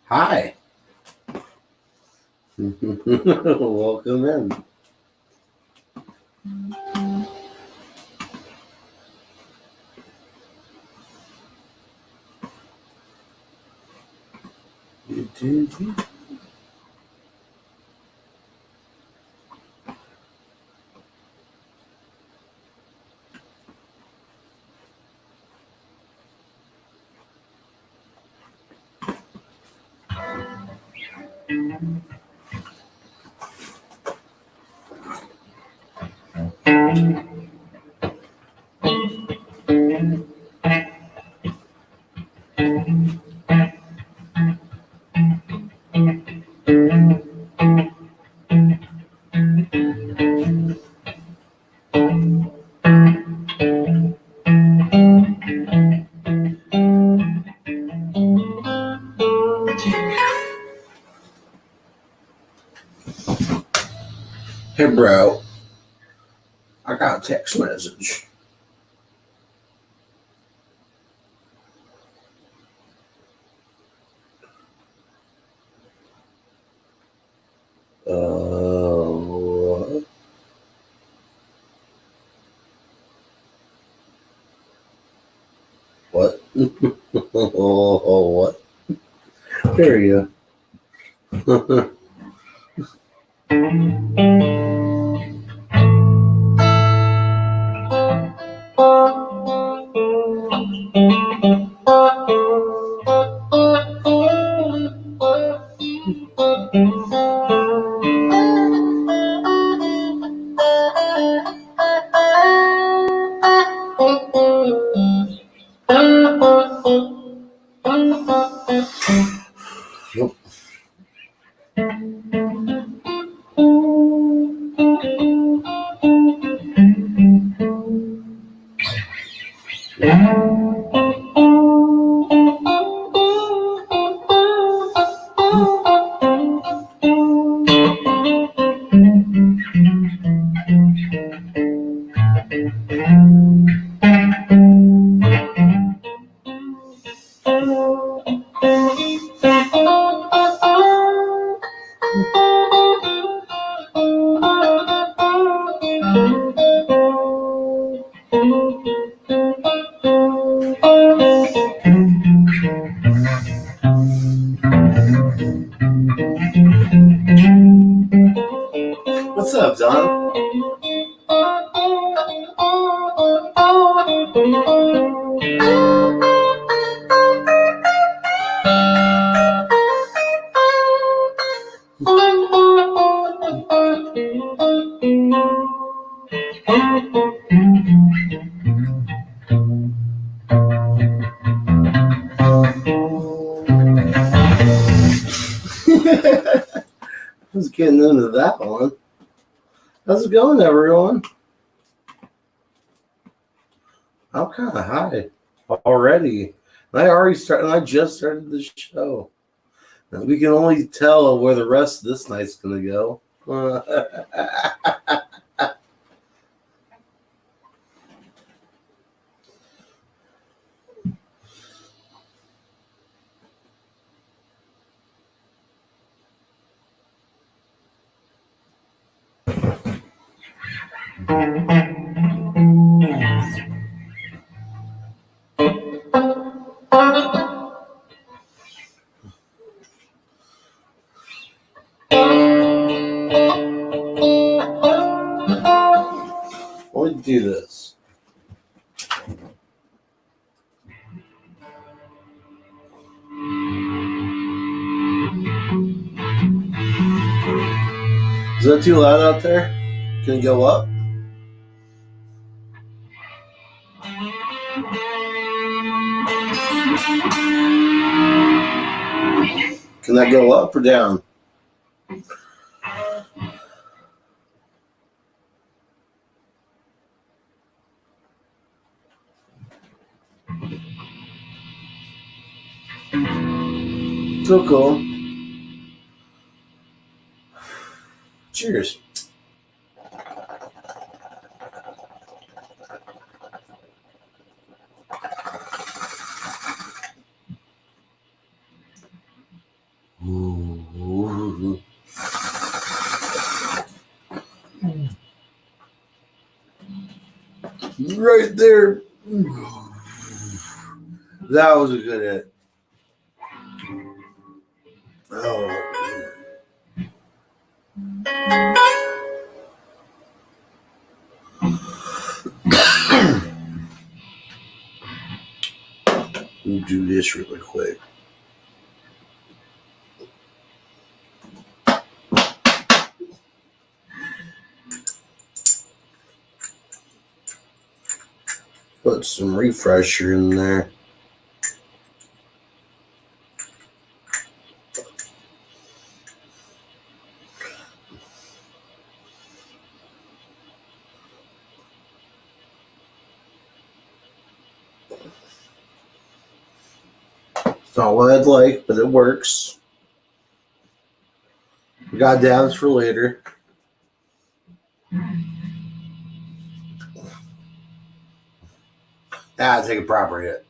Hi. Welcome in. Hey, bro. I got a text message. What? What? There you go. Nope. What's up, Don? I was getting into that one. How's it going, everyone? I'm kind of high already. I just started the show. We can only tell where the rest of this night's gonna go. Let me do this. Is that too loud out there? Can it go up? Can that go up or down? So cool. Cheers. Right there. That was a good hit. Oh. Let me do this really quick. Put some refresher in there. It's not what I'd like, but it works. We got dabs for later. Take a proper hit.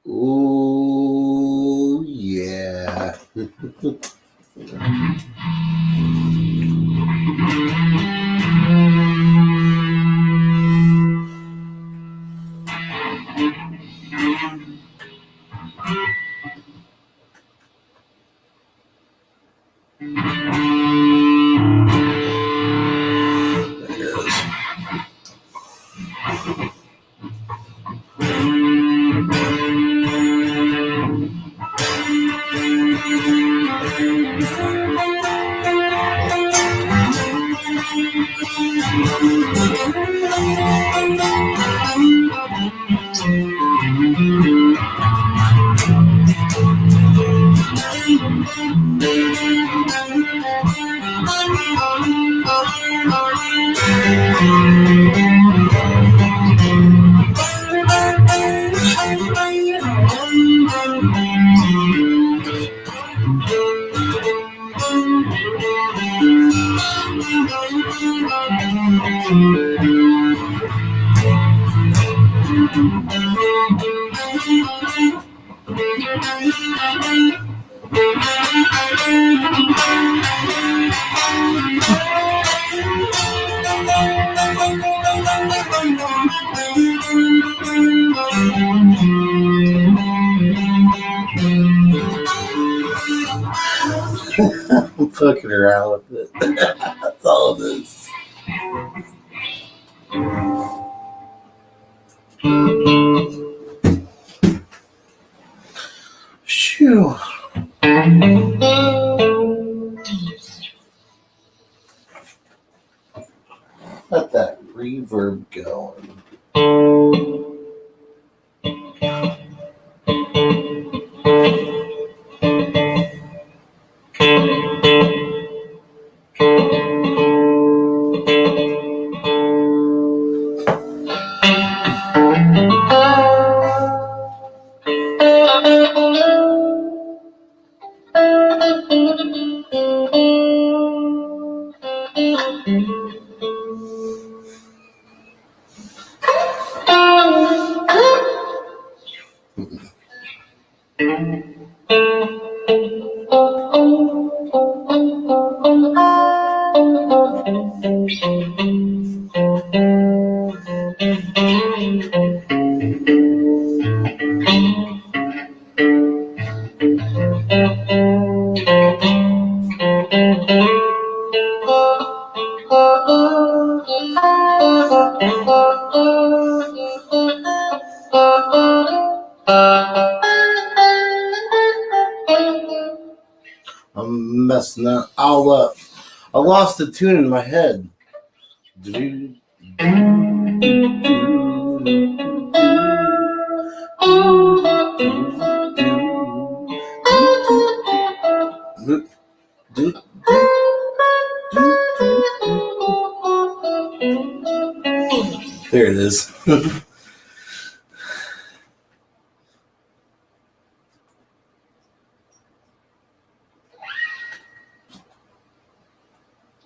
Ooh, yeah. I'm fucking around with it. That's all it is. Shoo. Let that reverb going. I'm messing that all up. I lost the tune in my head. There it is.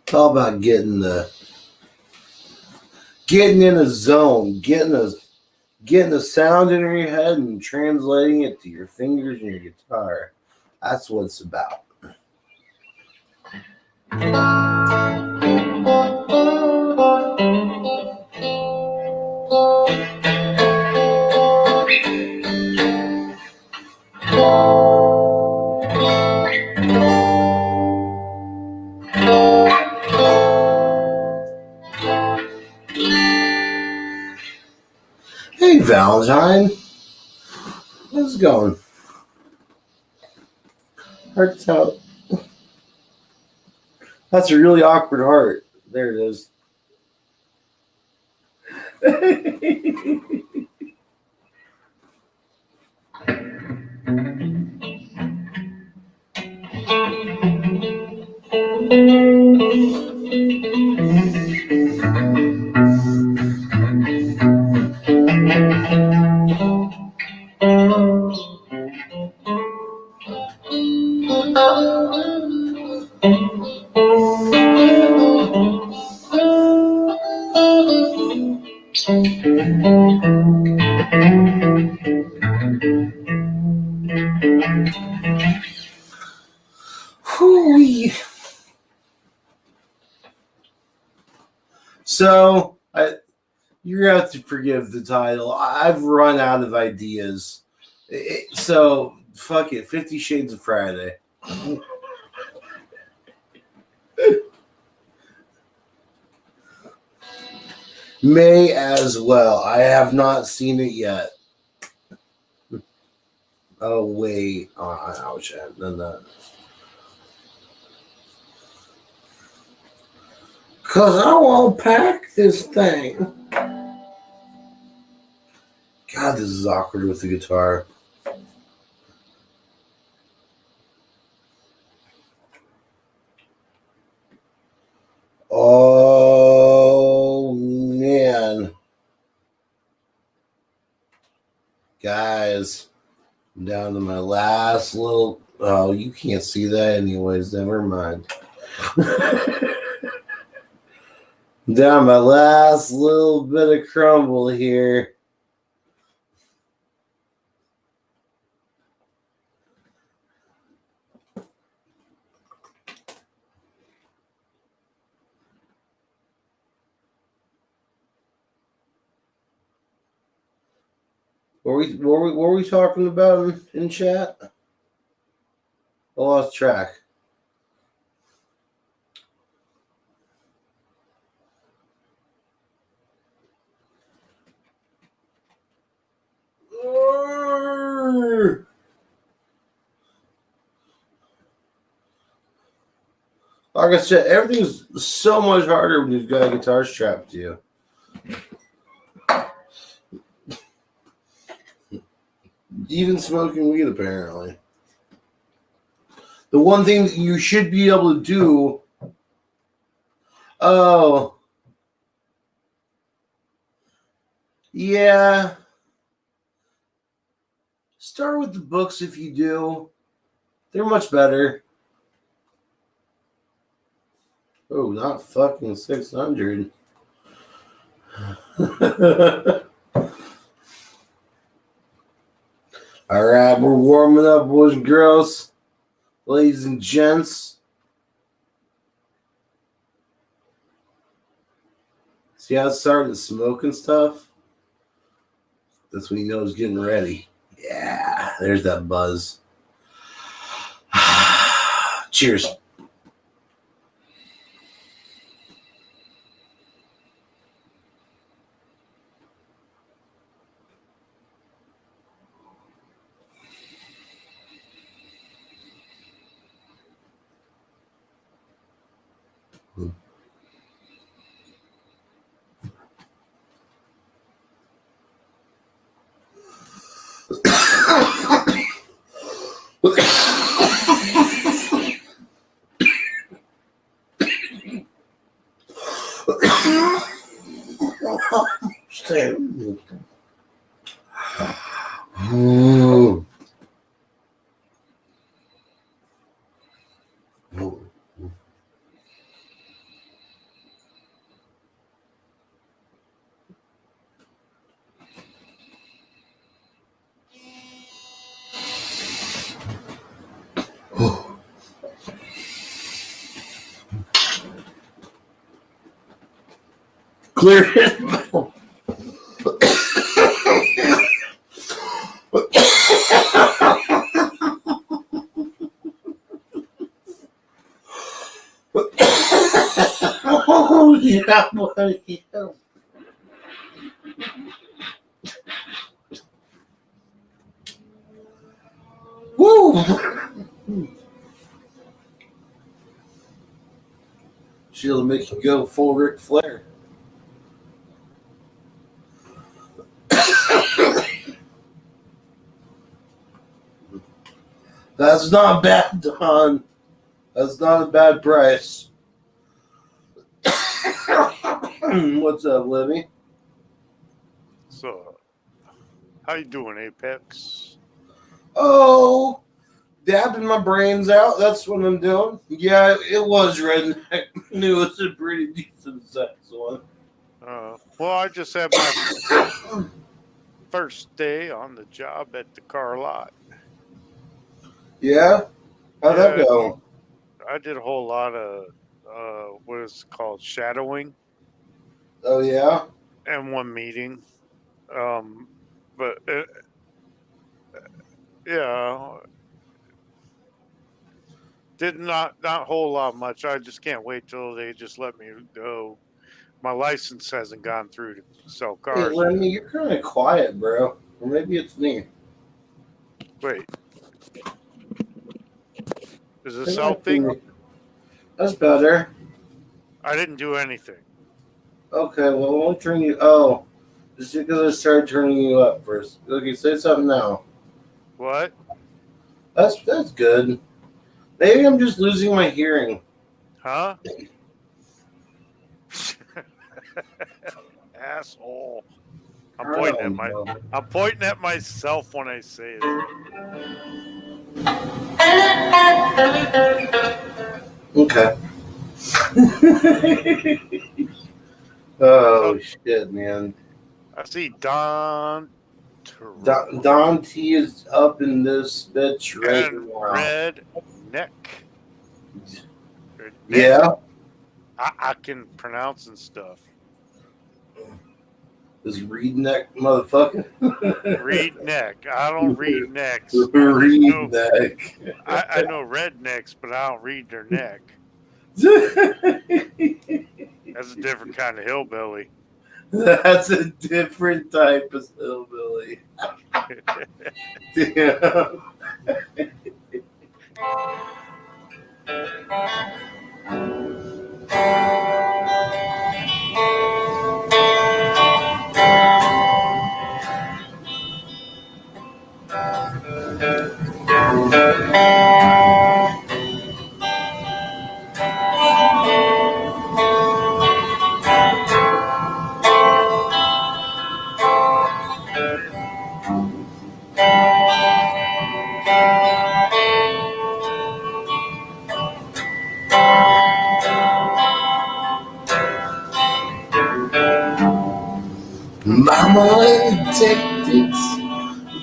It's all about getting in a zone, getting the sound in your head and translating it to your fingers and your guitar. That's what it's about. Hey, Valentine. How's it going? Heart's out. That's a really awkward heart. There it is. Hoo-wee. So, you're going to have to forgive the title. I've run out of ideas. So, fuck it. 50 Shades of Friday. May as well. I have not seen it yet. Oh, wait. Ouch. I haven't done that. Because I want to pack this thing. God, this is awkward with the guitar. Oh, man. Guys, I'm down to my last little... Oh, you can't see that anyways. Never mind. Down my last little bit of crumble here. What were we talking about in chat? I lost track. Like I said, everything's so much harder when you've got a guitar strapped to you. Even smoking weed, apparently. The one thing that you should be able to do... Oh. Yeah. Start with the books if you do. They're much better. Oh, not fucking 600. All right, we're warming up, boys and girls, ladies and gents. See how it's starting to smoke and stuff? That's when you know it's getting ready. Yeah, there's that buzz. Cheers. clear it. Oh, yeah, boy, yeah. Woo! She'll make you go full Ric Flair. That's not bad, Don. That's not a bad price. What's up, Libby? So, how you doing, Apex? Oh, dabbing my brains out. That's what I'm doing. Yeah, it was redneck. Knew it was a pretty decent size one. Well, I just had my first day on the job at the car lot. Yeah? How'd that Yeah, go? I did a whole lot of what is called shadowing Oh, yeah? in one meeting. But yeah, did not a whole lot much. I just can't wait till they just let me go. My license hasn't gone through to sell Hey, cars Lenny, yet. you're kind of quiet, bro. Or maybe it's me. Wait, is this It might be helping? me. That's better. I didn't do anything. Okay, well, I won't turn you. Oh, just because I started turning you up first. Okay, say something now. What? That's good. Maybe I'm just losing my hearing. Huh? Asshole. I don't I'm know. pointing at myself when I say Okay. so. Oh shit, man. I see Don Don T is up in this bitch right and now. Red Neck. Or Nick. Yeah, I can pronounce and stuff. this reed neck motherfucker. Read neck. I don't read necks. Reed neck. I know rednecks, but I don't read their neck. That's a different kind of hillbilly. That's a different type of hillbilly. Damn. Mama take this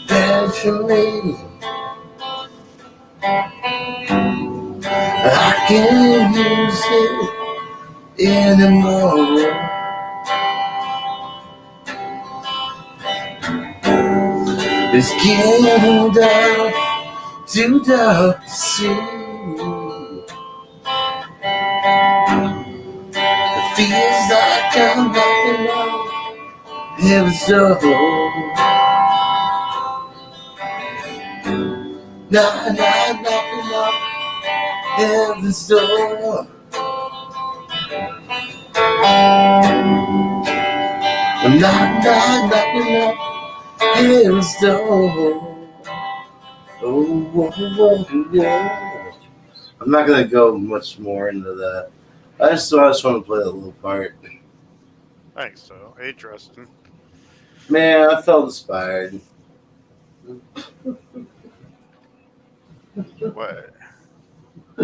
Benjamin. I can't use it anymore. It's getting down, too dark to see. It feels like I'm knocking on heaven's door. Knocking on heaven's door. Knocking on heaven's door. Oh, yeah. I'm not gonna go much more into that. I just want to play that little part. Thanks, so. Hey, Tristan. Man, I felt inspired. What? I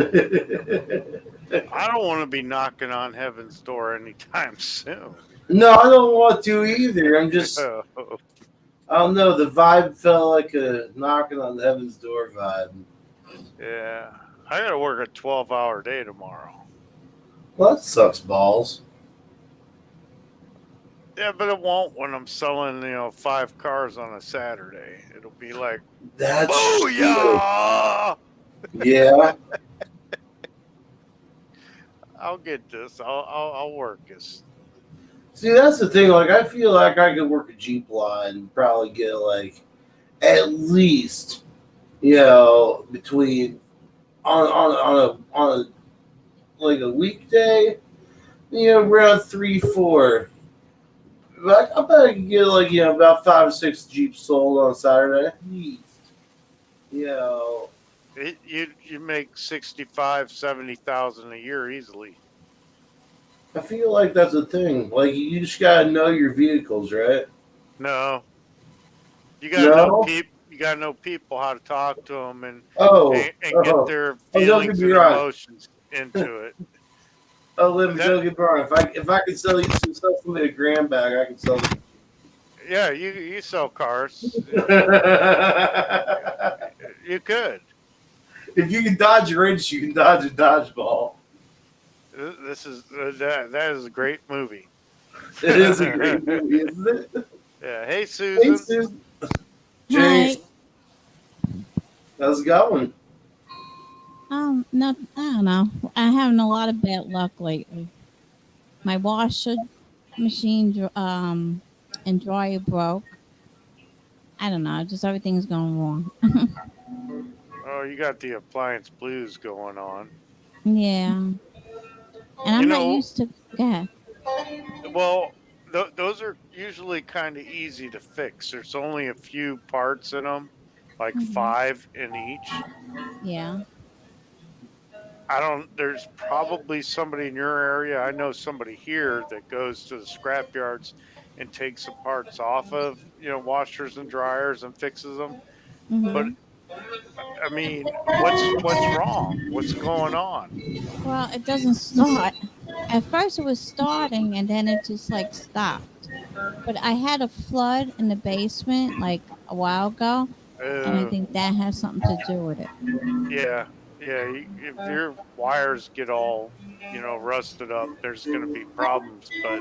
don't want to be knocking on heaven's door anytime soon. No, I don't want to either. I'm just, I don't know. The vibe felt like a knocking on heaven's door vibe. Yeah. I got to work a 12-hour day tomorrow. Well, that sucks balls. Yeah, but it won't when I'm selling, 5 cars on a Saturday. It'll be like, That's true. booyah! Yeah. I'll get this. I'll work this. See, that's the thing. Like, I feel like I could work a Jeep lot and probably get like at least, between on a like a weekday, around 3-4. Like, I bet I could get like about 5 or 6 Jeeps sold on Saturday. At least. You make 65,000-70,000 a year easily. I feel like that's a thing. Like, you just gotta know your vehicles, right? No, you gotta know No. people. You gotta know people, how to talk to them, and Oh. get their Oh, don't get feelings me and wrong. emotions into it. Oh, let me That- don't get me wrong. If I could sell somebody a grand bag, I could sell them. Yeah, you sell cars. You could. If you can dodge a wrench, you can dodge a dodgeball. This is that is a great movie. It is a great movie, isn't it? Yeah. Hey, Hey, Susan. Susan. Hi. James, how's it going? No, I don't know. I'm having a lot of bad luck lately. My washer machine, and dryer broke. I don't know. Just everything's going wrong. Oh, you got the appliance blues going on. Yeah, and I'm not used to. Yeah. Well, those are usually kind of easy to fix. There's only a few parts in them, like Mhm. 5 in each. Yeah. There's probably somebody in your area. I know somebody here that goes to the scrap yards and takes the parts off of, washers and dryers and fixes them. But Hmm. I mean, what's wrong? What's going on? Well, it doesn't start. At first, it was starting, and then it just like stopped. But I had a flood in the basement like a while ago, and I think that has something to do with it. Yeah, yeah. If your wires get all, rusted up, there's going to be problems. But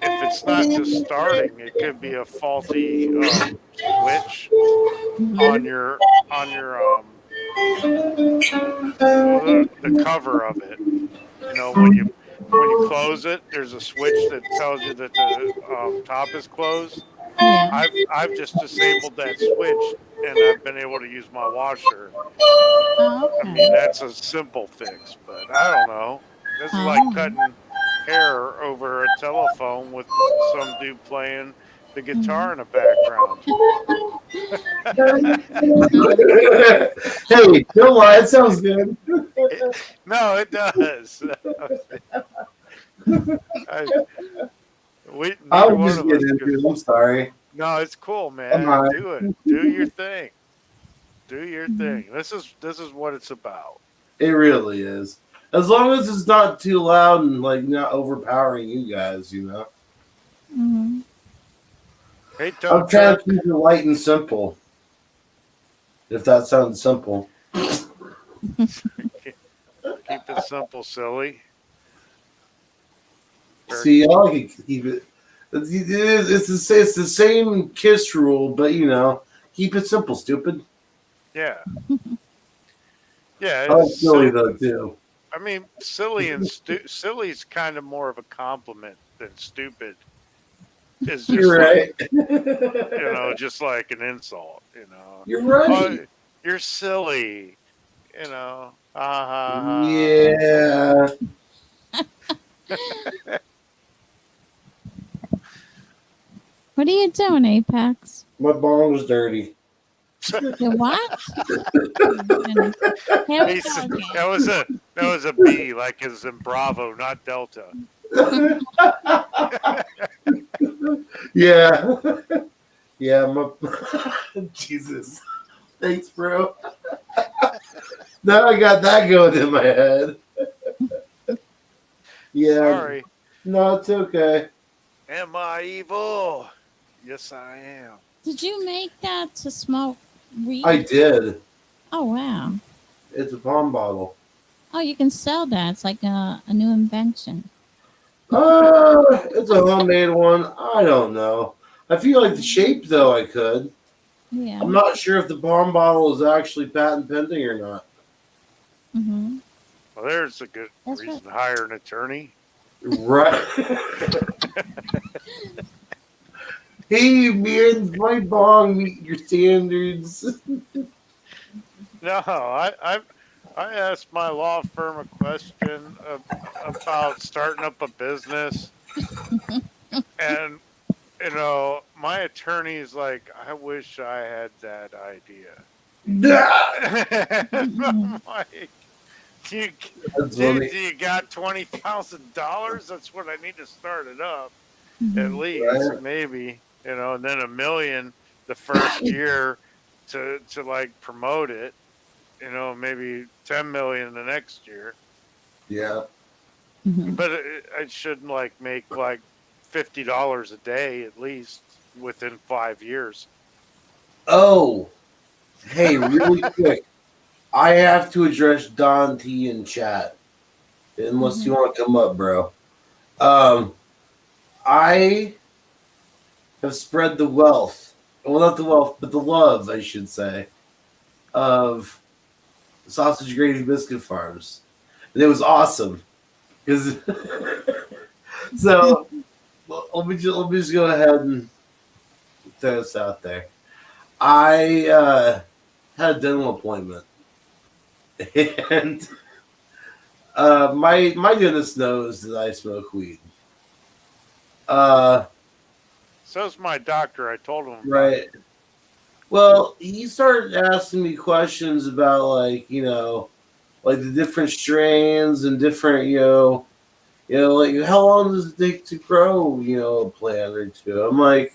if it's not just starting, it could be a faulty switch on Mhm. your the cover of it. When you close it, there's a switch that tells you that the top is closed. Yeah. I've just disabled that switch, and I've been able to use my washer. Oh, I okay. mean, that's a simple fix, but I don't know. This is like Oh. cutting hair over a telephone with some dude playing the guitar in the background. Hey, don't lie. It sounds good. No, it does. Neither I'll one just of get us into could. it. I'm sorry. No, it's cool, I'm man. not. Do it. Do your thing. Do your thing. This is what it's about. It really is. As long as it's not too loud and like not overpowering you guys, Hmm. Hey, tow I'm trying truck. to keep it light and simple. If that sounds simple. Keep it simple, silly. See, I like to keep it. It's the same KISS rule, but keep it simple, stupid. Yeah. Yeah. I like It's silly so, though too. I mean, silly and silly's kind of more of a compliment than stupid. It's just You're right. just like an insult. You're right. Oh, you're silly. Ha ha ha. Yeah. What are you doing, Apex? My bong was dirty. You what? Here we He go said- again. that was a B, like it's in Bravo, not Delta. Yeah. Yeah, Jesus. Thanks, bro. Now I got that going in my head. Yeah. Sorry. No, it's okay. Am I evil? Yes, I am. Did you make that to smoke weed? I did. Oh, wow. It's a palm bottle. Oh, you can sell that. It's like a new invention. It's a homemade one. I don't know. I feel like the shape, though, I could. Yeah. I'm not sure if the bomb bottle is actually patent pending or not. Mm-hmm. Well, there's a good That's reason to hire an attorney. Right. Hey, man, my bong meet your standards. No, I asked my law firm a question about starting up a business, and my attorney's like, I wish I had that idea. Mm-hmm. I'm like, do you, That's dude, funny. do you got $20,000? That's what I need to start it up. At Mm-hmm. least, Right? maybe, and then $1 million the first year to like promote it. Maybe 10 million the next year. Yeah. Mm-hmm. But I should like make like $50 a day at least within 5 years. Oh, hey, really quick. I have to address Don T in chat. Unless you Mm-hmm. want to come up, bro. Um, I have spread the wealth. Well, not the wealth, but the love, I should say, of Sausage Gravy Biscuit Farms. And it was awesome. Because so let me just go ahead and throw this out there. I had a dental appointment, and my dentist knows that I smoke weed. Uh, So's my doctor. I told him about right. it. Well, he started asking me questions about like the different strains and different, like how long does it take to grow, a plant or two? I'm like,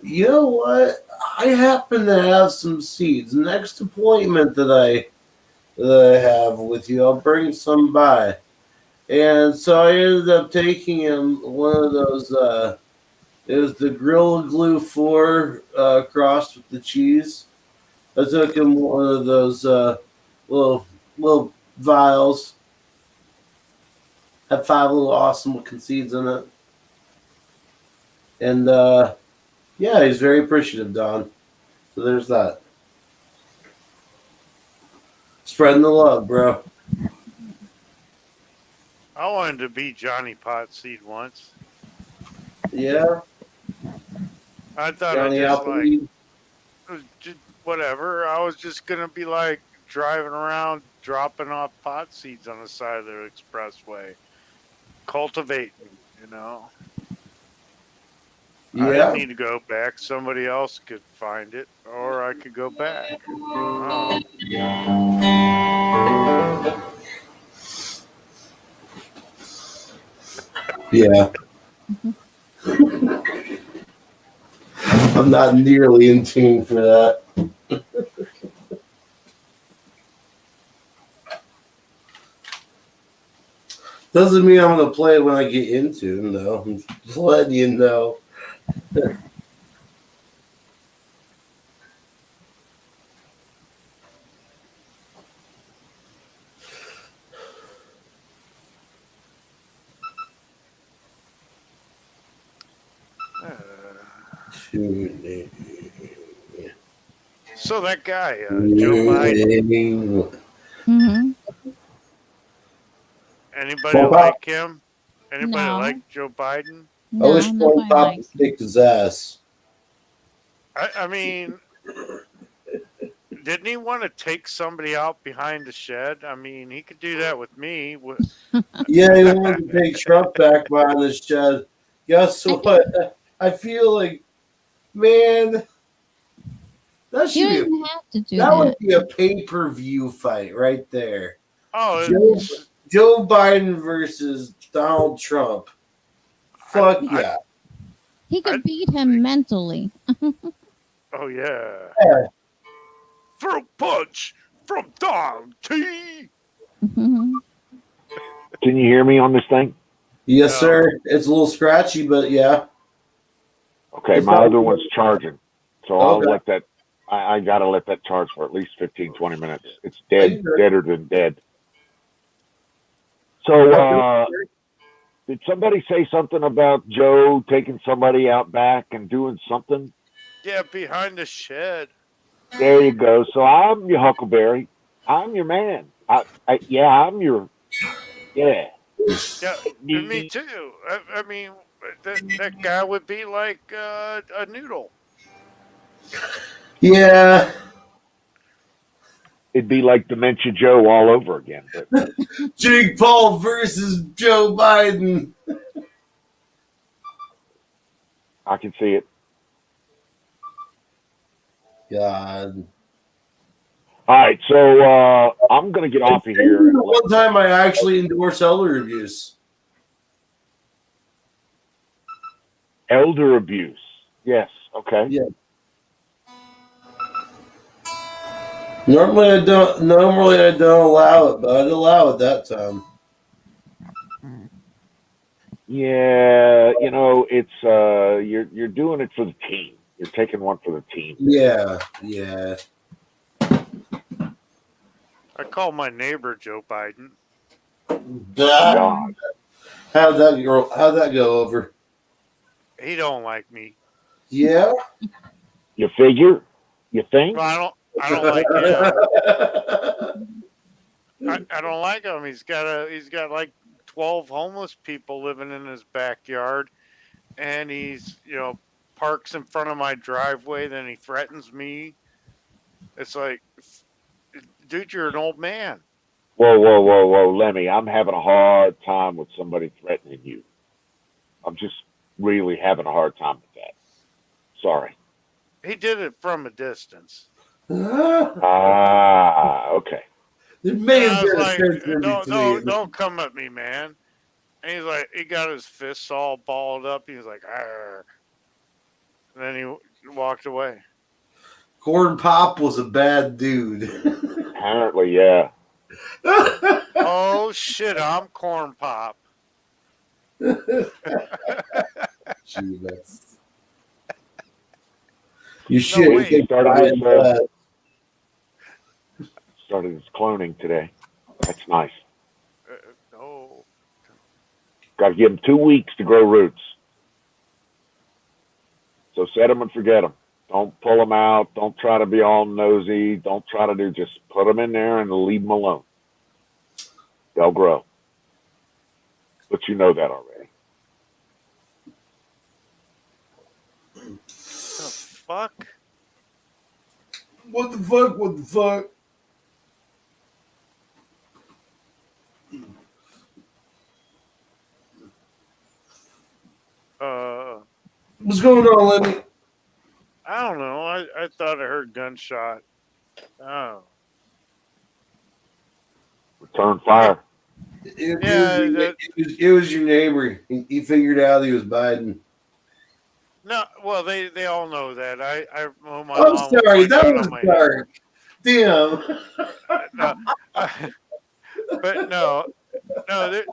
you know what? I happen to have some seeds. Next appointment that I have with you, I'll bring some by. And so I ended up taking him one of those. It was the Gorilla Glue 4 crossed with the cheese. I took him one of those little little vials. Had 5 little awesome looking seeds in it. And yeah, he's very appreciative, Don. So there's that. Spreading the love, bro. I wanted to be Johnny Potseed once. Yeah, I thought I Johnny just like Appleweed. whatever. I was just gonna be like driving around dropping off pot seeds on the side of the expressway, cultivating. I didn't Yeah. need to go back. Somebody else could find it, or I could go back. Oh, Yeah. I'm not nearly in tune for that. Doesn't mean I'm gonna play it when I get into them, though. I'm just letting you know. uh, Tune in. so that guy, Joe Biden. Mm-hmm. Anybody Well, like him? Anybody No. like Joe Biden? I wish No, one nobody pop likes would kick his ass. I mean, didn't he want to take somebody out behind the shed? I mean, he could do that with me. Yeah, he wanted to take Trump back behind the shed. Guess I think what? I feel like, man, that you should be didn't have to do that would that. be a pay-per-view fight right there. Oh, Joe Joe Biden versus Donald Trump. Fuck I, yeah. He I, could beat him mentally. oh yeah. Yeah. Throat punch from Don T. Mm-hmm. Can you hear me on this thing? Yes, No. sir. It's a little scratchy, but yeah. Okay, It's my not- other one's charging. So I'll Okay. let that, I got to let that charge for at least 15, 20 minutes. It's dead, Okay. deader than dead. So Did somebody say something about Joe taking somebody out back and doing something? Yeah, behind the shed. There you go. So I'm your Huckleberry. I'm your man. I'm your, yeah. Yeah, and me too. I mean, that guy would be like a noodle. Yeah. It'd be like Dementia Joe all over again. But Jake Paul versus Joe Biden. I can see it. God. All right, so I'm gonna get off of here. One time I actually endorse elder abuse. Elder abuse. Yes. Okay. Yeah. Normally I don't allow it, but I'd allow it that time. Yeah, it's you're doing it for the team. You're taking one for the team. Yeah, yeah. I call my neighbor Joe Biden. God. How'd that go over? He don't like me. Yeah. You figure? You think? Well, I don't like him. I don't like him. He's got like 12 homeless people living in his backyard, and he's parks in front of my driveway. Then he threatens me. It's like, dude, you're an old man. Whoa, Lemmy! I'm having a hard time with somebody threatening you. I'm just really having a hard time with that. Sorry. He did it from a distance. Okay. It may And I have was been a like, sensitivity to you. don't come at me, man. And he's like, he got his fists all balled up. He was like, arr. And then he walked away. Corn Pop was a bad dude. Apparently, yeah. Oh shit, I'm Corn Pop. Jesus. You should wait. get Started his cloning today. That's nice. No. Got to give him 2 weeks to grow roots. So set them and forget them. Don't pull them out. Don't try to be all nosy. Don't try to just put them in there and leave them alone. They'll grow. But you know that already. The fuck? What the fuck? What the fuck? What's going on, Lenny? I don't know. I thought I heard gunshot. Oh. Return fire. It was your neighbor. He figured out he was Biden. No, well, they all know that. My I'm mom sorry. was That on was my dark. Damn. But no,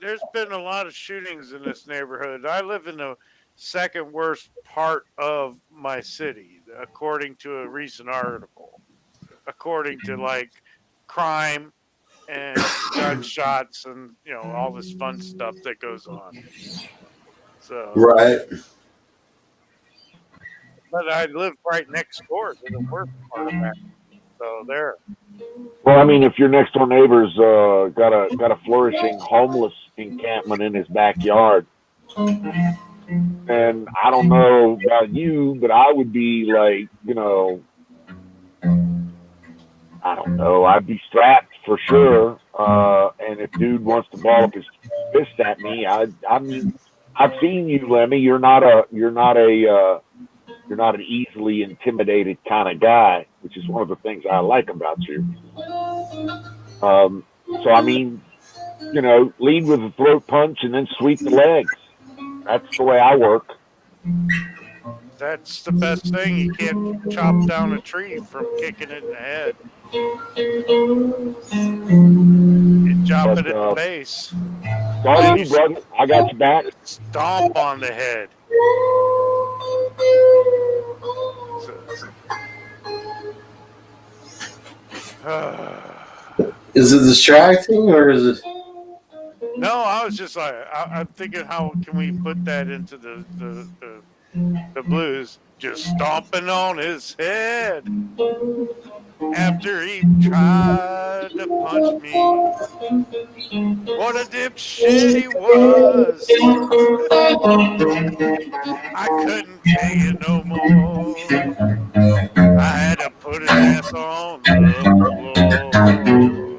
there's been a lot of shootings in this neighborhood. I live in the second worst part of my city, according to a recent article. According to like crime and gunshots and all this fun stuff that goes on. So Right. But I live right next door to the worst part of that. So there. Well, I mean, if your next door neighbor's got a flourishing homeless encampment in his backyard, and I don't know about you, but I would be like, I don't know, I'd be strapped for sure. And if dude wants to ball up his fist at me, I mean, I've seen you, Lemmy. You're not an easily intimidated kind of guy, which is one of the things I like about you. So I mean, lead with a throat punch and then sweep the legs. That's the way I work. That's the best thing. You can't chop down a tree from kicking it in the head. You chop it at the base. Sorry, brother. I got your back. Stomp on the head. Is it distracting or is it? No, I was just like, I'm thinking, how can we put that into the blues? Just stomping on his head after he tried to punch me. What a dipshit he was. I couldn't take it no more. I had to put his ass on the floor. Woo.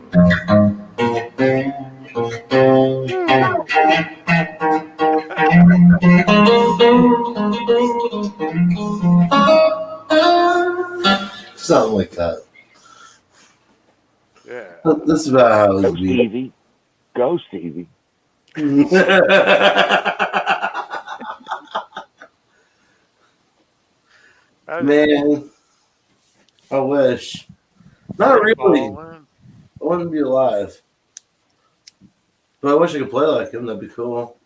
Something like that. Yeah. This is about how it Go was beat. Stevie. Go Stevie. Man, I wish. Not really. Balling. I wouldn't be alive. But I wish I could play like him. That'd be cool.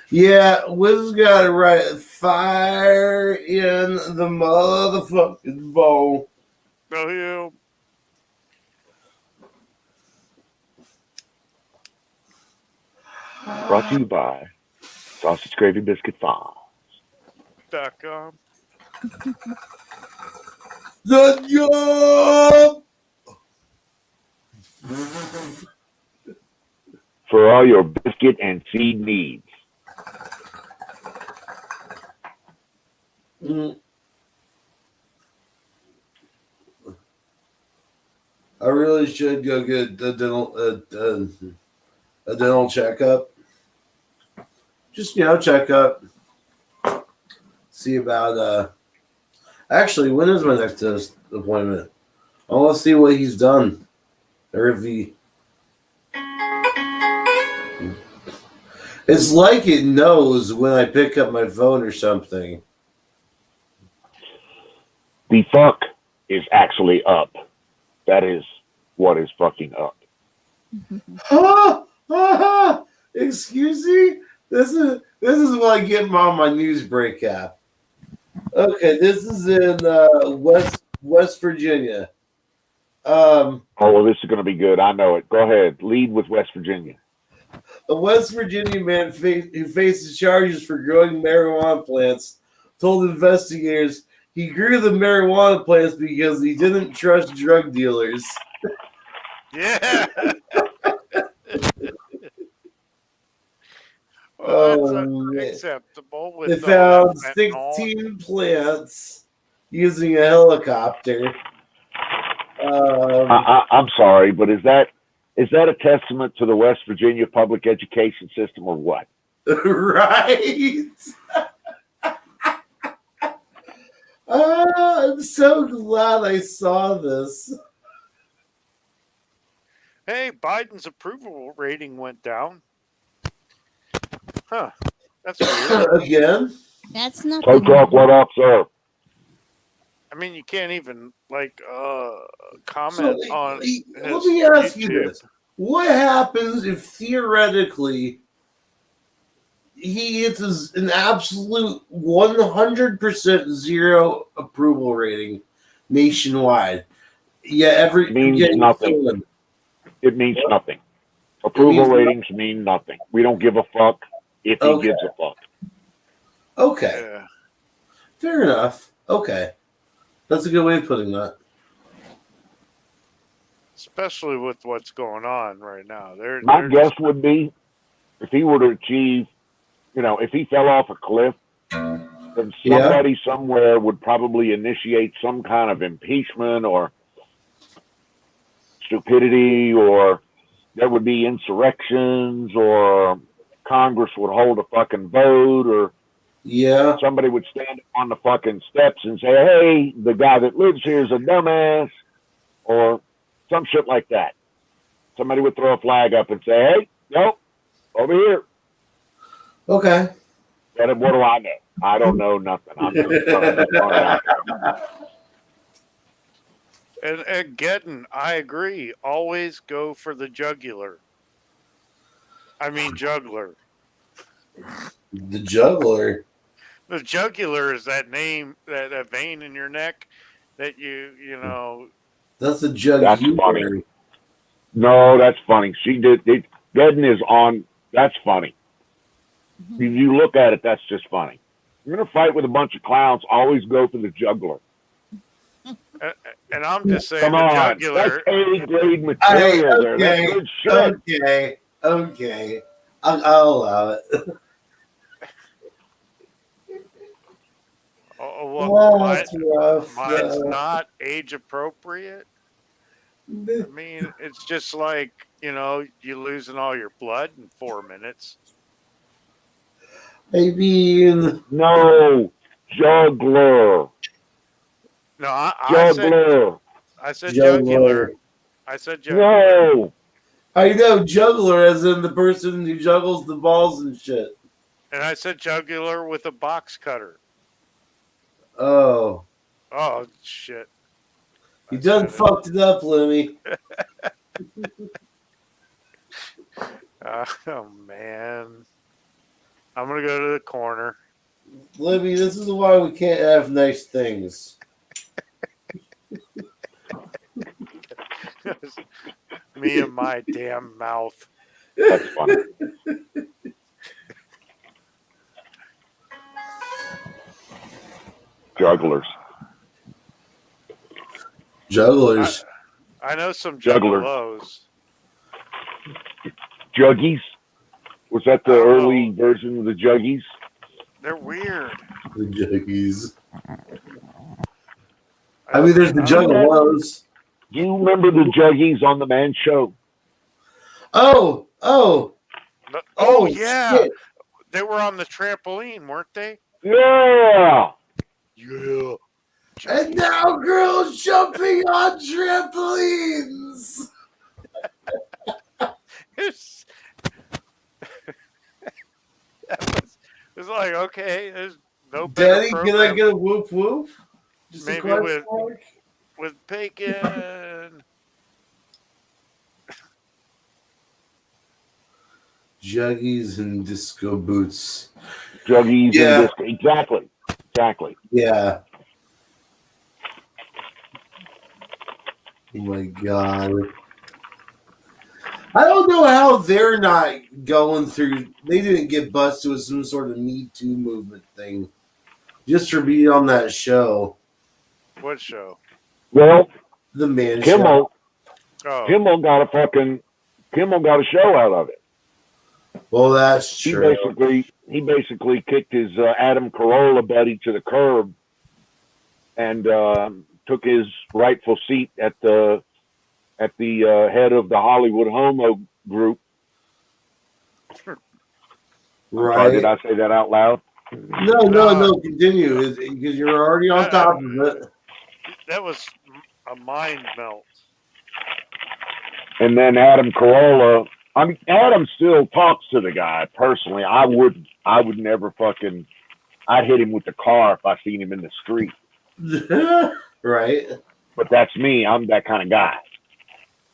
Yeah, Wiz got it right. Fire in the motherfucking bowl. Oh, yeah. Brought to you by Sausage Gravy Biscuit Farm. .com. The job! For all your biscuit and seed needs. I really should go get a dental checkup. Just, checkup. See about actually, when is my next dentist appointment? I want to see what he's done. Or if he. It's like it knows when I pick up my phone or something. The fuck is actually up. That is what is fucking up. Excuse me? This is what I get on my news break app. Okay, this is in West Virginia. Oh, well, this is going to be good. I know it. Go ahead. Lead with West Virginia. A West Virginia man who faces charges for growing marijuana plants told investigators he grew the marijuana plants because he didn't trust drug dealers. Yeah. Oh, that's acceptable. With They all found that fentanyl. 16 plants using a helicopter. I'm sorry, but is that a testament to the West Virginia public education system or what? Right? I'm so glad I saw this. Hey, Biden's approval rating went down. Huh. That's weird. Again? That's nothing. So talk, what up, sir? I mean, you can't even comment on. Let his me ask you YouTube. this: what happens if theoretically he gets an absolute 100% zero approval rating nationwide? Yeah, Means nothing. It means nothing. Approval ratings mean nothing. We don't give a fuck if he gives a fuck. Okay, Yeah. fair enough. Okay, that's a good way of putting that. Especially with what's going on right now. My guess would be if he were to achieve, if he fell off a cliff, then somebody somewhere would probably initiate some kind of impeachment or stupidity, or there would be insurrections, or Congress would hold a fucking vote, or somebody would stand on the fucking steps and say, hey, the guy that lives here is a dumbass, or some shit like that. Somebody would throw a flag up and say, hey, nope, over here. Okay. But what do I know? I don't know nothing. I'm just trying to start out. And Gettin, I agree. Always go for the jugular. I mean juggler. The juggler. The jugular is that name, that vein in your neck that you know. That's a jugular. That's funny. No, that's funny. She did. Gooden is on. That's funny. If you look at it, that's just funny. You're gonna fight with a bunch of clowns. Always go for the juggler. And I'm just saying Come the on, jugular. that's A-grade material there. That's good shit. Okay. I'll allow it. Mine's rough. not age appropriate. I mean, it's just like, you losing all your blood in 4 minutes. I mean, No, juggler. No, I said jugular. I said jugular. No. I know juggler as in the person who juggles the balls and shit. And I said jugular with a box cutter. Oh. Oh, shit. You done fucked it up, Lemmy. Oh, man. I'm going to go to the corner. Lemmy, this is why we can't have nice things. Me and my damn mouth. That's funny. Jugglers. Jugglers. I know some Jugglers. juggalos. Juggies? Was that the early version of the Juggies? They're weird. The juggies. I mean, there's the juggalos. You remember the Juggies on the Man Show? Oh, yeah. shit. They were on the trampoline, weren't they? Yeah. Yeah. And now girls jumping on trampolines. It was like, okay, there's no better Daddy, can I program. get a whoop whoop? Just Maybe a question mark? with bacon. Juggies and disco boots. Juggies Yeah. and disco. Exactly. Yeah. Oh my god. I don't know how they're not going through. They didn't get busted with some sort of Me Too movement thing just for being on that show. What show? Well, The Man Kimmel, Oh, Kimmel got a show out of it. Well, that's He true. basically kicked his Adam Carolla buddy to the curb and took his rightful seat at the head of the Hollywood Homo group. Right. Did I say that out loud? No. Continue, because you're already on top of it. that was a mind melt. And then Adam Carolla. I mean, Adam still talks to the guy personally. I would never fucking. I'd hit him with the car if I seen him in the street. Right. But that's me. I'm that kind of guy.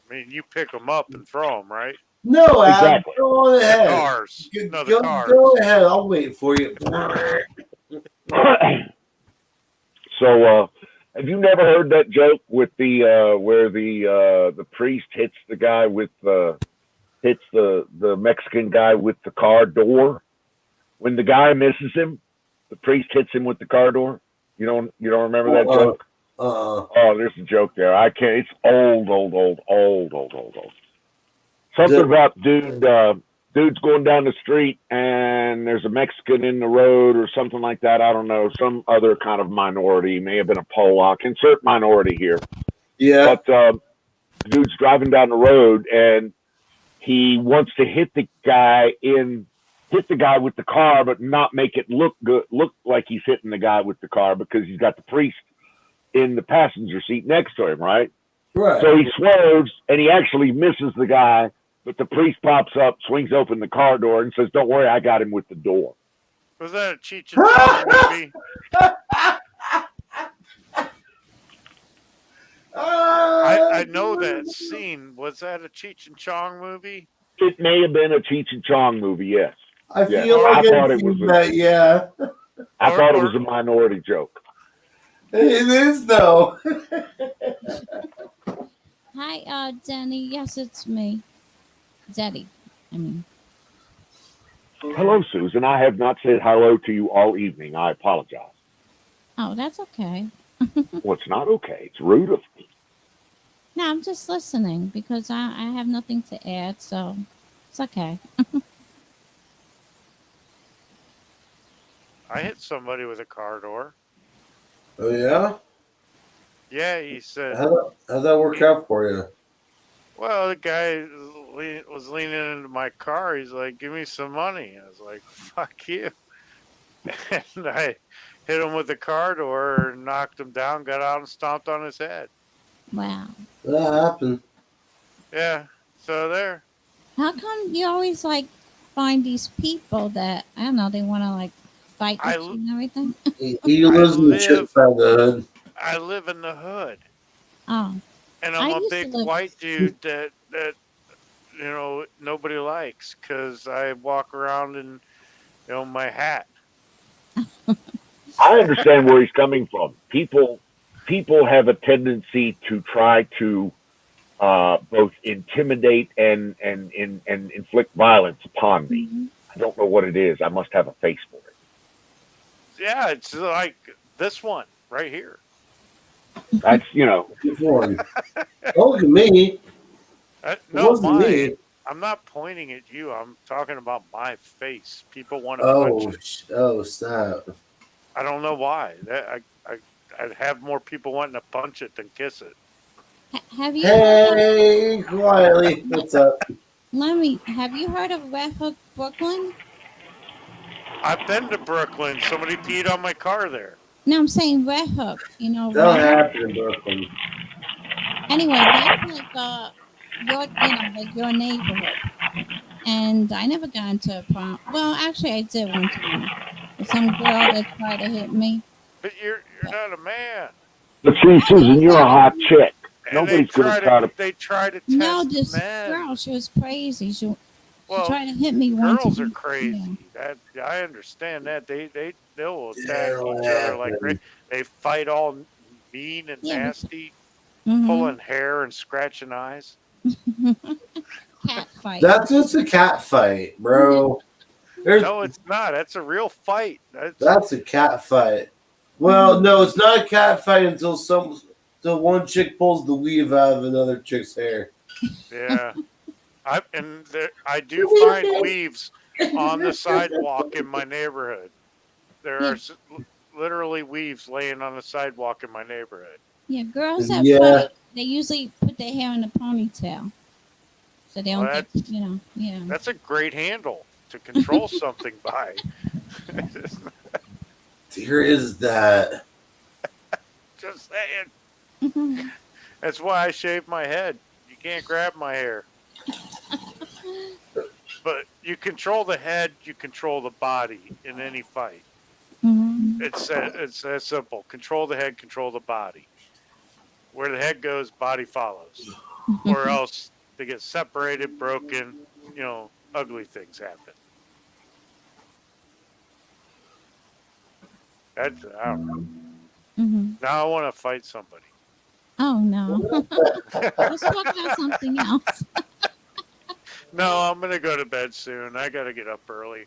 I mean, you pick them up and throw them, right? No, Adam, Exactly. go on ahead. Cars. Go, No, the go, cars. go ahead. I'll wait for you. So, have you never heard that joke with the where the priest hits the guy with hits the Mexican guy with the car door? When the guy misses him, the priest hits him with the car door. You don't remember that joke? Oh, there's a joke there. I can't. It's old. Something about dude's going down the street and there's a Mexican in the road or something like that. I don't know. Some other kind of minority. May have been a Polak. Insert minority here. Yeah. But dude's driving down the road and he wants to hit the guy with the car, but not make it look like he's hitting the guy with the car because he's got the priest in the passenger seat next to him, right? Right. So he swerves and he actually misses the guy, but the priest pops up, swings open the car door, and says, "Don't worry, I got him with the door." Was that a Cheech and Chong movie? I know that scene. Was that a Cheech and Chong movie? It may have been a Cheech and Chong movie, yes. I Yeah, feel like I thought I've it was seen that. Yeah, I thought it was a minority joke. it is though. Hi, Denny. Yes, it's me. Zeddy. I mean, Hello, Susan. I have not said hello to you all evening. I apologize. oh, that's okay. Well, it's not okay. It's rude of me. No, I'm just listening because I have nothing to add, so it's okay. I hit somebody with a car door. Oh yeah. Yeah, he said. How'd that work out for you? Well, the guy was leaning into my car. He's like, "Give me some money." I was like, "Fuck you!" And I hit him with the car door, knocked him down, got out, and stomped on his head. Wow. That happened. Yeah. So there. How come you always like find these people that I don't know, they want to like fight I with you and everything? He I lives in the chip live side of the hood. I live in the hood, Oh, and I I'm a used to big live. white dude that nobody likes because I walk around in my hat. I understand where he's coming from. People have a tendency to try to both intimidate and inflict violence upon me. Mhm. I don't know what it is. I must have a face for it. Yeah, it's like this one right here. That's Good one. Don't look at me. It No, wasn't me. I'm not pointing at you. I'm talking about my face. People want to punch Oh, it. oh, snap. I don't know why. I'd have more people wanting to punch it than kiss it. Have you heard of? Hey, quietly. What's up? Let me. Have you heard of Red Hook, Brooklyn? I've been to Brooklyn. Somebody peed on my car there. No, I'm saying Red Hook. You know That Red Hook. happened in Brooklyn. Anyway, that's like like your neighborhood. And I never got into a problem. Well, actually, I did one time with some girl that tried to hit me. But you're not a man. But see, I Susan, know you're a that. hot chick. And they Nobody's going to try to try to. they try to No, test this men. girl, she was crazy. She Well, tried to hit me one girls are time. Yeah. crazy. That I understand that they'll attack Yeah, each what other like happened? they fight all mean and Yeah. nasty, Mm-hmm. pulling hair and scratching eyes. Cat fight. That's just a cat fight, bro. There's No, it's not. That's a real fight. That's a cat fight. Well, Mhm. no, it's not a cat fight until one chick pulls the weave out of another chick's hair. Yeah. I do find weaves on the sidewalk in my neighborhood. There Yeah, are literally weaves laying on the sidewalk in my neighborhood. yeah. Girls that Yeah, fight, they usually put their hair in a ponytail so they Well, don't get, yeah. that's a great handle to control something by. here is that. Just saying. Mhm. That's why I shave my head. You can't grab my hair. But you control the head, you control the body in any fight. Mhm. It's that simple. Control the head, control the body. Where the head goes, body follows. Or else they get separated, broken, ugly things happen. I don't know. Mhm. Now I want to fight somebody. Oh no. Let's talk about something else. No, I'm gonna go to bed soon. I gotta get up early.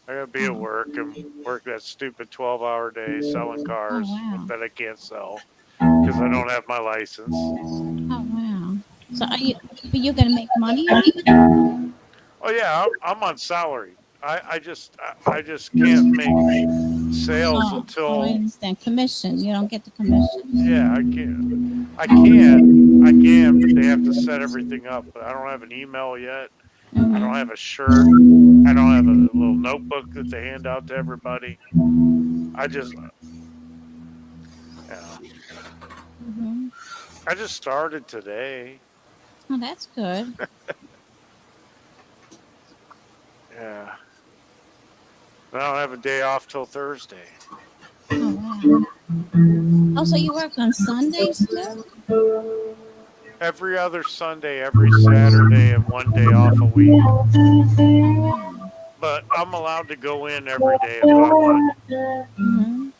I gotta be at Oh, work and work that stupid 12-hour day selling oh cars wow. that I can't sell because I don't have my license. Oh wow. So but you're gonna make money off it? Oh yeah, I'm on salary. I just can't make sales Oh, I until understand. Commission. You don't get the commission. yeah I can't. I can, but they have to set everything up. But I don't have an email yet. I don't have Mhm. a shirt. I don't have a little notebook that they hand out to everybody. I just, yeah, Mhm. I just started today. Oh, that's good. Yeah, I don't have a day off till Thursday. Oh wow. Oh, so you work on Sundays too? Every other Sunday, every Saturday, and one day off a week. Wow. But I'm allowed to go in every day if I want. Mhm.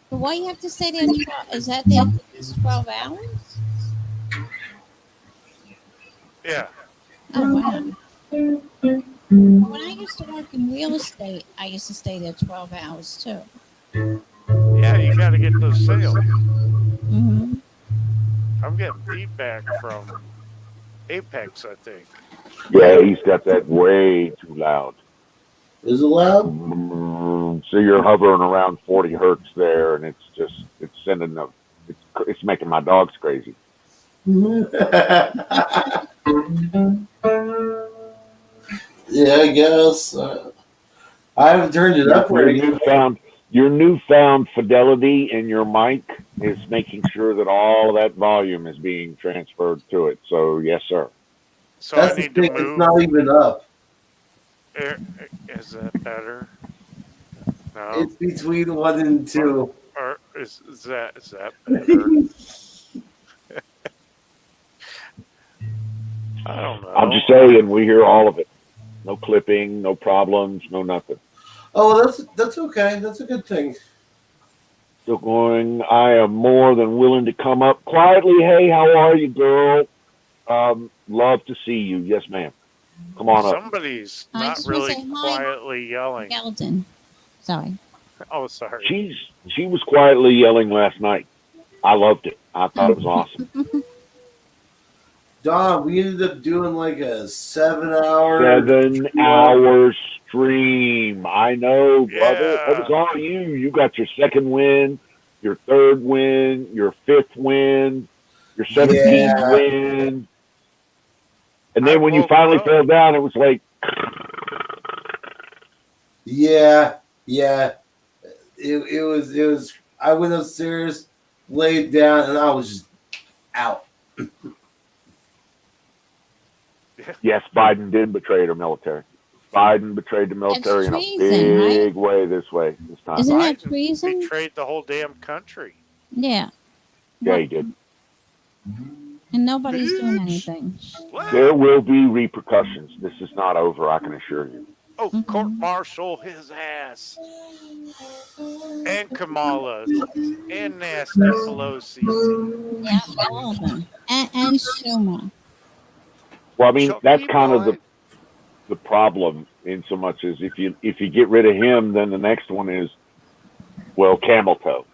But why you have to stay there 12? Is that there 12 hours? Yeah. Oh wow. When I used to work in real estate, I used to stay there 12 hours too. Yeah, you got to get those sales. Hmm. I'm getting feedback from Apex, I think. Yeah, he's got that way too loud. Is it loud? So you're hovering around 40 hertz there, and it's sending it's making my dogs crazy. Yeah, I guess. I haven't turned it up Your right yet. newfound fidelity in your mic is making sure that all of that volume is being transferred to it. So yes, sir. So That's I the need to thing. It's move. not even up. Is that better? No. It's between 1 and 2. Or is that better? I don't know. I'm just saying, we hear all of it. No clipping, no problems, no nothing. Oh, that's okay. That's a good thing. Still going. I am more than willing to come up quietly. Hey, how are you, girl? Love to see you. Yes, ma'am. Come on up. Somebody's I not just want to really say hi, quietly yelling. Gelton. Sorry. Oh, sorry. She was quietly yelling last night. I loved it. I thought it was awesome. Don, we ended up doing like a 7-hour. 7-hour stream. I know, brother. Yeah. It was all you. You got your second win, your third win, your fifth win, your 17th Yeah. win. And I then when you woke finally up. fell down, it was like, Yeah. It was. I went upstairs, laid down, and I was just out. yes, Biden did betray the military. Biden betrayed the military in a treason, big way this time. Isn't that Biden treason? betrayed the whole damn country. Yeah. Yeah, he did. And nobody's doing anything. There will be repercussions. This is not over, I can assure you. Oh, court martial his ass. And Kamala. And Nasty Pelosi. Yeah, all of them. And Schumer. Well, I mean, Chucky that's kind of boy. the problem in so much as if you get rid of him, then the next one is, well, Camel Toe.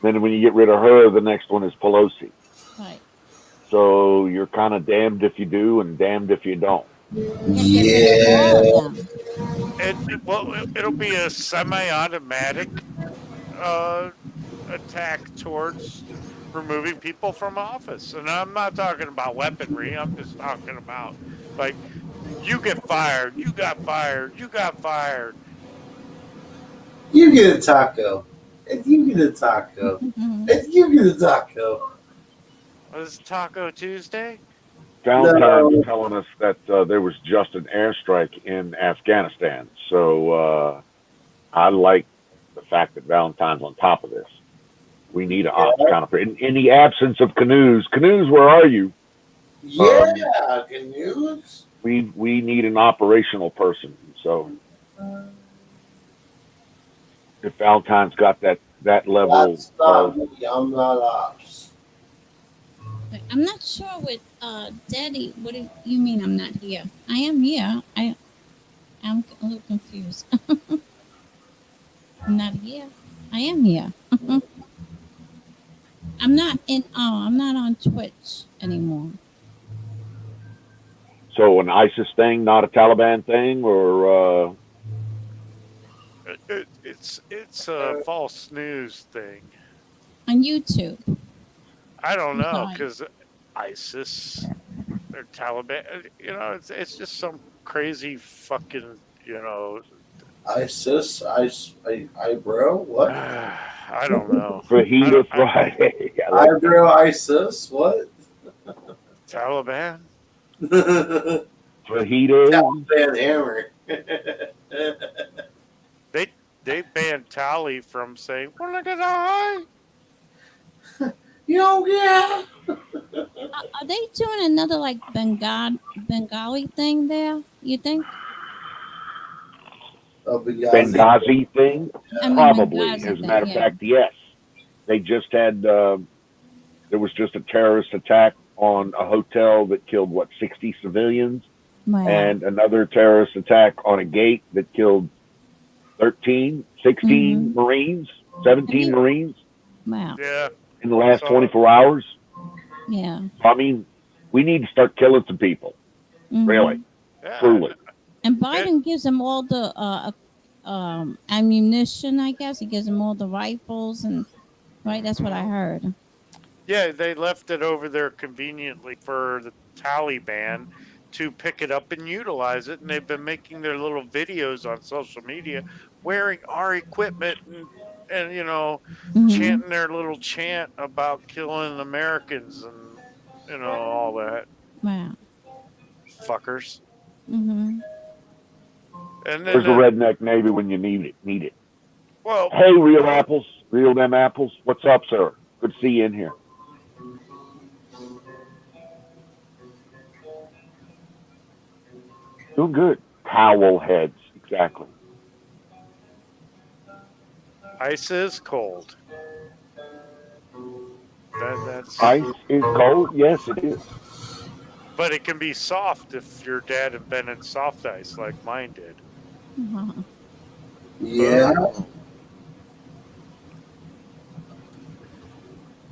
Then when you get rid of her, the next one is Pelosi. Right. So you're kind of damned if you do and damned if you don't. Yeah. All of them. It'll be a semi-automatic attack towards removing people from office. And I'm not talking about weaponry. I'm just talking about, like, you get fired, you got fired, you got fired. You get a taco. And you get a taco. Mhm. And you get a taco. Was it Taco Tuesday? Valentine's is telling us that there was just an airstrike in Afghanistan. So I like the fact that Valentine's on top of this. We need an ops counter. In the absence of Canoes, where are you? Yeah, canoes. We need an operational person. So if Valentine's got that level That's not of, me. I'm not ops. I'm not sure what Daddy, what do you mean I'm not here? I am here. I'm a little confused. I'm not here. I am here. I'm not on Twitch anymore. so an ISIS thing, not a Taliban thing, or It's a false news thing. On YouTube. I don't know, Right. because ISIS or Taliban, it's just some crazy fucking, ISIS, eyebrow, what? I don't know. Fajita Friday. I like that. Eyebrow ISIS, what? Taliban? Fajita. Taliban hammer. They banned Tali from saying, "We're not gonna die." Yeah. Are they doing another like Bengali thing there? You think? Benghazi thing? I mean, Probably. Benghazi As a thing, matter of yeah. fact, yes. They just had, there was just a terrorist attack on a hotel that killed, 60 civilians, Wow. and another terrorist attack on a gate that killed 13, 16 Marines, 17 Marines Wow. Yeah. in the last So- 24 hours. Yeah. I mean, we need to start killing some people, Mhm. really, Yeah. truly. And Biden gives them all the ammunition, I guess. He gives them all the rifles and right. That's what I heard. Yeah, they left it over there conveniently for the Taliban to pick it up and utilize it, and they've been making their little videos on social media wearing our equipment and Mhm. chanting their little chant about killing Americans and all that Wow. fuckers. Mhm. And There's then a redneck Navy when you need it. well, Hey, real apples, real them apples. What's up, sir? Good to see you in here. Doing good. Towel heads, exactly. ice is cold. That's Ice is cold. Yes, it is. but it can be soft if your dad invented soft ice like mine did. Uh-huh. Yeah.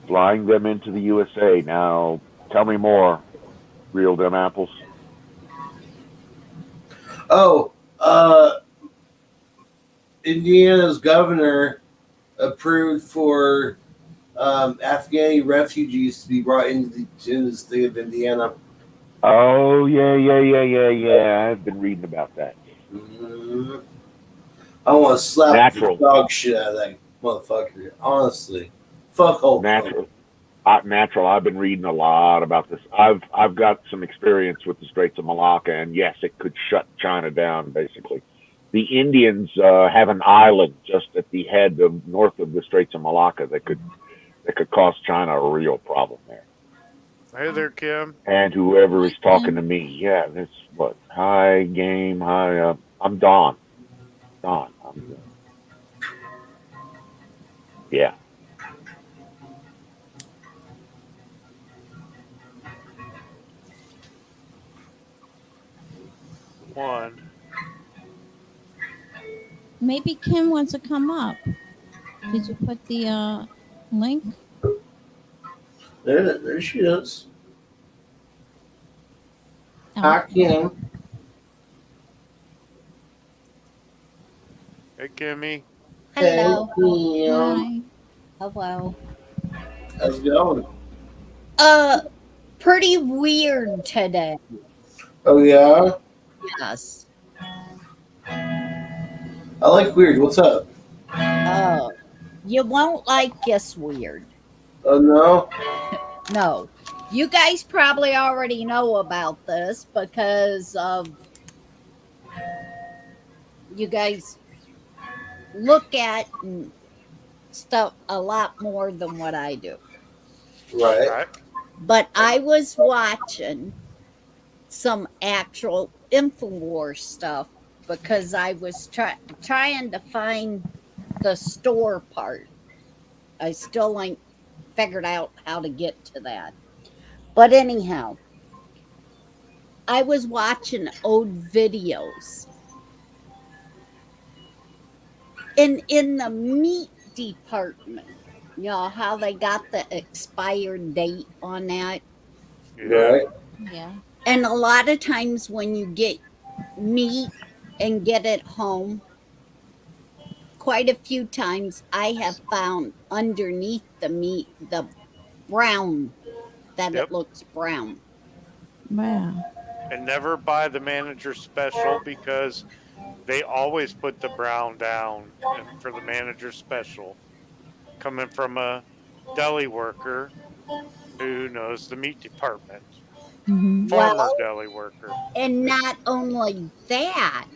Flying them into the USA. Now, tell me more. Real them apples. Oh, Indiana's governor approved for Afghani refugees to be brought into the state of Indiana. Oh, yeah. I've been reading about that. Mhm. I want to slap Natural. the dog shit out of that motherfucker. Honestly, fuck Hulk Hogan. Natural. I've been reading a lot about this. I've got some experience with the Straits of Malacca, and yes, it could shut China down. Basically, the Indians have an island just at the head of north of the Straits of Malacca that could cause China a real problem there. Hey there, Kim. And whoever is talking to me, yeah, that's what. Hi, game. Hi, I'm Don. Yeah. One. Maybe Kim wants to come up. Did you put the link? There she is. Oh. Hi, Kim. Hey, Kimmy. Hello. Hey, Kim. Hi. Hello. How's it going? Pretty weird today. Oh, yeah? Yes. I like weird. What's up? You won't like this weird. Oh, no? No. You guys probably already know about this because of you guys look at stuff a lot more than what I do. Right. Right. But I was watching some actual InfoWars stuff because I was trying to find the store part. I still ain't figured out how to get to that. But anyhow, I was watching old videos. In the meat department, you know how they got the expired date on that? Yeah. Right. Yeah. And a lot of times when you get meat and get it home, quite a few times I have found underneath the meat the brown, that Yep. it looks brown. Wow. And never buy the manager special because they always put the brown down for the manager special. Coming from a deli worker who knows the meat department. Mhm. Former Well, deli worker. and not only that,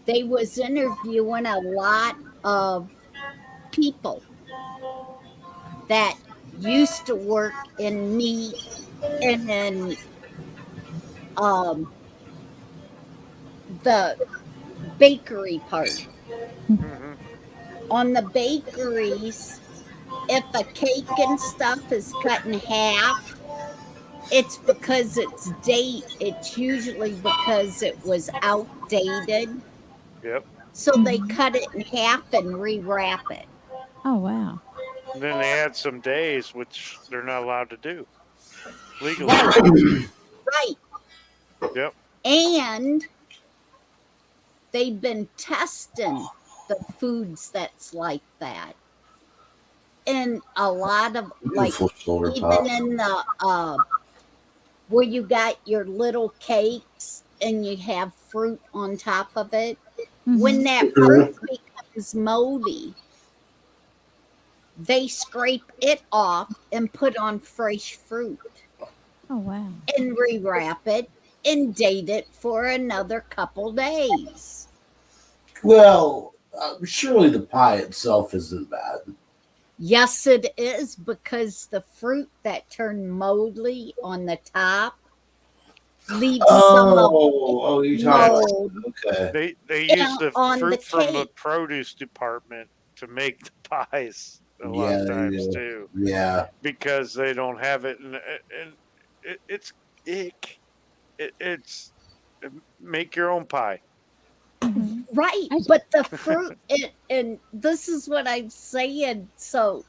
they was interviewing a lot of people that used to work in meat and in the bakery part. Mm-hmm. On the bakeries, if a cake and stuff is cut in half, it's because it's usually because it was outdated. Yep. So they Mhm. cut it in half and rewrap it. Oh wow. And then they add some days, which they're not allowed to do legally. Right, right. Yep. And they've been testing the foods that's like that. And a lot of like Beautiful solar even pop. in the where you got your little cakes and you have fruit on top of it, when Mhm. that fruit becomes moldy, they scrape it off and put on fresh fruit Oh wow. and rewrap it and date it for another couple days. Well, surely the pie itself isn't bad. Yes, it is, because the fruit that turned moldy on the top leaves some of Oh, you That's talking mold okay. They use and the on the fruit from the cake. produce department to make the pies a lot Yeah, of they times do. too, Yeah. because they don't have it, and it's ick. It's make your own pie. Mhm. Right, I, but the fruit, and this is what I'm saying. So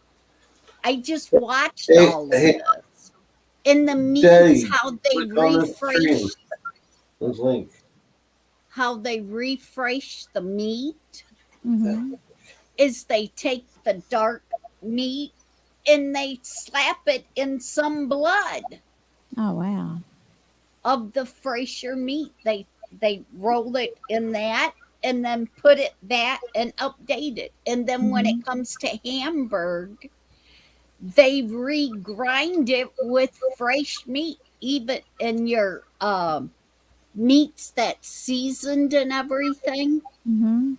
I just watched Hey, all of hey, this. In the meats, Daddy, how they click on this stream. refresh, This link. the meat mhm. is they take the dark meat and they slap it in some blood Oh wow. of the fresher meat. They roll it in that and then put it that and update it. And then when it Mhm. comes to Hamburg, they regrind it with fresh meat, even in your meats that's seasoned and everything. Mhm.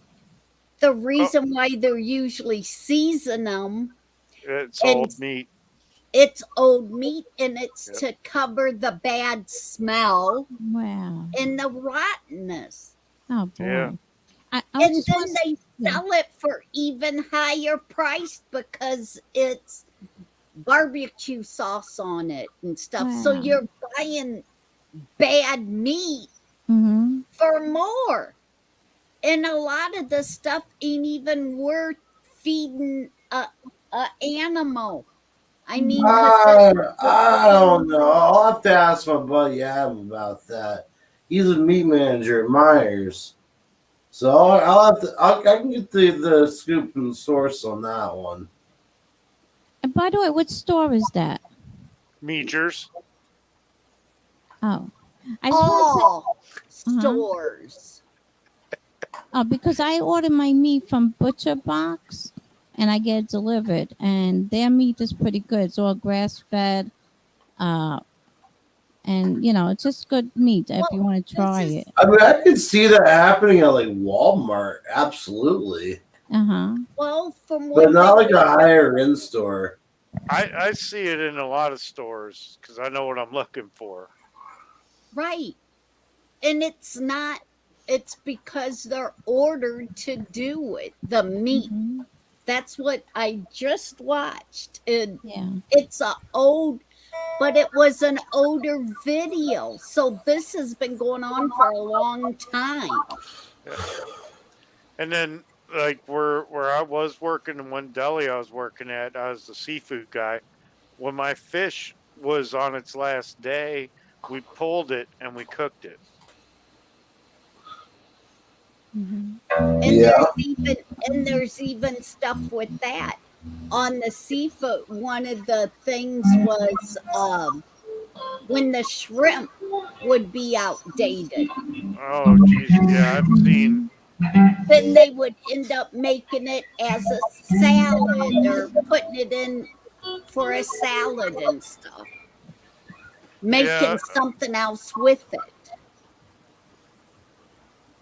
The Oh, reason why they're usually season them, it's and old meat. it's old meat, and it's Yep. to cover the bad smell Wow. and the rottenness. Oh Yeah. boy. I And just then want. they Yeah. sell it for even higher price because it's barbecue sauce on it and stuff. So Wow. you're buying bad meat Mhm. for more. And a lot of the stuff ain't even worth feeding a animal. I mean, Mhm. because the I way don't know. I'll have to ask my buddy Adam about that. He's a meat manager at Myers. So I'll have to. I can get the scoop and source on that one. And by the way, what store is that? Meejers. Oh, I just want to say. all Uh-huh. stores, Oh, because I order my meat from Butcher Box, and I get it delivered, and their meat is pretty good. It's all grass fed, uh, and it's just good meat if you well, want to this try is it. I mean, I could see that happening at like Walmart, absolutely, Uh huh. well, from but what not they like a higher end store. I see it in a lot of stores because I know what I'm looking for. right, and it's not. It's because they're ordered to do it. The meat. Hmm. That's what I just watched, and Yeah. it's a old, but it was an older video. So this has been going on for a long time. Yeah. And then like where I was working in one deli I was working at, I was the seafood guy. When my fish was on its last day, we pulled it and we cooked it. Hmm. And Yeah. there's even stuff with that. On the seafood, one of the things was when the shrimp would be outdated, Oh geez, yeah, I've seen. Hmm. then they would end up making it as a salad or putting it in for a salad and stuff, Yeah, making something else with it.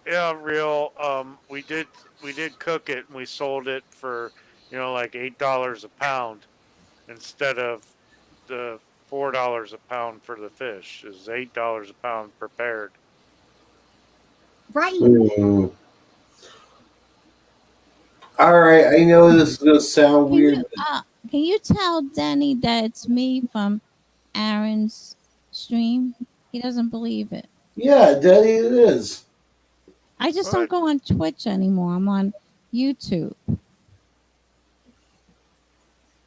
yeah, real. We did cook it and we sold it for like $8 a pound instead of the $4 a pound for the fish. Is $8 a pound prepared. Right. Hmm. All right. I know this is gonna sound Can you weird. Can you tell Denny that it's me from Aaron's stream? He doesn't believe it. Yeah, Daddy, it is. I just What? don't go on Twitch anymore. I'm on YouTube.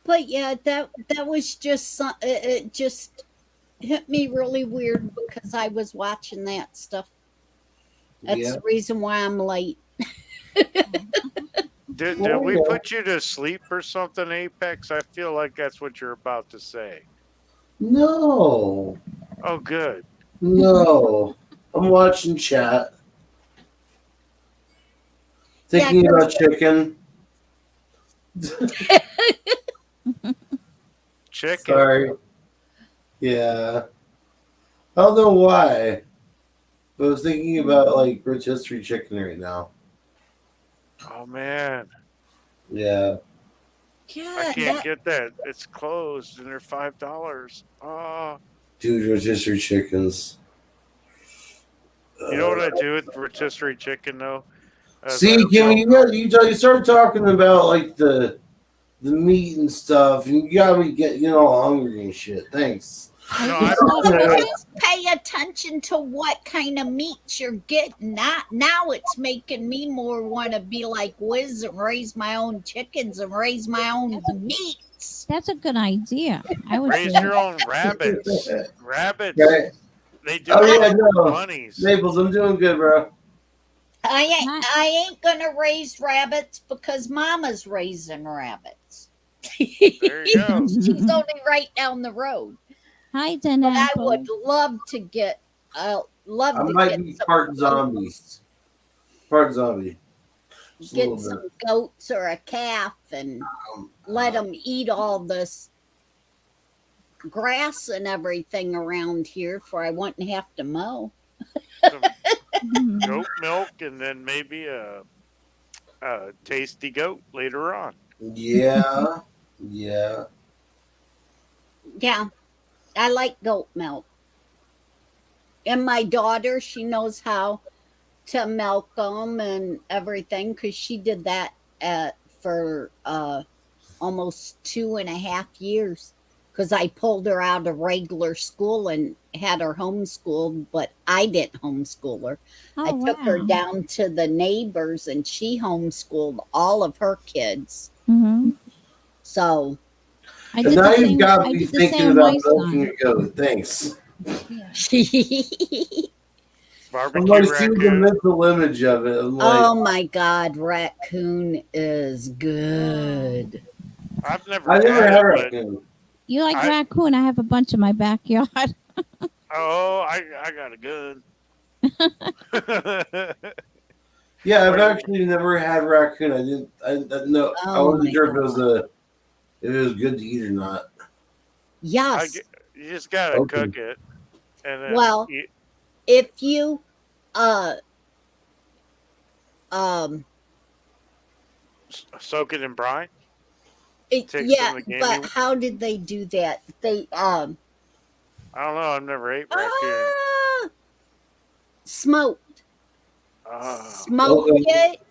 But yeah, that was just it just hit me really weird because I was watching that stuff. That's Yeah. the reason why I'm late. Did Oh, we yeah. put you to sleep or something, Apex? I feel like that's what you're about to say. No. Oh, good. No. I'm watching chat. Thinking Yeah, about chicken. Chicken. Sorry. Yeah. I don't know why. But I was thinking about like rotisserie chicken right now. Oh man, Yeah. I can't get that. It's closed and they're $5. Oh, Dude, rotisserie chickens. you know what I do with rotisserie chicken though? As See, I Kimmy, joke- you started talking about like the meat and stuff, and you got me getting all hungry and shit. Thanks. No, You I- saw Yeah. chicken? Just pay attention to what kind of meat you're getting. Now it's making me more want to be like Wiz and raise my own chickens and raise my own meats. That's a good idea. I would raise do your it. own rabbits. Rabbits, Okay. they do Oh it yeah, with no. bunnies. Naples, I'm doing good, bro. I ain't gonna raise rabbits because Mama's raising rabbits. There you go. She's only right down the road. Hi, But I Denapple. would love to get. Love I to might get be some part zombie. goats. Part zombie. Just a Get little some bit. goats or a calf and let them eat all this grass and everything around here, for I wouldn't have to mow. Some Mhm. goat milk and then maybe a tasty goat later on. Yeah. Yeah. Yeah, I like goat milk. And my daughter, she knows how to milk them and everything because she did that for almost 2.5 years. Because I pulled her out of regular school and had her homeschooled, but I didn't homeschool her. I Oh, took her wow. down to the neighbors and she homeschooled all of her kids. Mhm. So I And did now the you've same. got I me did the thinking same about with milking my a goat. Thanks. son. I'm Barbecue like seeing the raccoon. mental image of it. I'm like, oh my God, raccoon is good. I've never I never had had it, but raccoon. You like I- raccoon? I have a bunch in my backyard. oh, I got a gun. Yeah, I've Wait. actually never had raccoon. I didn't. I no. I Oh wasn't my sure if it was good to eat or not. Yes. You just gotta Okay. cook it, and then Well, eat. if you um Soak it in brine. it, Take yeah, some of the gamey but one? how did they do that? They I don't know. I've never ate raccoon. smoked. Ah, Smoke Okay. it.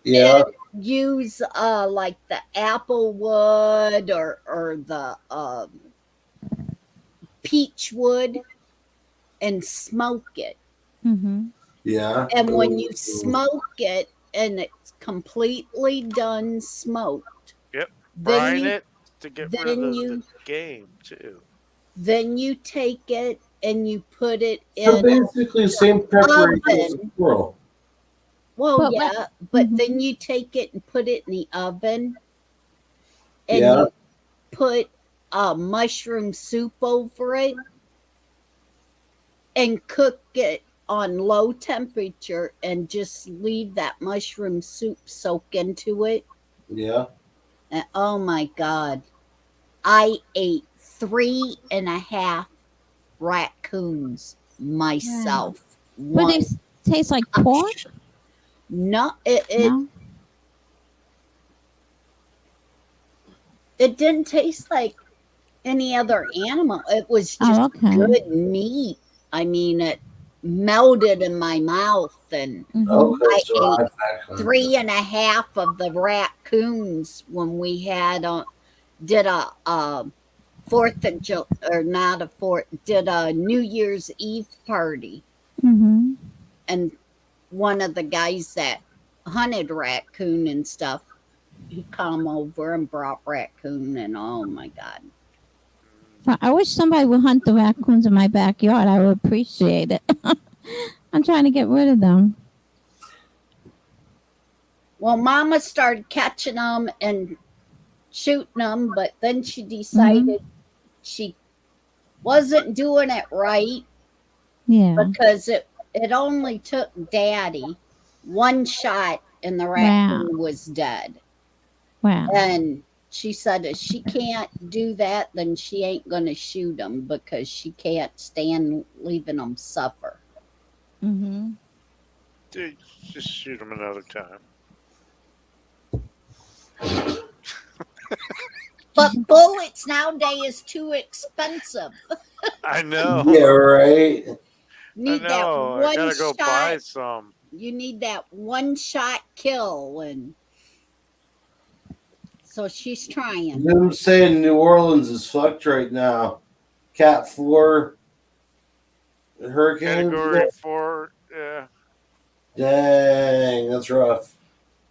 Yeah. Use like the apple wood or the peach wood and smoke it. Mm-hmm. Yeah. And when you smoke it and it's completely done smoked, yep. then Brine you it to get rid of then the you game too. then you take it and you put it So in. basically, same preparation as a oven. squirrel. Well, But yeah, but Mhm. then you take it and put it in the oven, and Yeah. you put mushroom soup over it, and cook it on low temperature, and just leave that mushroom soup soak into it. Yeah. And oh my God, I ate 3.5 raccoons myself. But they Once. taste like pork. No, it No. it didn't taste like any other animal. It was just Oh, okay. good meat. I mean, melted in my mouth, and Okay, I so ate actually- 3.5 of the raccoons when we had did a Fourth of July, or not a fourth, did a New Year's Eve party, Mm-hmm. and one of the guys that hunted raccoon and stuff, he come over and brought raccoon, and oh my god. I wish somebody would hunt the raccoons in my backyard. I would appreciate it. I'm trying to get rid of them. Well, Mama started catching them and shooting them, but then she decided she wasn't doing it right Yeah. because it only took Daddy one shot and the raccoon was dead. Wow. And she said if she can't do that, then she ain't going to shoot them because she can't stand leaving them suffer. Mm-hmm. Dude, just shoot them another time. But bullets nowadays is too expensive. I know. Yeah, right. Need I know. that one I gotta go shot. buy some. You need that one shot kill, and so she's trying. I'm saying New Orleans is fucked right now. Cat 4 hurricane. Category 4. Yeah. Dang, that's rough.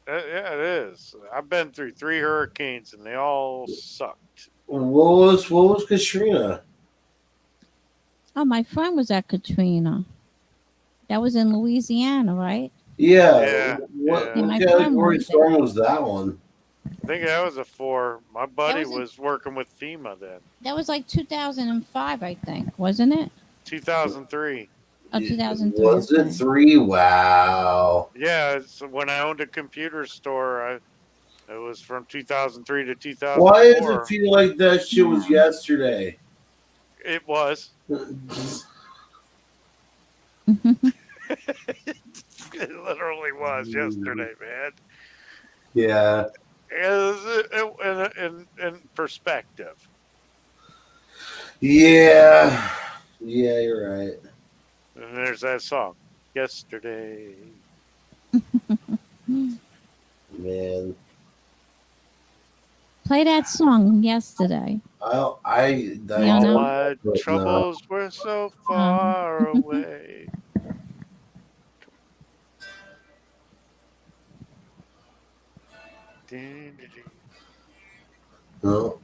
Yeah, it is. I've been through 3 hurricanes and they all sucked. What was Katrina? Oh, my friend was at Katrina. That was in Louisiana, right? Yeah. Yeah, What yeah. My category friend was storm was that one? I think that was a 4. My buddy was a- was working with FEMA then. That was like 2005, I think, wasn't it? 2003. Oh, 2003. Was it okay. 3? Wow. Yeah, it's when I owned a computer store. It was from 2003 to 2004. Why does it feel like that shit was yesterday? It was. It literally was yesterday, man. Yeah. In perspective. Yeah. Yeah, you're right. And there's that song, Yesterday. Man. Play that song yesterday. All know? my troubles were so far away. No.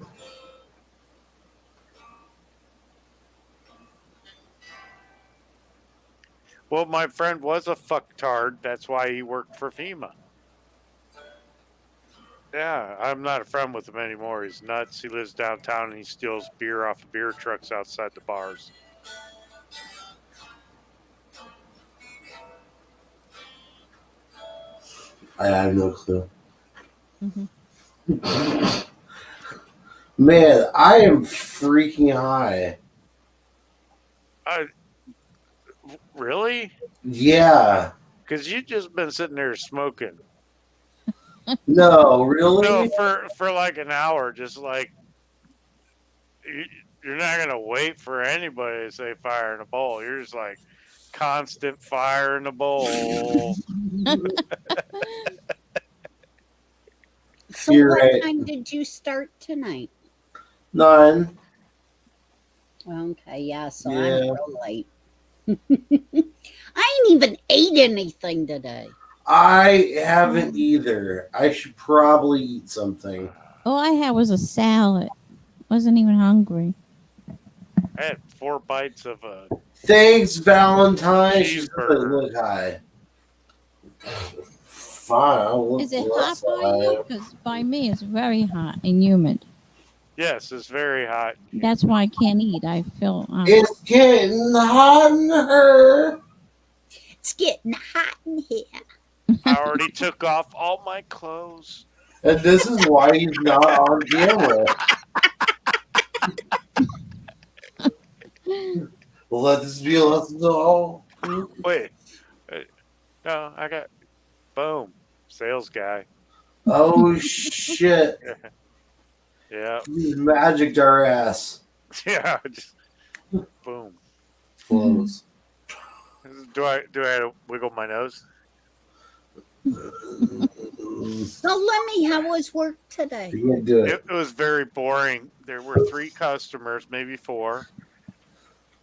Well, my friend was a fucktard. That's why he worked for FEMA. Yeah, I'm not a friend with him anymore. He's nuts. He lives downtown and he steals beer off of beer trucks outside the bars. I have no clue. Mm-hmm. Man, I am freaking high. Really? Yeah. Because you just been sitting there smoking. No, really? No, for like an hour, just like you're not gonna wait for anybody to say fire in a bowl. You're just like constant fire in the bowl. So You're what right. time did you start tonight? 9. Okay, yeah, so Yeah. I'm real late. I ain't even ate anything today. I haven't either. I should probably eat something. All I had was a salad. Wasn't even hungry. I had 4 bites of a. Thanks, Valentine. She's gonna Cheeseburger. look high. Fine. I'll look Is it less hot by you? high. Because by me, it's very hot and humid. Yes, it's very hot. That's why I can't eat. I feel. It's getting hot in her. It's getting hot in here. I already took off all my clothes. And this is why he's not on camera. Let this be a lesson to all. Wait. No, I got. Boom. Sales guy. Oh, shit. Yeah. He's magicked our ass. Yeah. Just, boom. Close. Do I have to wiggle my nose? So, Lemmy, how was work today? You can't do it. It was very boring. There were 3 customers, maybe 4.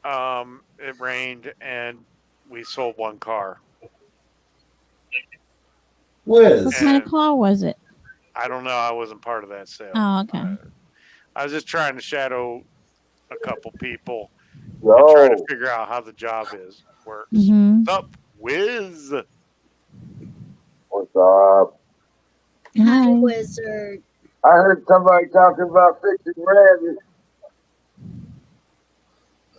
It rained, and we sold 1 car. Wiz. What kind of And- car was it? I don't know. I wasn't part of that sale. Oh, okay. I was just trying to shadow a couple people and try Yo, to figure out how the job works. Mm-hmm. What's up, Wiz? what's up? Hi, Hi. Wizard. I heard somebody talking about fixing rabbits.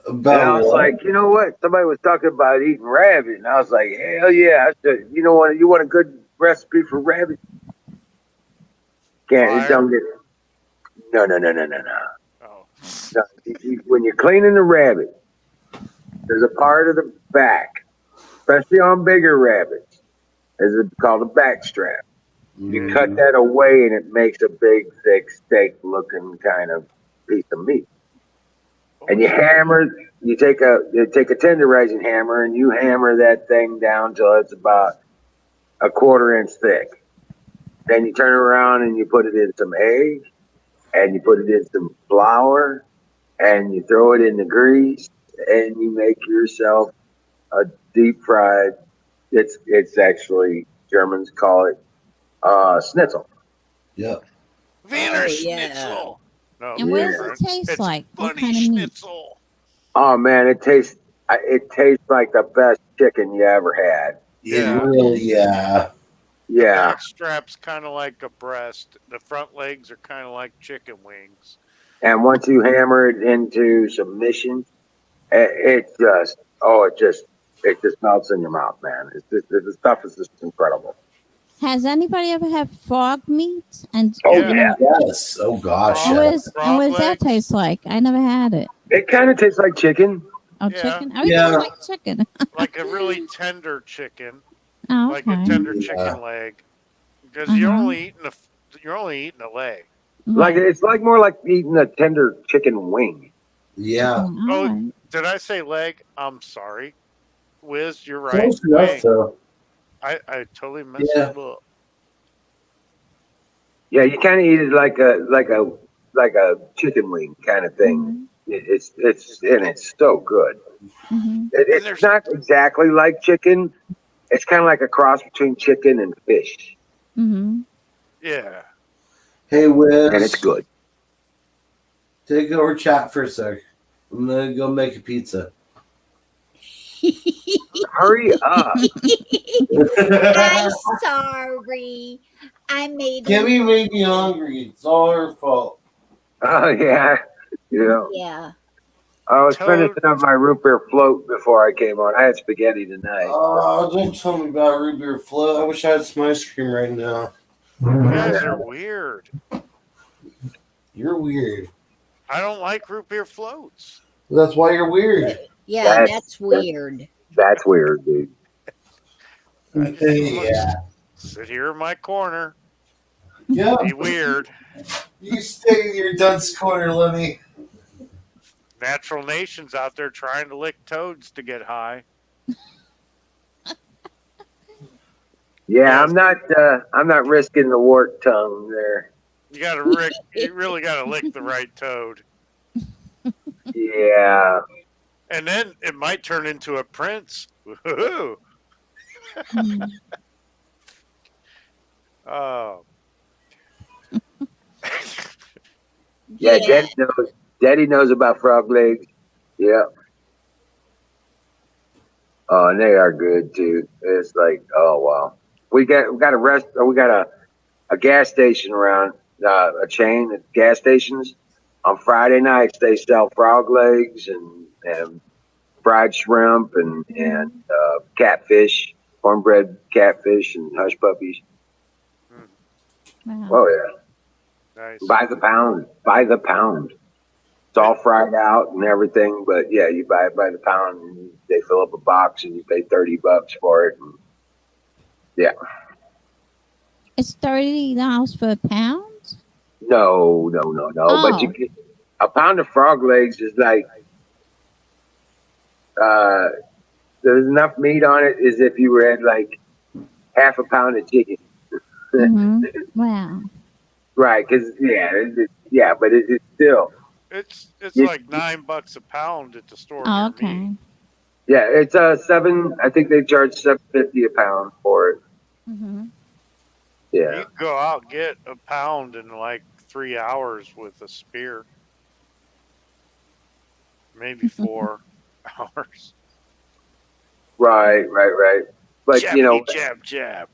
About And I was what? like, you know what? Somebody was talking about eating rabbit, and I was like, hell yeah! I said, you want a good recipe for rabbit? Fire? Don't get no. Oh, No, when you're cleaning the rabbit, there's a part of the back, especially on bigger rabbits, is called a back strap. You Mm. cut that away, and it makes a big, thick, steak-looking kind of piece of meat. And you hammer. You take a tenderizing hammer, and you hammer that thing down till it's about a 1/4 inch thick. Then you turn around and you put it in some egg, and you put it in some flour, and you throw it in the grease, and you make yourself a deep fried. It's actually Germans call it schnitzel. Yep. Wiener Oh, Schnitzel. No, And what does different. it taste It's like? What Bunny kind of meat? Schnitzel. Oh man, it tastes like the best chicken you ever had. Yeah. Yeah. The Yeah, back strap's kind of like a breast. The front legs are kind of like chicken wings. and once you hammer it into submission, it just melts in your mouth, man. The stuff is just incredible. Has anybody ever had frog meat? And Oh Yeah. yeah, Yes. Oh gosh. And Frog- Yeah. what does that legs. taste like? I never had it. it kind of tastes like chicken. Oh, Yeah. chicken. I Yeah. like chicken. Like a really tender chicken, Oh, like a okay. tender Yeah. chicken leg, because you're Uh-huh. only eating a leg. Like Right. it's like more like eating a tender chicken wing. Yeah. All Oh, right. Did I say leg? I'm sorry. Wiz, you're right. Close enough Wing. though. I totally messed Yeah. it up. Yeah, you kind of eat it like a chicken wing kind of thing. It's so good. Mm-hmm. It's there's- not exactly like chicken. It's kind of like a cross between chicken and fish, Mm-hmm. Yeah. Hey Wiz. and it's good. Take over chat for a sec. I'm gonna go make a pizza. Hurry up! I'm sorry. I made Kimmy made me hungry. It's all her fault. Oh yeah, Yeah. I was Toad. finishing up my root beer float before I came on. I had spaghetti tonight. Oh, don't tell me about root beer float. I wish I had some ice cream right now. You guys are weird. You're weird. I don't like root beer floats. That's why you're weird. Yeah, that's weird. That's weird, dude. Yeah. Sit here in my corner. Yeah. Be weird. You stay in your dunce corner, Lemmy. Natural Nations out there trying to lick toads to get high. Yeah, I'm not risking the wart tongue there. You really gotta lick the right toad. Yeah. And then it might turn into a prince. Woohoo. Mm-hmm. Oh. Yeah, Daddy knows about frog legs. Yeah. Oh, and they are good too. It's like, oh wow. We got a gas station around a chain of gas stations. On Friday nights they sell frog legs and fried shrimp and catfish, cornbread catfish and hush puppies. Wow. Oh yeah. Nice. By the pound. It's all fried out and everything, but yeah, you buy it by the pound and they fill up a box and you pay $30 for it. And yeah. It's $30 for a pound? No. Oh. But you get a pound of frog legs is like there's enough meat on it as if you were at like half a pound of chicken. Mm-hmm. Wow. Right, because yeah, but it's still It's you, like $9 a pound at the store Oh, near okay. me. yeah, it's seven. I think they charge $7.50 a pound for it. Mm-hmm. Yeah, You can go out and get a pound in like 3 hours with a spear, maybe 4 hours. right. But Jabbity jab jab.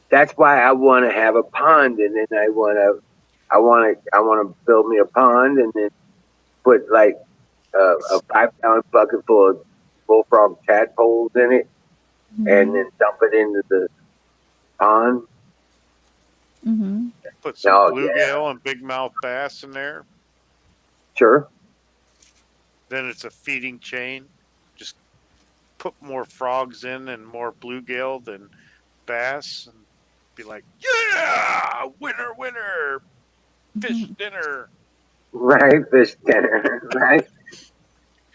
that's why I want to have a pond, and then I want to build me a pond, and then put like a 5 gallon bucket full of bullfrog tadpoles in it, and then dump it into the pond. Mm-hmm. Put some Oh yeah, bluegill and big mouth bass in there. sure. Then it's a feeding chain. Just put more frogs in and more bluegill than bass, and be like, yeah, winner, winner, fish dinner. Right, fish dinner. Right.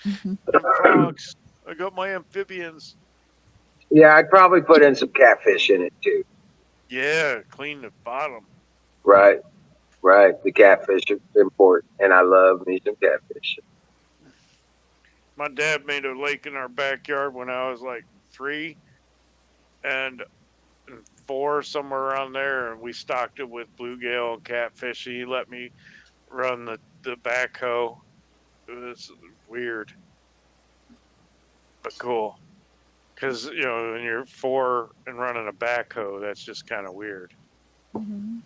Mm-hmm. And frogs. I got my amphibians. Yeah, I'd probably put in some catfish in it too. Yeah, clean the bottom. Right. The catfish are important, and I love me some catfish. My dad made a lake in our backyard when I was like 3 and 4, somewhere around there, and we stocked it with bluegill and catfish. He let me run the backhoe. It was weird, but cool. Because, when you're 4 and running a backhoe, that's just kind of weird. Mm-hmm.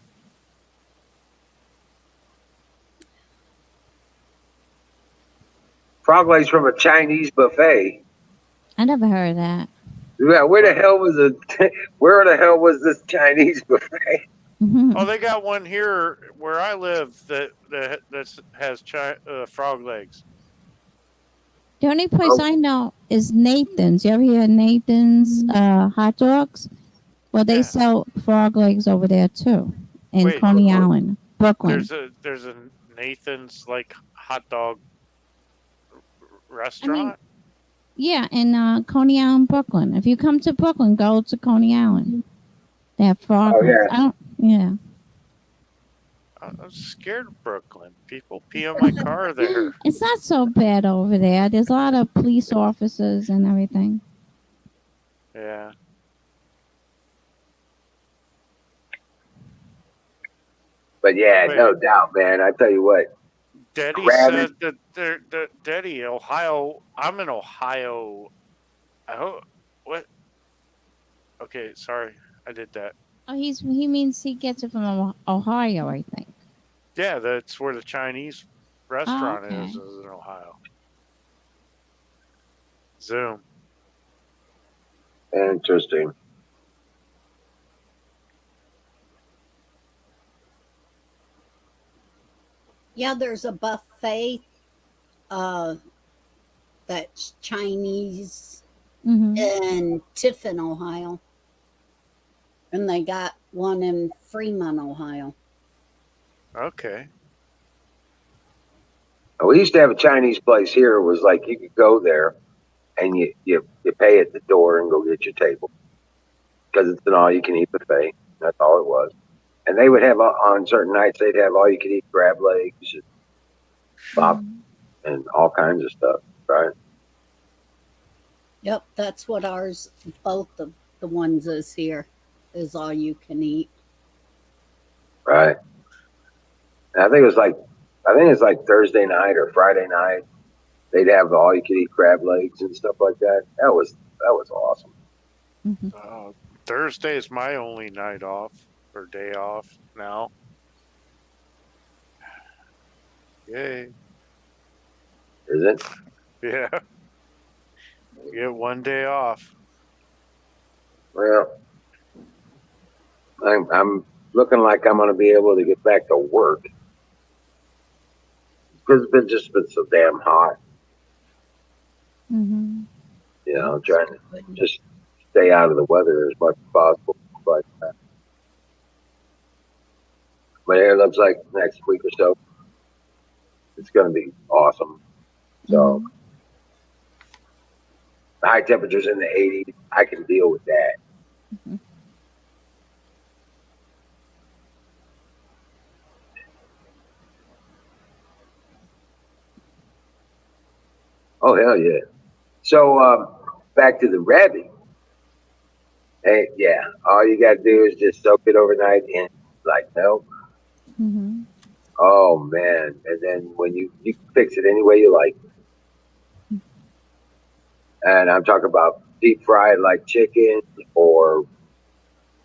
Frog legs from a Chinese buffet. I never heard of that. Yeah, where the hell was this Chinese buffet? Mm-hmm. Oh, they got one here where I live that has frog legs. The only place Oh, I know is Nathan's. You ever hear of Nathan's hot dogs? Well, they Yeah. sell frog legs over there too, in Wait, Coney Island, Brooklyn. there's a Nathan's like hot dog I restaurant. mean, yeah, in Coney Island, Brooklyn. If you come to Brooklyn, go to Coney Island. They have frog Oh, legs. yeah. I don't. Yeah. I'm scared of Brooklyn. People pee on my car there. It's not so bad over there. There's a lot of police officers and everything. Yeah. but yeah, Wait. no doubt, man. I tell you what. Daddy Grab said that Daddy, Ohio. I'm in Ohio. I hope. What? Okay, sorry. I did that. Oh, he means he gets it from Ohio, I think. Yeah, that's where the Chinese restaurant okay. is in Ohio. Zoom. Interesting. Yeah, there's a buffet that's Chinese Mm-hmm. in Tiffin, Ohio. And they got one in Fremont, Ohio. Okay. We used to have a Chinese place here. It was like you could go there and you pay at the door and go get your table because it's an all-you-can-eat buffet. That's all it was. And they would have on certain nights they'd have all-you-can-eat crab legs and bop and all kinds of stuff. Right? Yep, that's what ours, both of the ones is here, is all you can eat. Right. And I think it's like Thursday night or Friday night. They'd have all-you-can-eat crab legs and stuff like that. That was awesome. Mm-hmm. Thursday is my only night off or day off now. Yay. Is it? Yeah. You get one day off. Well, I'm looking like I'm going to be able to get back to work because it's been so damn hot. Mm-hmm. You know, trying to just stay out of the weather as much as possible. But it looks like next week or so, it's going to be awesome. So, high temperatures in the 80s, I can deal with that. Mhm. Oh hell yeah! So back to the rabbit. Hey, yeah, all you gotta do is just soak it overnight in like milk. Mhm. Oh man, and then when you can fix it any way you like. And I'm talking about deep fried like chicken or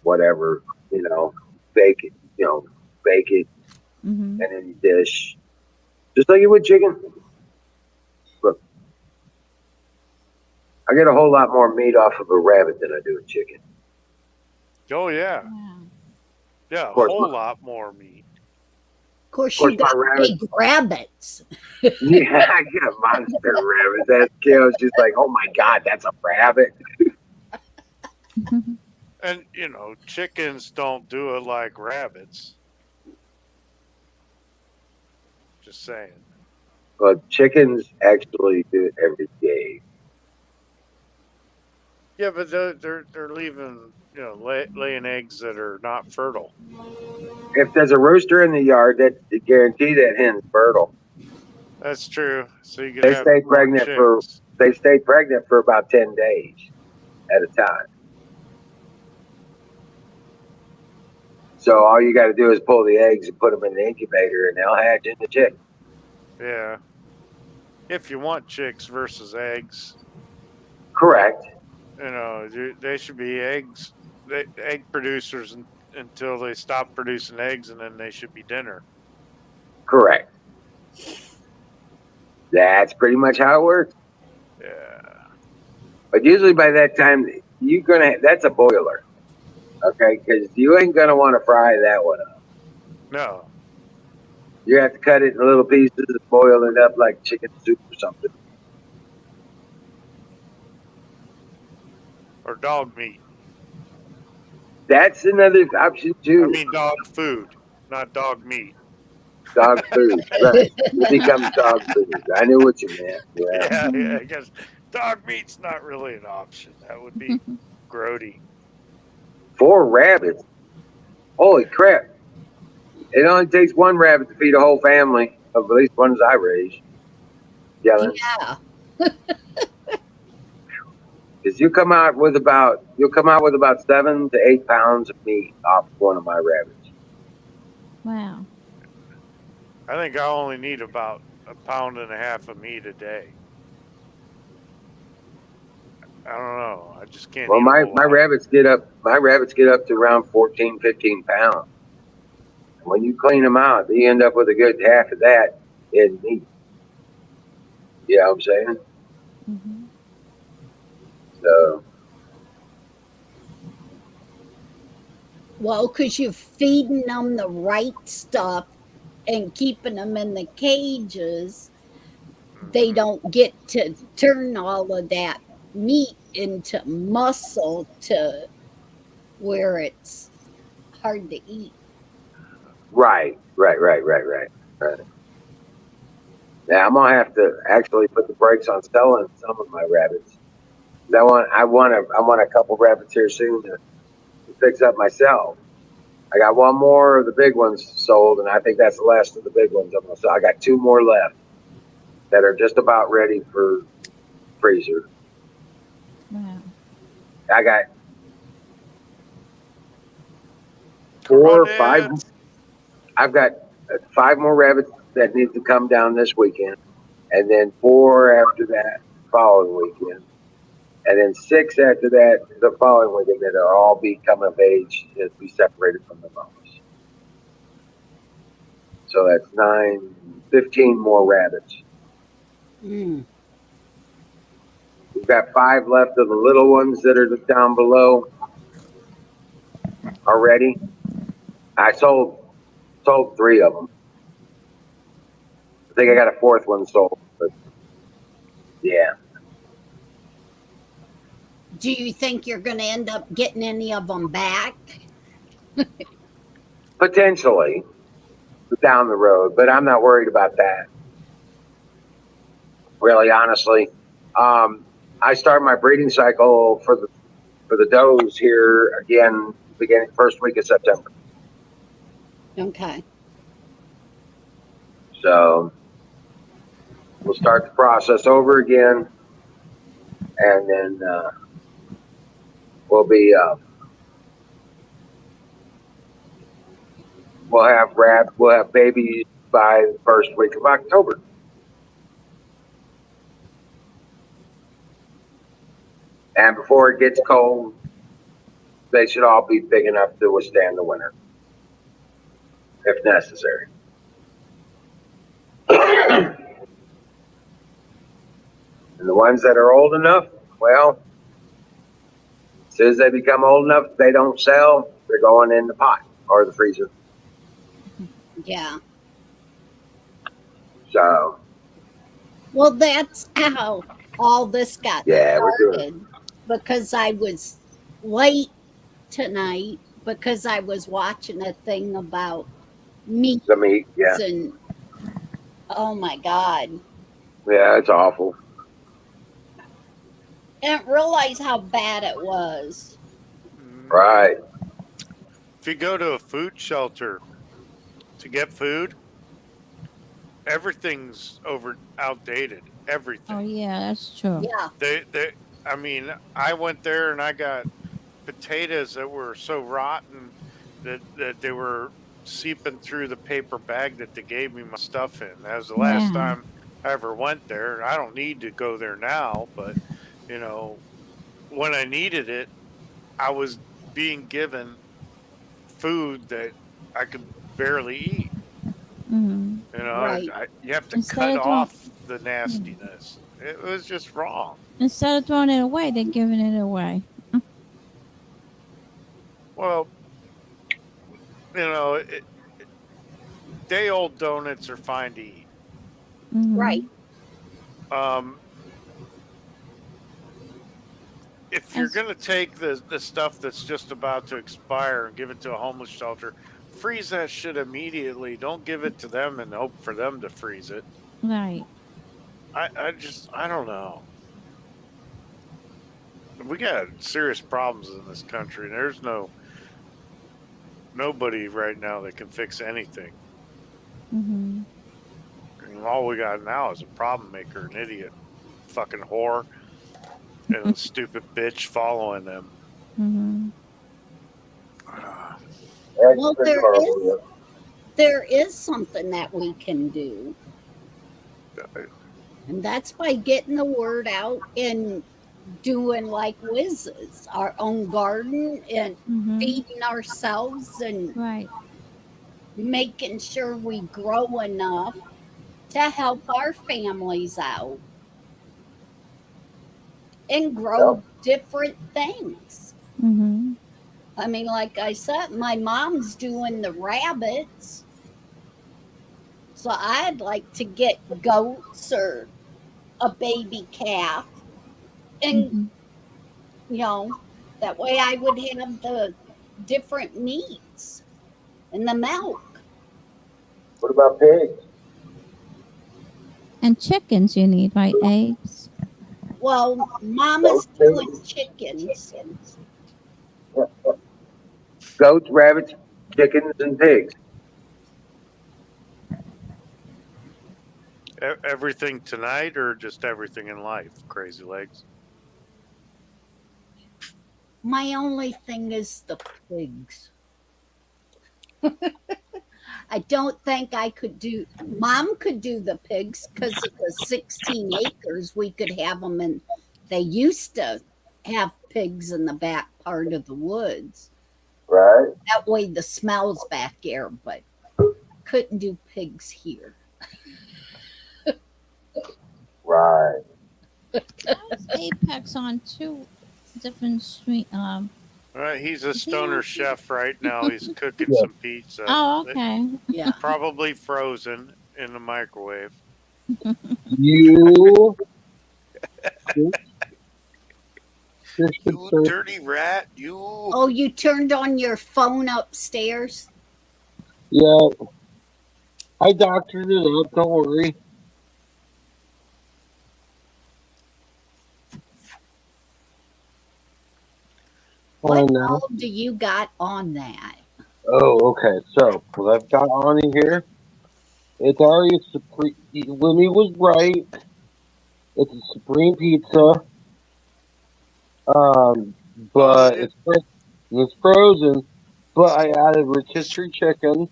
whatever, you know, bake it, bake it Mhm. and then you dish just like you would chicken. Look, I get a whole lot more meat off of a rabbit than I do a chicken. Oh yeah, Wow. yeah, Of a course, whole lot more meat. Of course, of course, you my got rabbit. big rabbits. Yeah, I get a monster rabbit. That kills just like, oh my god, that's a rabbit. And chickens don't do it like rabbits. Just saying. But chickens actually do it every day. Yeah, but they're leaving laying eggs that are not fertile. If there's a rooster in the yard, that's a guarantee that hen's fertile. That's true. So you could They have stay more pregnant for chicks. they stay pregnant for about 10 days at a time. So all you got to do is pull the eggs and put them in the incubator, and they'll hatch into chicks. Yeah. If you want chicks versus eggs, Correct. they should be egg producers until they stop producing eggs, and then they should be dinner. Correct. That's pretty much how it works. Yeah. But usually by that time, that's a boiler, okay? Because you ain't gonna want to fry that one up. No. You have to cut it in little pieces and boil it up like chicken soup or something. Or dog meat. That's another option I too. mean dog food, not dog meat. Dog food, right? It becomes dog food. I knew what you meant. Yeah. Yeah, I guess dog meat's not really an option. That would be grody. 4 rabbits. Holy crap! It only takes one rabbit to feed a whole family of at least ones I raised. Yelling, Yeah. because you'll come out with about 7 to 8 pounds of meat off one of my rabbits. Wow. I think I only need about 1.5 pounds of meat a day. I don't know. I just can't Well, eat a my whole lot. rabbits get up to around 14, 15 pounds. And when you clean them out, you end up with a good half of that in meat. You know what I'm saying? Mhm. So Well, because you're feeding them the right stuff and keeping them in the cages, they don't get to turn all of that meat into muscle to where it's hard to eat. right. Now I'm gonna have to actually put the brakes on selling some of my rabbits. I want a couple rabbits here soon to fix up myself. I got one more of the big ones sold, and I think that's the last of the big ones I'm gonna sell. I got 2 more left that are just about ready for freezer. Wow. I got Come 4 or on 5. in. I've got 5 more rabbits that need to come down this weekend, and then 4 after that following weekend, and then 6 after that the following weekend that will all be coming of age to be separated from the moms. So that's 15 more rabbits. Mm. We've got 5 left of the little ones that are down below already. I sold 3 of them. I think I got a 4th one sold, but yeah. Do you think you're going to end up getting any of them back? Potentially down the road, but I'm not worried about that. Really, honestly, I'm I start my breeding cycle for the does here again, beginning first week of September. Okay. So we'll start the process over again, and then we'll be we'll have babies by the first week of October. And before it gets cold, they should all be big enough to withstand the winter, if necessary. And the ones that are old enough, well, as soon as they become old enough, they don't sell, they're going in the pot or the freezer. Yeah. So, Well, that's how all this got yeah, we're doing started, because I was late tonight because I was watching a thing about meat some meat. Yeah, and oh my God. yeah, it's awful. I didn't realize how bad it was. Right. If you go to a food shelter to get food, everything's outdated. Everything. Oh yeah, that's true. Yeah. I mean, I went there and I got potatoes that were so rotten that they were seeping through the paper bag that they gave me my stuff in. That was the last Yeah. time I ever went there. I don't need to go there now, but you know, when I needed it, I was being given food that I could barely eat. Hmm. You know, Right. you have to Instead cut of throwing- off the nastiness. It was just wrong. Instead of throwing it away, they're giving it away. Well, you know, day old donuts are fine to eat. Mhm. Right. If you're As- going to take the stuff that's just about to expire and give it to a homeless shelter, freeze that shit immediately. Don't give it to them and hope for them to freeze it. Right. I don't know. We got serious problems in this country. There's nobody right now that can fix anything. Hmm. And all we got now is a problem maker, an idiot, fucking whore, and a stupid bitch following them. Hmm. Well, there is something that we can do. And that's by getting the word out and doing like Wiz's, our own garden, and Hmm. feeding ourselves and Right. making sure we grow enough to help our families out and grow different things. Hmm. I mean, like I said, my mom's doing the rabbits. So I'd like to get goats or a baby calf. And, Hmm. you know, that way I would have the different meats and the milk. What about pigs? And chickens, you need, right? Eggs. Well, Mama's doing chickens. Goats, rabbits, chickens, and pigs. Everything tonight or just everything in life, Crazy Legs? My only thing is the pigs. I don't think I could do. Mom could do the pigs because of the 16 acres. We could have them in. They used to have pigs in the back part of the woods. Right. That way the smell's back there, but couldn't do pigs here. Right. How's Apex on two different street? All right, he's a stoner Yeah. chef right now. He's cooking some pizza. Oh, okay. Yeah. Probably frozen in the microwave. You. You dirty rat, you. Oh, you turned on your phone upstairs? Yeah. I doctored it up. Don't worry. What on now. all do you got on that? Oh, okay. So what I've got on in here, it's already a supreme. Lemmy was right. It's a supreme pizza. But it's frozen. But I added rotisserie chicken,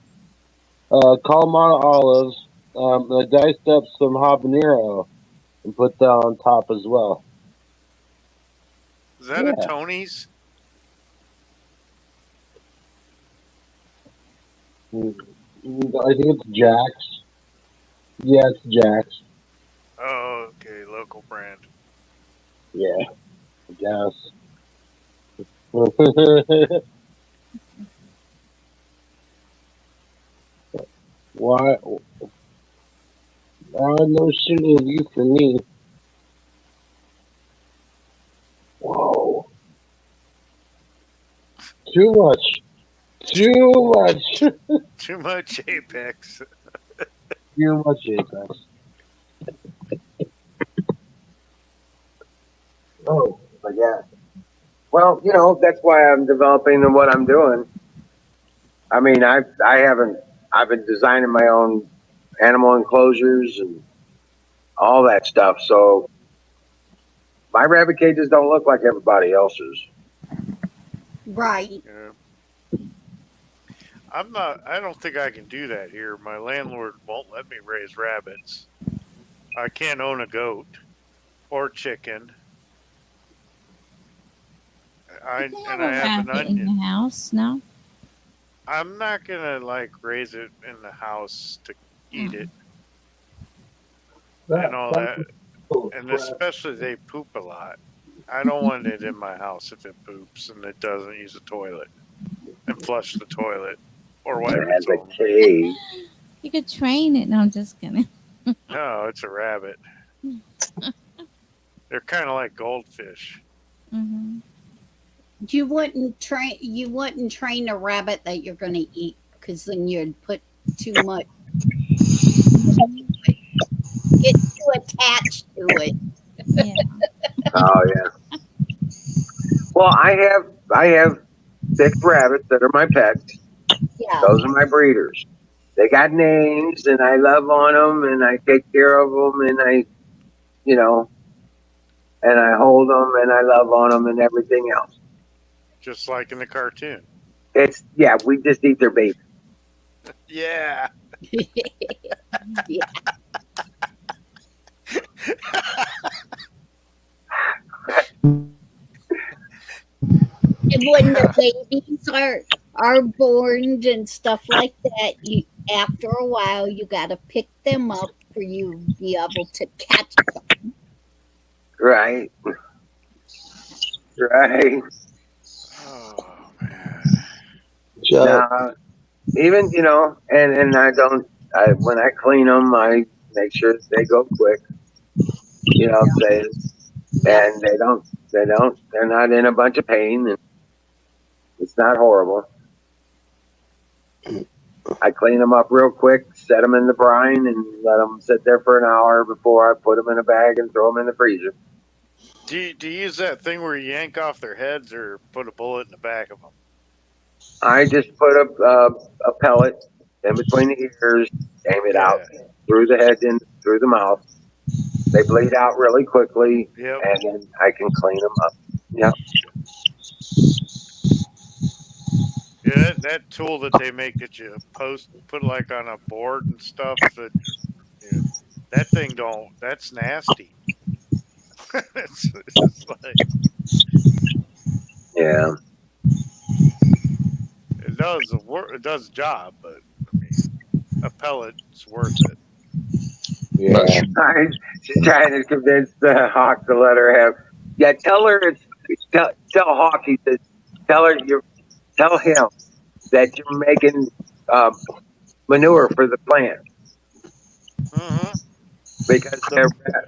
Kalamata olives. I diced up some habanero and put that on top as well. Is that Yeah. a Tony's? I think it's Jack's. Yeah, it's Jack's. Oh, okay, local brand. Yeah, I guess. Why? No shooting of you for me. Whoa. Too much. Too much. Too much Apex. Too much Apex. Oh, but yeah. Well, that's why I'm developing what I'm doing. I mean, I've been designing my own animal enclosures and all that stuff. So my rabbit cages don't look like everybody else's. Right. Yeah. I don't think I can do that here. My landlord won't let me raise rabbits. I can't own a goat or chicken. I You can and I have an rabbit in the onion. house, no? I'm not gonna raise it in the house to eat it and all that. And especially they poop a lot. I don't want it in my house if it poops and it doesn't use a toilet and flush the toilet or wipe It has its a own. cage. You could train it. No, I'm just kidding. No, it's a rabbit. They're kind of like goldfish. Hmm. You wouldn't train a rabbit that you're going to eat, because then you'd put too much. Get too attached to it. Yeah. Oh yeah. Well, I have 6 rabbits that are my pets. Yeah. Those are my breeders. They got names, and I love on them, and I take care of them, and and I hold them, and I love on them, and everything else. Just like in the cartoon. We just eat their baby. Yeah. Yeah. And when the babies are born and stuff like that, after a while you got to pick them up for you to be able to catch them. Right. Right. Oh man. Now, even and I don't. When I clean them, I make sure they go quick. Say, and they're not in a bunch of pain, and it's not horrible. I clean them up real quick, set them in the brine, and let them sit there for an hour before I put them in a bag and throw them in the freezer. Do you use that thing where you yank off their heads or put a bullet in the back of them? I just put a pellet in between the ears, aim it out through the head and through the mouth. They bleed out really quickly, Yep. and then I can clean them up. Yep. Yeah, that tool that they make that you put on a board and stuff, that thing that's nasty. it's like, Yeah. it does the job, but I mean, a pellet's worth it. Yeah. She's trying to convince the Hawk to let her have. Yeah, tell her tell Hawk. He says, tell him that you're making manure for the plant, Mm-hmm. because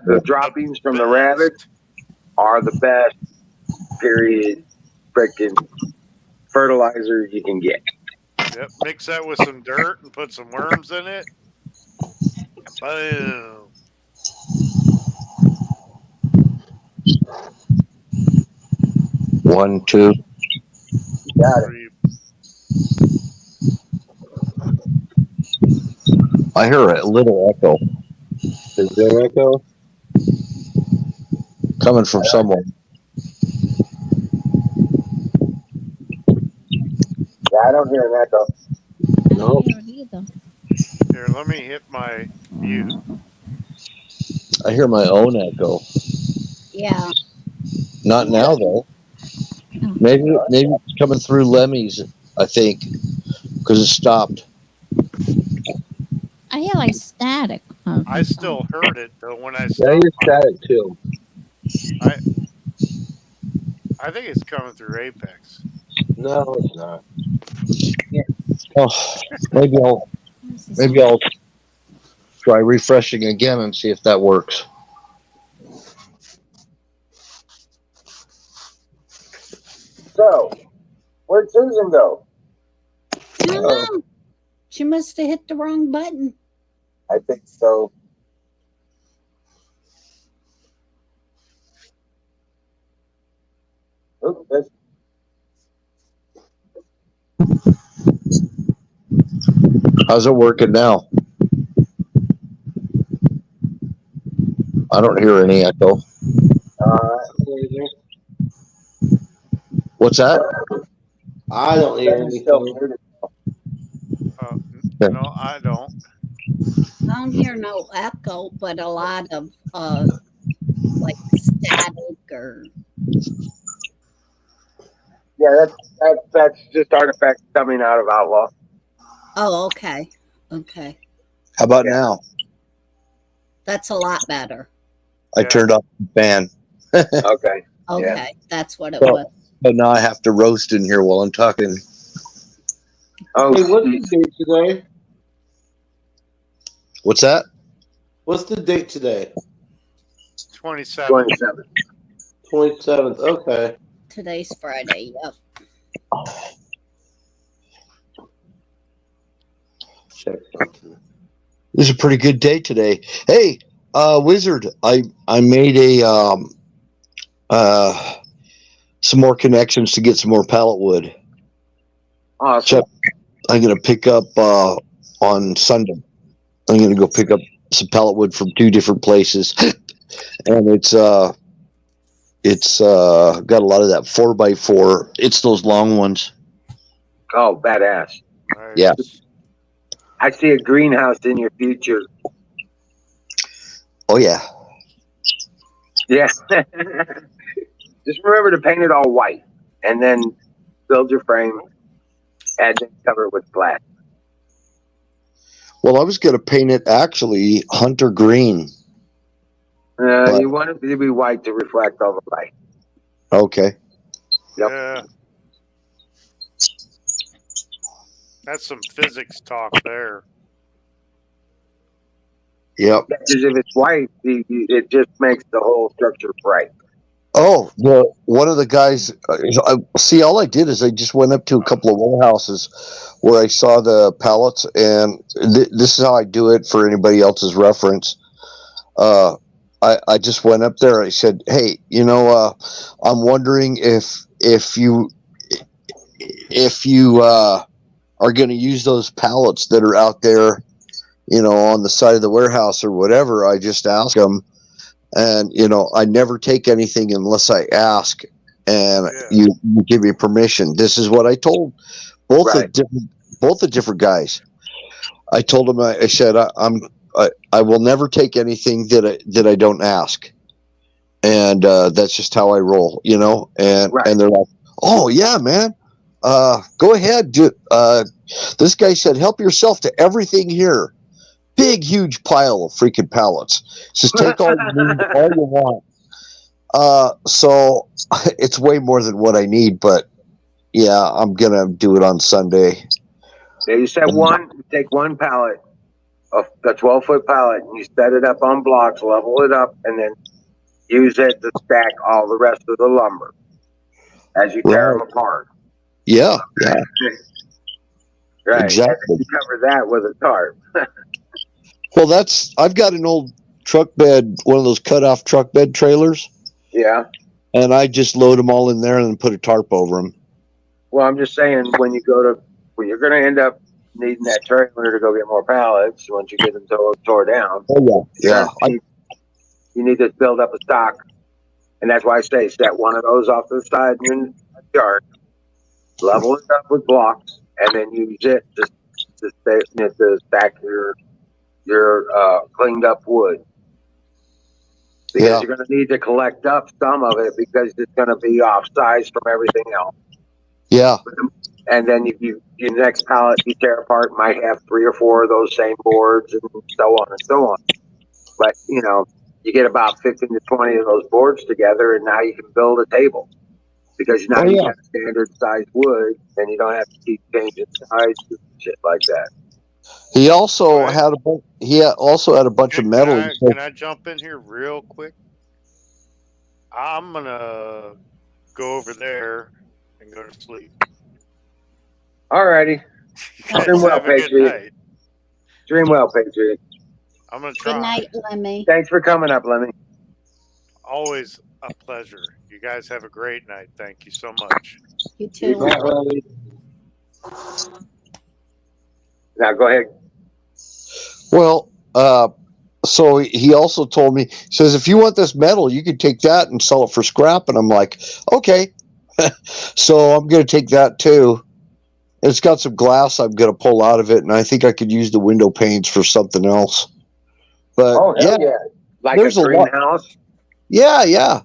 the droppings from the rabbits are the best. Period. Freaking fertilizer you can get. Yep. Mix that with some dirt and put some worms in it. Boom. One, two. got it. Grief. I hear a little echo Is there echo? coming from someone. Yeah, I don't hear an echo. I don't Nope. hear it either. Here, let me hit my mute. I hear my own echo. Yeah. Not now though. Maybe it's coming through Lemmy's. I think because it stopped. I hear like static. I still heard it though when I Yeah, stopped. you're static too. I think it's coming through Apex. No, it's not. Oh, maybe I'll try refreshing again and see if that works. So, where'd Susan go? I don't know. She must have hit the wrong button. I think so. Oops, that's How's it working now? I don't hear any echo. What's that? I don't hear Debbie's still anything. muted. No, I don't. I don't hear no echo, but a lot of like static or Yeah, that's just artifacts coming out of Outlaw. oh, okay. Okay. How about Yeah. now? That's a lot better. I Yeah. turned off the fan. Okay. Okay. That's what it Well- was. But now I have to roast in here while I'm talking. Oh, Hey, what's the date today? What's that? What's the date today? 27. 27. 27th. Okay. Today's Friday. Yep. Check something. This is a pretty good day today. Hey, Wizard, I made a some more connections to get some more pallet wood. Awesome. So I'm gonna pick up on Sunday. I'm gonna go pick up some pallet wood from 2 different places, and it's got a lot of that 4x4. It's those long ones. Oh, badass. Nice. Yeah. I see a greenhouse in your future. Oh yeah, Yeah. Just remember to paint it all white and then build your frame and then cover it with glass. well, I was gonna paint it actually hunter green. What? You want it to be white to reflect all the light. Okay. Yep. Yeah. That's some physics talk there. Yep. Because if it's white, it just makes the whole structure bright. Oh, one of the guys. See, all I did is I just went up to a couple of warehouses where I saw the pallets, and this is how I do it for anybody else's reference. I just went up there. I said, "Hey, I'm wondering if you are going to use those pallets that are out there, on the side of the warehouse or whatever." I just ask them. And, I never take anything unless I ask, and Yeah. you give me permission. This is what I told both Right. the different guys. I told them, I said, I will never take anything that I don't ask. And, that's just how I roll, and, Right. and they're like, "Oh yeah, man. Go ahead. This guy said, help yourself to everything here. Big, huge pile of freaking pallets. Just take all you need, all you want." So it's way more than what I need, but yeah, I'm gonna do it on Sunday. Yeah, you said take one pallet, a 12-foot pallet, and you set it up on blocks, level it up, and then use it to stack all the rest of the lumber as you tear them apart. Yeah, Right. Exactly. And then you cover that with a tarp. well, I've got an old truck bed, one of those cut-off truck bed trailers, Yeah. and I just load them all in there and then put a tarp over them. Well, I'm just saying when you're going to end up needing that trailer to go get more pallets once you get them tore down. Oh yeah, yeah. You need to build up a stock, and that's why I say set one of those off to the side in your yard, level it up with blocks, and then use it to stack your cleaned up wood. Because Yeah. you're going to need to collect up some of it because it's going to be off size from everything else. Yeah. And then your next pallet you tear apart might have 3 or 4 of those same boards and so on and so on. But you get about 15 to 20 of those boards together, and now you can build a table because now you got standard size wood, and you don't have to keep changing size and shit like that. He also had a bunch of metal. Can I jump in here real quick? I'm gonna go over there and go to sleep. Alrighty. Dream well, Have a good Patriot. night. Dream well, Patriot. I'm gonna try. Good night, Lemmy. Thanks for coming up, Lemmy. Always a pleasure. You guys have a great night. Thank you so much. You too. Now go ahead. Well, so he also told me, he says, if you want this metal, you could take that and sell it for scrap. And I'm like, okay. So I'm going to take that too. It's got some glass I'm going to pull out of it, and I think I could use the window panes for something else. But yeah. Like there's a greenhouse? Yeah.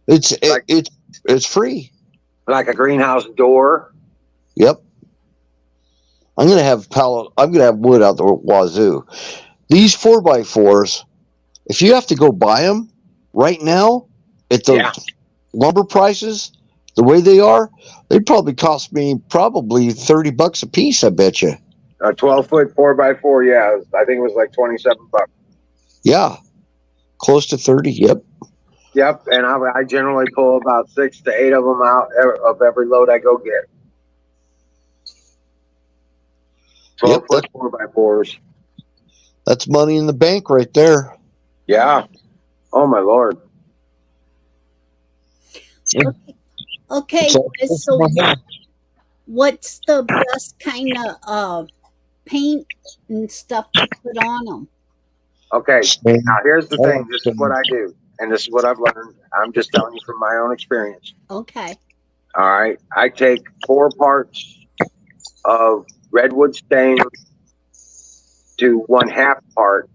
It's free. Like a greenhouse door? Yep. I'm going to have wood out the wazoo. These 4x4s, if you have to go buy them right now at the lumber prices, the way they are, they'd probably cost me $30 a piece, I bet you. A 12-foot 4x4, yeah. I think it was like $27. Yeah. Close to 30, yep. Yep, and I generally pull about 6 to 8 of them out of every load I go get. 12-foot 4x4s. That's money in the bank right there. Yeah. Oh, my Lord. Okay, so what's the best kind of paint and stuff to put on them? Okay, now here's the thing. This is what I do, and this is what I've learned. I'm just telling you from my own experience. Okay. All right. I take 4 parts of redwood stain to 1/2 part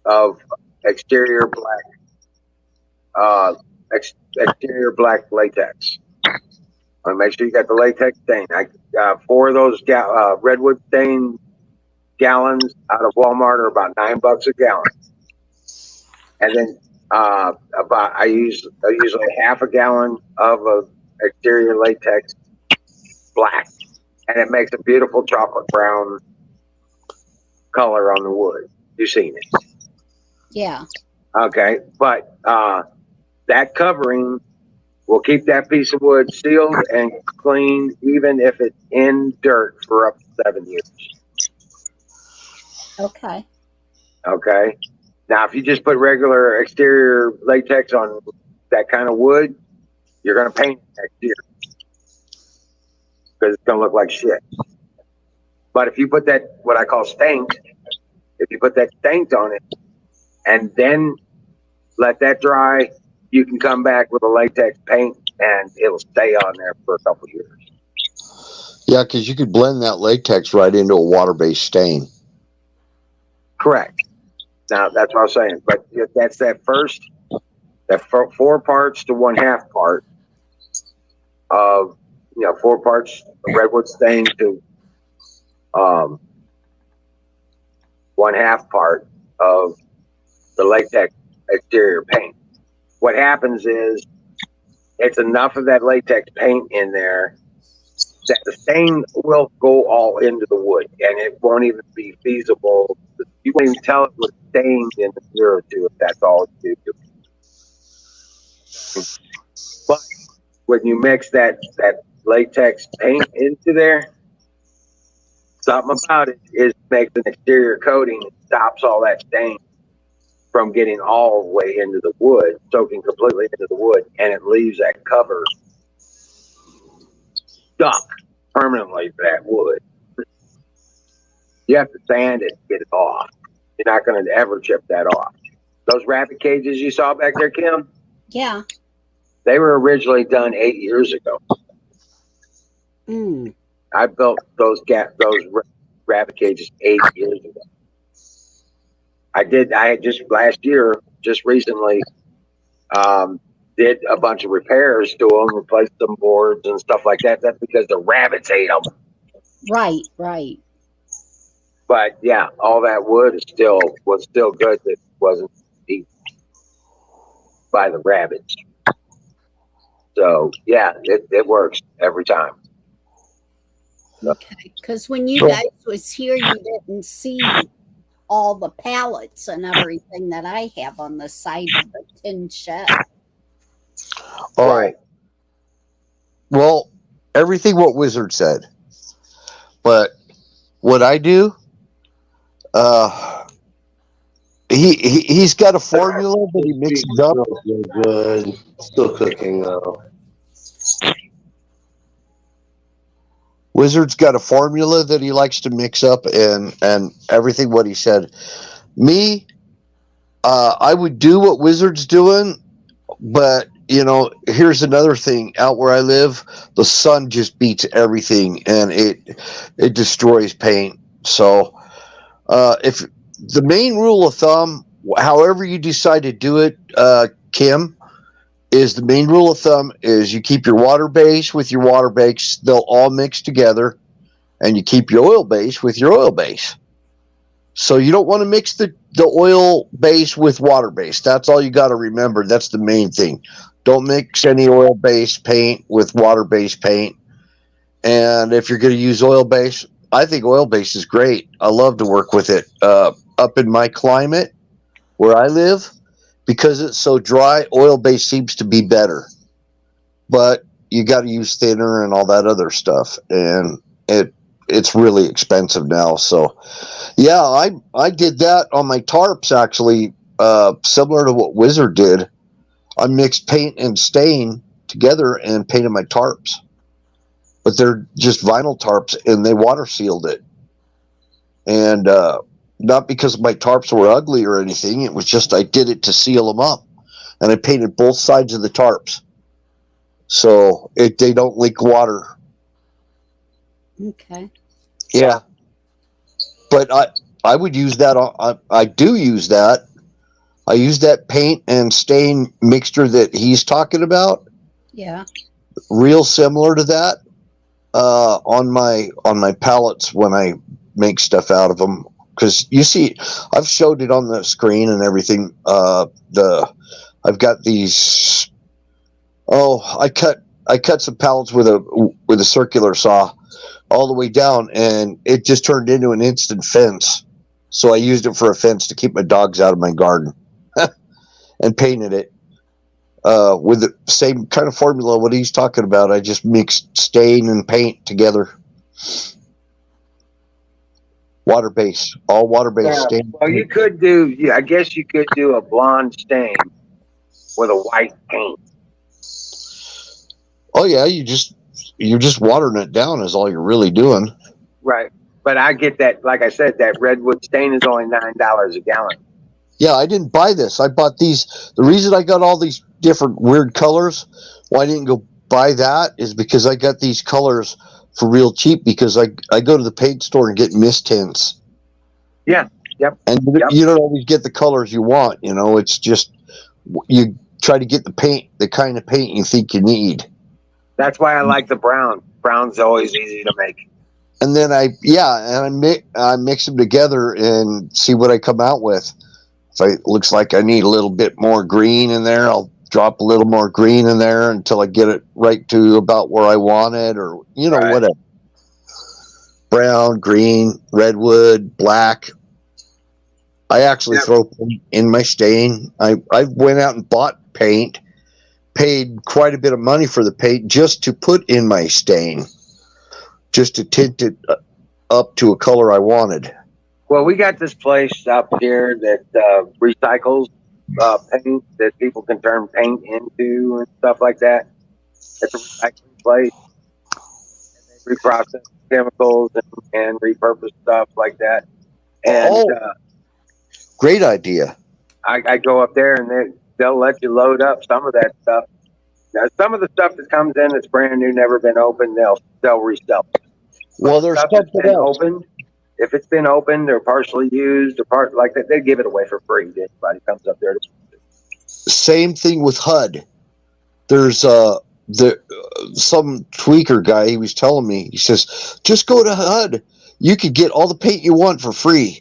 of exterior black latex. I want to make sure you got the latex stain. 4 of those redwood stain gallons out of Walmart are about $9 a gallon. And then I use usually 1/2 gallon of exterior latex black, and it makes a beautiful chocolate brown color on the wood. You've seen it. Yeah. Okay, but that covering will keep that piece of wood sealed and clean, even if it's in dirt, for up to 7 years. Okay. Okay. Now, if you just put regular exterior latex on that kind of wood, you're going to paint it next year because it's going to look like shit. But if you put that, what I call stains, if you put that stains on it and then let that dry, you can come back with a latex paint and it'll stay on there for a couple of years. Yeah, because you could blend that latex right into a water-based stain. Correct. Now, that's what I was saying. But if that's that 4 parts to 1/2 part of, 4 parts of redwood stain to 1/2 part of the latex exterior paint. What happens is it's enough of that latex paint in there that the stain will go all into the wood, and it won't even be feasible. You won't even tell it was stained in a year or two if that's all you do. But when you mix that latex paint into there, something about it is makes an exterior coating that stops all that stain from getting all the way into the wood, soaking completely into the wood, and it leaves that cover stuck permanently to that wood. You have to sand it to get it off. You're not going to ever chip that off. Those rabbit cages you saw back there, Kim, Yeah. they were originally done 8 years ago. Mm. I built those rabbit cages 8 years ago. I had just last year, just recently, did a bunch of repairs to them, replaced some boards and stuff like that. That's because the rabbits ate them. Right, right. But yeah, all that wood was still good. That wasn't eaten by the rabbits. So yeah, it works every time. Okay. Because when you guys was here, you didn't see all the pallets and everything that I have on the side of the tin shed. Oh, Right. well, everything what Wizard said. But what I do, he's got a formula that he mixes up. Still good. Still cooking though. Wizard's got a formula that he likes to mix up, and everything what he said. Me, I would do what Wizard's doing, but here's another thing. Out where I live, the sun just beats everything, and it destroys paint. So, if the main rule of thumb, however you decide to do it, Kim, is the main rule of thumb is you keep your water base with your water base. They'll all mix together, and you keep your oil base with your oil base. So you don't want to mix the oil base with water base. That's all you got to remember. That's the main thing. Don't mix any oil based paint with water based paint. And if you're going to use oil base, I think oil base is great. I love to work with it. Up in my climate where I live, because it's so dry, oil base seems to be better. But you got to use thinner and all that other stuff, and it's really expensive now. So, yeah, I did that on my tarps actually, similar to what Wizard did. I mixed paint and stain together and painted my tarps, but they're just vinyl tarps, and they water sealed it. And not because my tarps were ugly or anything. It was just I did it to seal them up, and I painted both sides of the tarps so they don't leak water. Okay. Yeah, but I would use that. I do use that. I use that paint and stain mixture that he's talking about. Yeah. Real similar to that on my pallets when I make stuff out of them. Because you see, I've showed it on the screen and everything. I've got these. Oh, I cut some pallets with a circular saw all the way down, and it just turned into an instant fence. So I used it for a fence to keep my dogs out of my garden, and painted it with the same kind of formula what he's talking about. I just mixed stain and paint together. Water base, all water base stain. Well, you could do. I guess you could do a blonde stain with a white paint. Oh yeah, you're just watering it down is all you're really doing. Right. But I get that. Like I said, that redwood stain is only $9 a gallon. Yeah, I didn't buy this. I bought these. The reason I got all these different weird colors, why I didn't go buy that, is because I got these colors for real cheap, because I go to the paint store and get mist tints. Yeah. Yep. And you don't always get the colors you want. It's just you try to get the kind of paint you think you need. That's why I like the brown. Brown's always easy to make. And then I mix them together and see what I come out with. If it looks like I need a little bit more green in there, I'll drop a little more green in there until I get it right to about where I want it, or Right. whatever. Brown, green, redwood, black. I actually throw paint in my stain. I went out and bought paint, paid quite a bit of money for the paint just to put in my stain, just to tint it up to a color I wanted. Well, we got this place up here that recycles paint that people can turn paint into and stuff like that. It's a recycling place. reprocess chemicals and repurpose stuff like that. And Oh. Great idea. I go up there and they'll let you load up some of that stuff. Now, some of the stuff that comes in that's brand new, never been opened, they'll resell. Well, there's Stuff that's something been else. opened. If it's been opened or partially used or part like that, they give it away for free to anybody who comes up there. Same thing with HUD. There's some tweaker guy. He was telling me. He says, just go to HUD. You could get all the paint you want for free.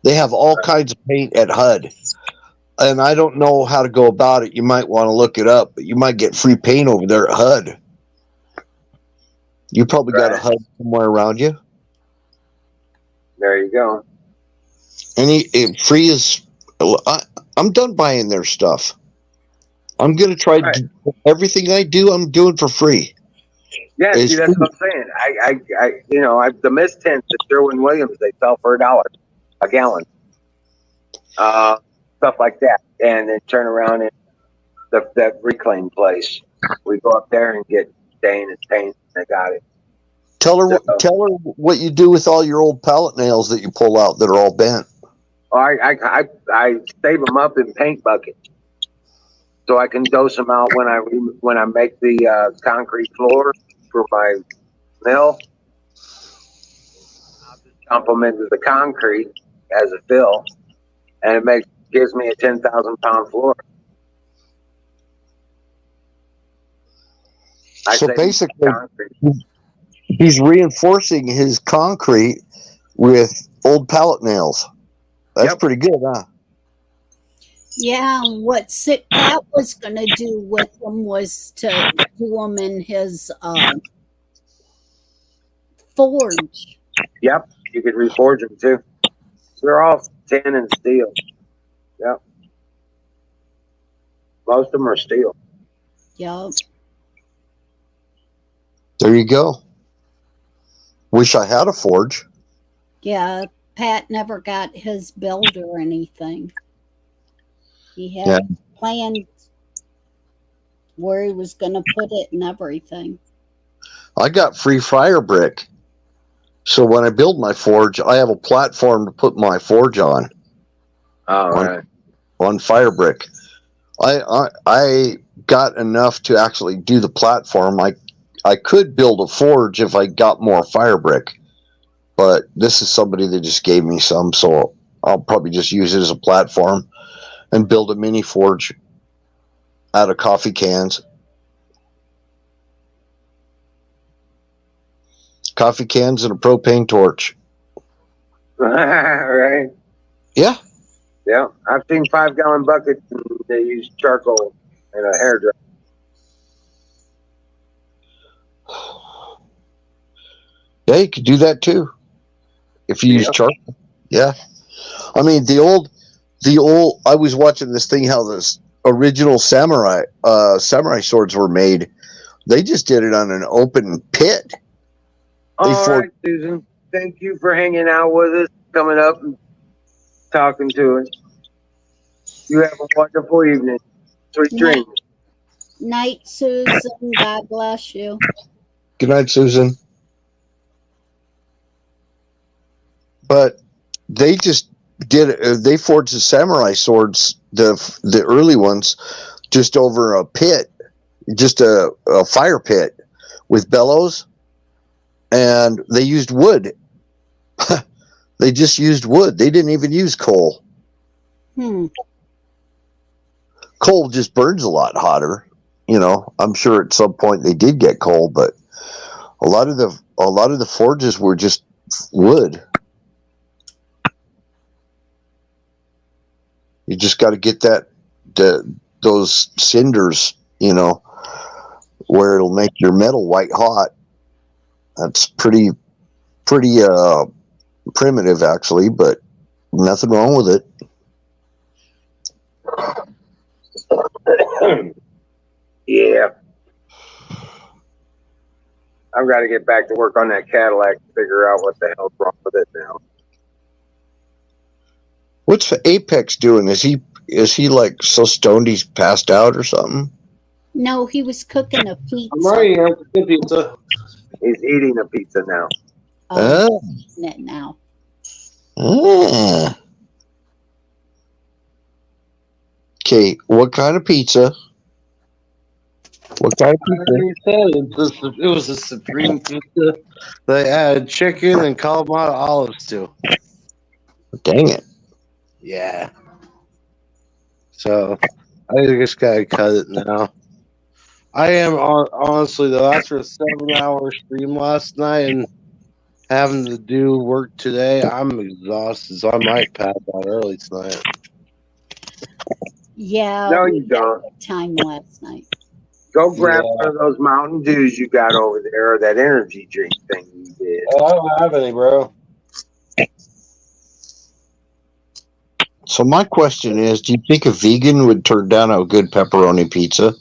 They have all kinds of paint at HUD. And I don't know how to go about it. You might want to look it up, but you might get free paint over there at HUD. You probably got a HUD somewhere around you. There you go. Free is. I'm done buying their stuff. I'm gonna try to do everything I do. I'm doing for free. Yeah, see, that's what I'm saying. The mist tints at Sherwin-Williams, they sell for $1 a gallon. Stuff like that, and then turn around and that reclaim place. We go up there and get stain and paint. And they got it. Tell her what you do with all your old pallet nails that you pull out that are all bent. Oh, I save them up in paint buckets, so I can dose them out when I make the concrete floor for my mill. I'll just dump them into the concrete as a fill, and it gives me a 10,000-pound floor. So basically, he's reinforcing his concrete with old pallet nails. That's pretty good, huh? Yeah, what Sick Pat was going to do with them was to do them in his forge. Yep, you could reforge them too. They're all tin and steel. Yep. Most of them are steel. Yep. There you go. Wish I had a forge. Yeah, Pat never got his build or anything. He had planned where he was going to put it and everything. I got free fire brick. So when I build my forge, I have a platform to put my forge on. All right. On fire brick. I got enough to actually do the platform. I could build a forge if I got more fire brick, but this is somebody that just gave me some, so I'll probably just use it as a platform and build a mini forge out of coffee cans. Coffee cans and a propane torch. Right. Yeah. Yeah. I've seen 5-gallon buckets and they use charcoal and a hairdryer. Yeah, you could do that too. If you use charcoal. Yeah. I mean, the old, I was watching this thing, how this original samurai swords were made. They just did it on an open pit. All right, Susan. Thank you for hanging out with us, coming up and talking to us. You have a wonderful evening. Sweet dreams. Night, Susan. God bless you. Good night, Susan. But they just they forged the samurai swords, the early ones, just over a pit, just a fire pit with bellows, and they used wood. They just used wood. They didn't even use coal. Coal just burns a lot hotter. You know, I'm sure at some point they did get coal, but a lot of the forges were just wood. You just got to get those cinders, you know, where it'll make your metal white hot. That's pretty primitive, actually, but nothing wrong with it. Yeah. I've got to get back to work on that Cadillac to figure out what the hell's wrong with it now. What's Apex doing? Is he like so stoned he's passed out or something? No, he was cooking a pizza. I'm already at the pizza. He's eating a pizza now. Oh, eating it now. Okay, what kind of pizza? What kind of pizza? He said it was a supreme pizza. They added chicken and Kalamata olives to. Dang it. Yeah. So I just gotta cut it now. I am honestly though, after a 7-hour stream last night and having to do work today, I'm exhausted, so I might pass out early tonight. Yeah, No, we you don't. had time last night. Go grab Yeah. one of those Mountain Dews you got over there, or that energy drink thing you did. Oh, I don't have any, bro. So my question is, do you think a vegan would turn down a good pepperoni pizza?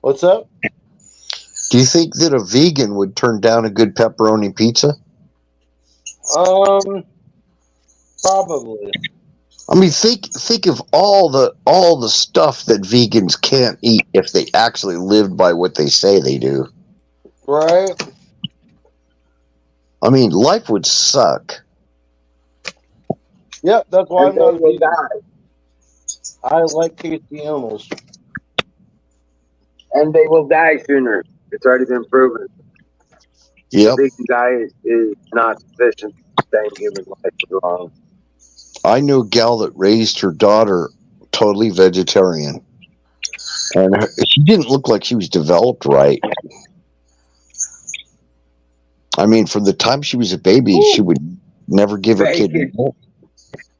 What's up? Do you think that a vegan would turn down a good pepperoni pizza? Probably. I mean, think of all the stuff that vegans can't eat if they actually lived by what they say they do. Right? I mean, life would suck. Yep, that's why I'm And not they a will vegan. die. I like tasty animals. And they will die sooner. It's already been proven. Yep. The vegan diet is not sufficient to sustain human life for long. I knew a gal that raised her daughter totally vegetarian. And she didn't look like she was developed right. I mean, from the time she was a baby, she would never give her kid Bacon. milk.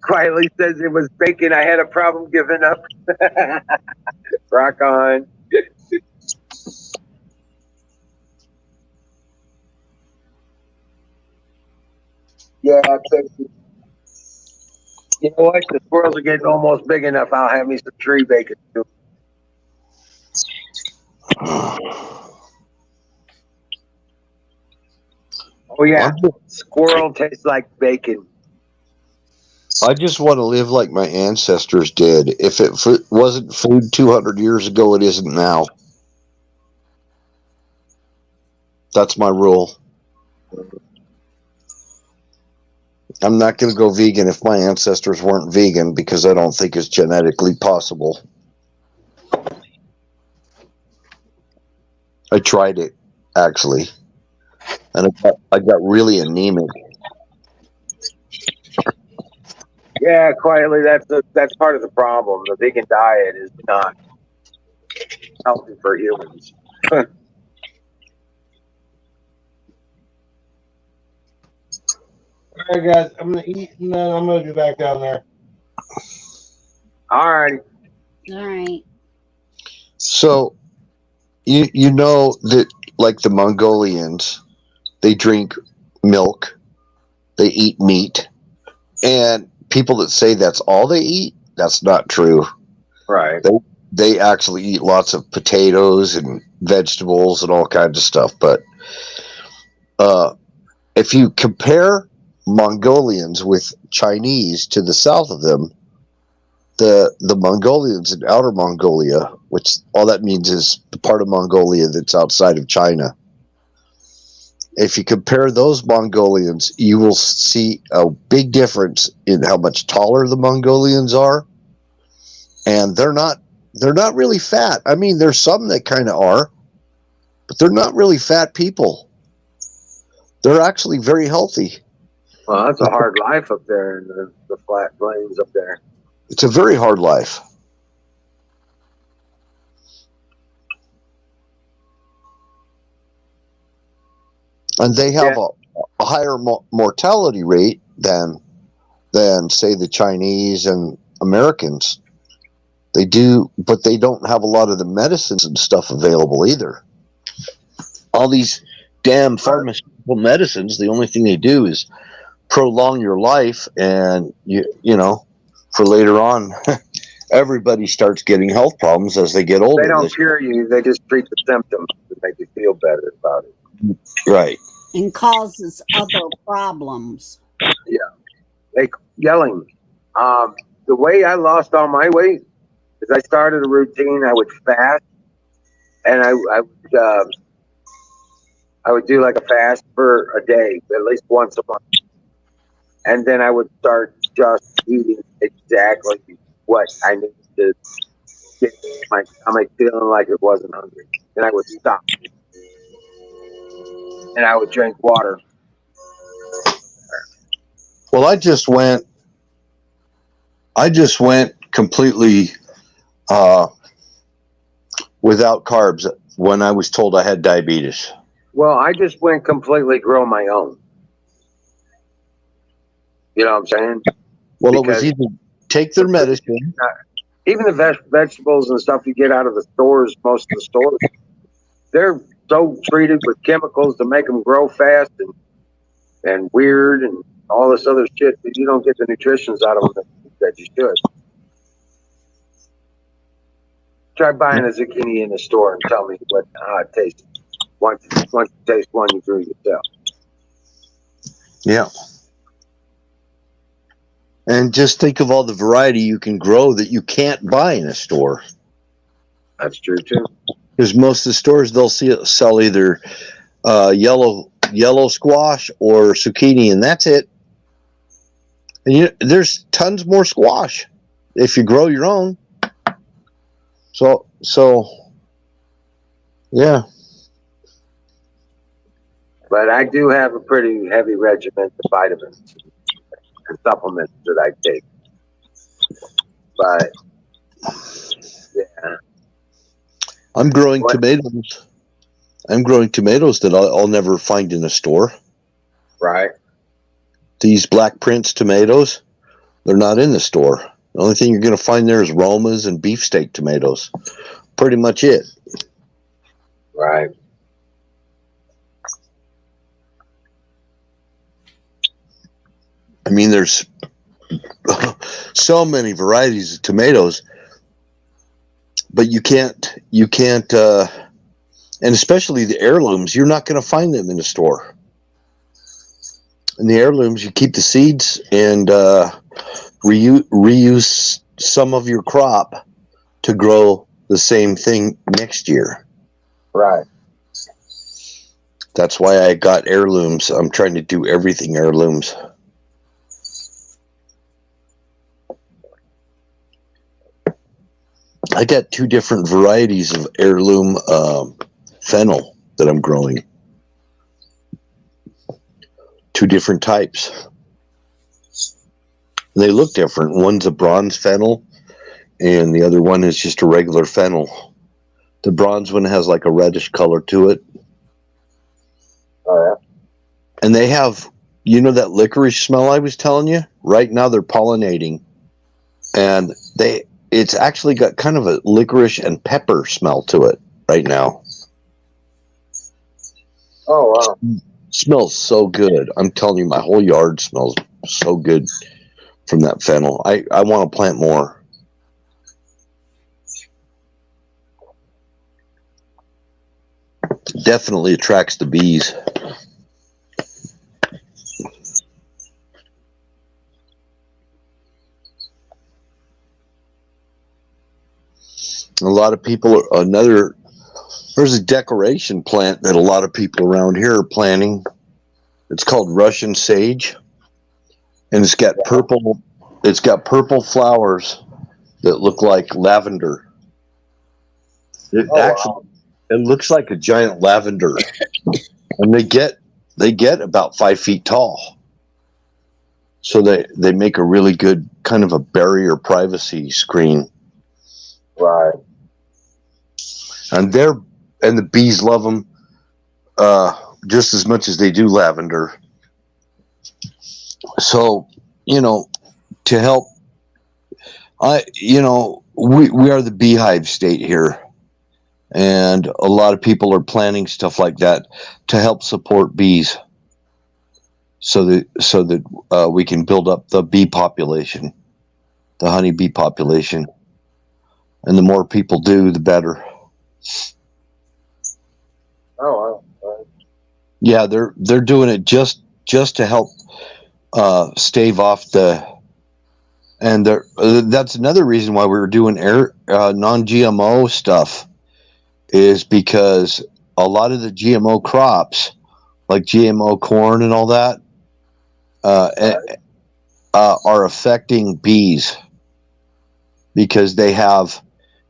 Quietly says it was bacon. I had a problem giving up. Rock on. Yeah, you know what? The squirrels are getting almost big enough. I'll have me some tree bacon too. Oh yeah, squirrel tastes like bacon. I just want to live like my ancestors did. If it wasn't food 200 years ago, it isn't now. That's my rule. I'm not going to go vegan if my ancestors weren't vegan because I don't think it's genetically possible. I tried it, actually, and I got really anemic. Yeah, quietly, that's part of the problem. The vegan diet is not healthy for humans. All right, guys, I'm gonna eat and then I'm gonna be back down there. All right. All right. So, you know that, like the Mongolians, they drink milk, they eat meat, and people that say that's all they eat, that's not true. Right. They actually eat lots of potatoes and vegetables and all kinds of stuff. But if you compare Mongolians with Chinese to the south of them, the Mongolians in Outer Mongolia, which all that means is the part of Mongolia that's outside of China. If you compare those Mongolians, you will see a big difference in how much taller the Mongolians are, and they're not really fat. I mean, there's some that kind of are, but they're not really fat people. They're actually very healthy. Well, that's a hard life up there in the flat plains up there. It's a very hard life. And they have a higher mortality rate than say the Chinese and Americans. They do, but they don't have a lot of the medicines and stuff available either. All these damn pharmaceutical medicines, the only thing they do is prolong your life, and you know, for later on, everybody starts getting health problems as they get older. They don't cure you; they just treat the symptoms to make you feel better about it. Right. And causes other problems. Yeah, they yelling. The way I lost all my weight is I started a routine. I would fast, and I would I would do like a fast for a day, at least once a month. And then I would start just eating exactly what I needed to get my stomach feeling like it wasn't hungry. Then I would stop. And I would drink water. Well, I just went completely without carbs when I was told I had diabetes. Well, I just went completely grow my own. You know what I'm saying? Well, Because- it was either take their medicine. Even the vegetables and stuff you get out of the stores, most of the stores, they're so treated with chemicals to make them grow fast and weird and all this other shit that you don't get the nutritions out of them that you should. Try buying a zucchini in the store and tell me how it tastes. Once you taste one, you grew yourself. Yeah. And just think of all the variety you can grow that you can't buy in a store. That's true too. Because most of the stores, they'll sell either yellow squash or zucchini, and that's it. And there's tons more squash if you grow your own. So yeah. But I do have a pretty heavy regimen of vitamins and supplements that I take. But yeah, I'm growing What? tomatoes. I'm growing tomatoes that I'll never find in a store. right. These Black Prince tomatoes, they're not in the store. The only thing you're going to find there is Romas and beefsteak tomatoes. Pretty much it. Right. I mean, there's so many varieties of tomatoes, but you can't, and especially the heirlooms, you're not going to find them in the store. In the heirlooms, you keep the seeds and reuse some of your crop to grow the same thing next year. Right. That's why I got heirlooms. I'm trying to do everything heirlooms. I got 2 different varieties of heirloom fennel that I'm growing. 2 different types. They look different. One's a bronze fennel, and the other one is just a regular fennel. The bronze one has like a reddish color to it. Oh yeah. And they have, that licorice smell I was telling you? Right now they're pollinating. And it's actually got kind of a licorice and pepper smell to it right now. Oh wow. Smells so good. I'm telling you, my whole yard smells so good from that fennel. I want to plant more. Definitely attracts the bees. A lot of people, there's a decoration plant that a lot of people around here are planting. It's called Russian sage, and it's got purple flowers that look like lavender. It looks like a giant lavender, and they get about 5 feet tall. So they make a really good kind of a barrier privacy screen. Right. And the bees love them just as much as they do lavender. So, to help, we are the beehive state here, and a lot of people are planning stuff like that to help support bees, so that we can build up the bee population, the honeybee population, and the more people do, the better. Oh wow. Yeah, they're doing it just to help stave off and that's another reason why we were doing non-GMO stuff, is because a lot of the GMO crops, like GMO corn and all that, are affecting bees because they have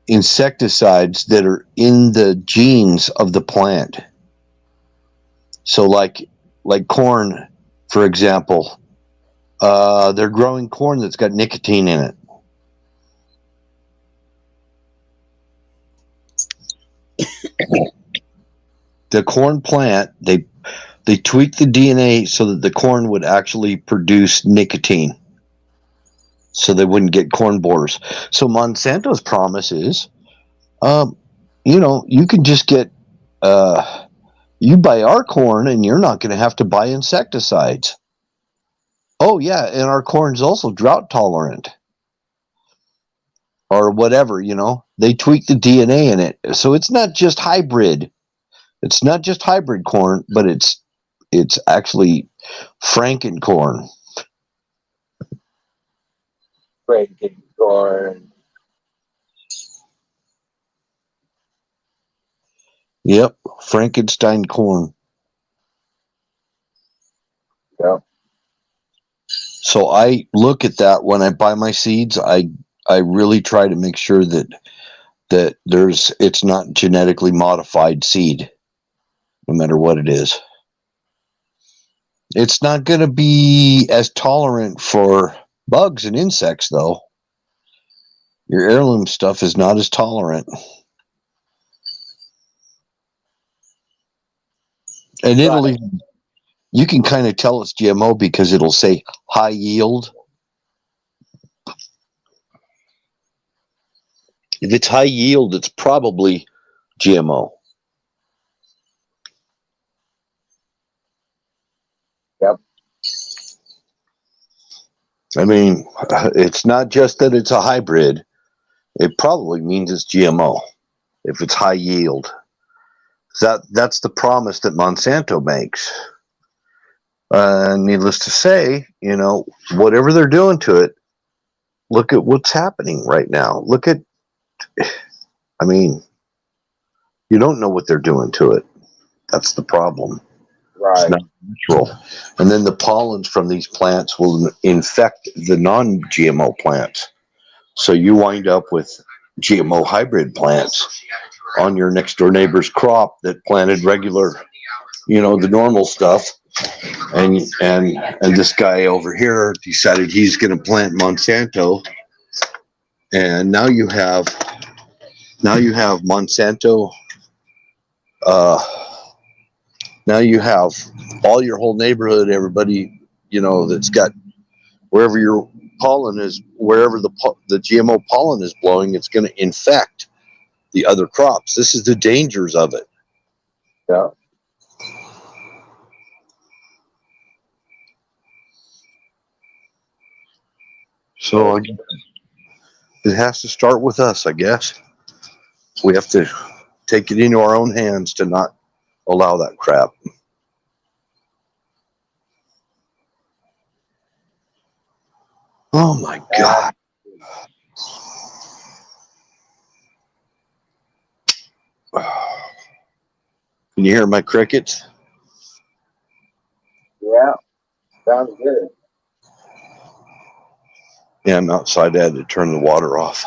insecticides that are in the genes of the plant. So like corn, for example, they're growing corn that's got nicotine in it. The corn plant, they tweaked the DNA so that the corn would actually produce nicotine, so they wouldn't get corn borers. So Monsanto's promise is, you can just get, you buy our corn and you're not going to have to buy insecticides. Oh yeah, and our corn's also drought tolerant. Or whatever, they tweak the DNA in it. So it's not just hybrid. It's not just hybrid corn, but it's actually Frankencorn. Frankencorn. Yep, Frankenstein corn. Yep. So I look at that when I buy my seeds. I really try to make sure that it's not genetically modified seed, no matter what it is. It's not going to be as tolerant for bugs and insects, though. Your heirloom stuff is not as tolerant. And it'll even, you can kind of tell it's GMO because it'll say high yield. If it's high yield, it's probably GMO. Yep. I mean, it's not just that it's a hybrid. It probably means it's GMO if it's high yield. That's the promise that Monsanto makes. Needless to say, whatever they're doing to it, look at what's happening right now. You don't know what they're doing to it. That's the problem. Right. It's not natural. And then the pollens from these plants will infect the non-GMO plants. So you wind up with GMO hybrid plants on your next door neighbor's crop that planted regular, the normal stuff. And this guy over here decided he's going to plant Monsanto. And now you have Monsanto. Now you have all your whole neighborhood, everybody, that's got wherever your pollen is, wherever the GMO pollen is blowing, it's going to infect the other crops. This is the dangers of it. Yeah. So it has to start with us, I guess. We have to take it into our own hands to not allow that crap. Oh my God. Can you hear my crickets? Yeah. Sounds good. Yeah, I'm outside. I had to turn the water off.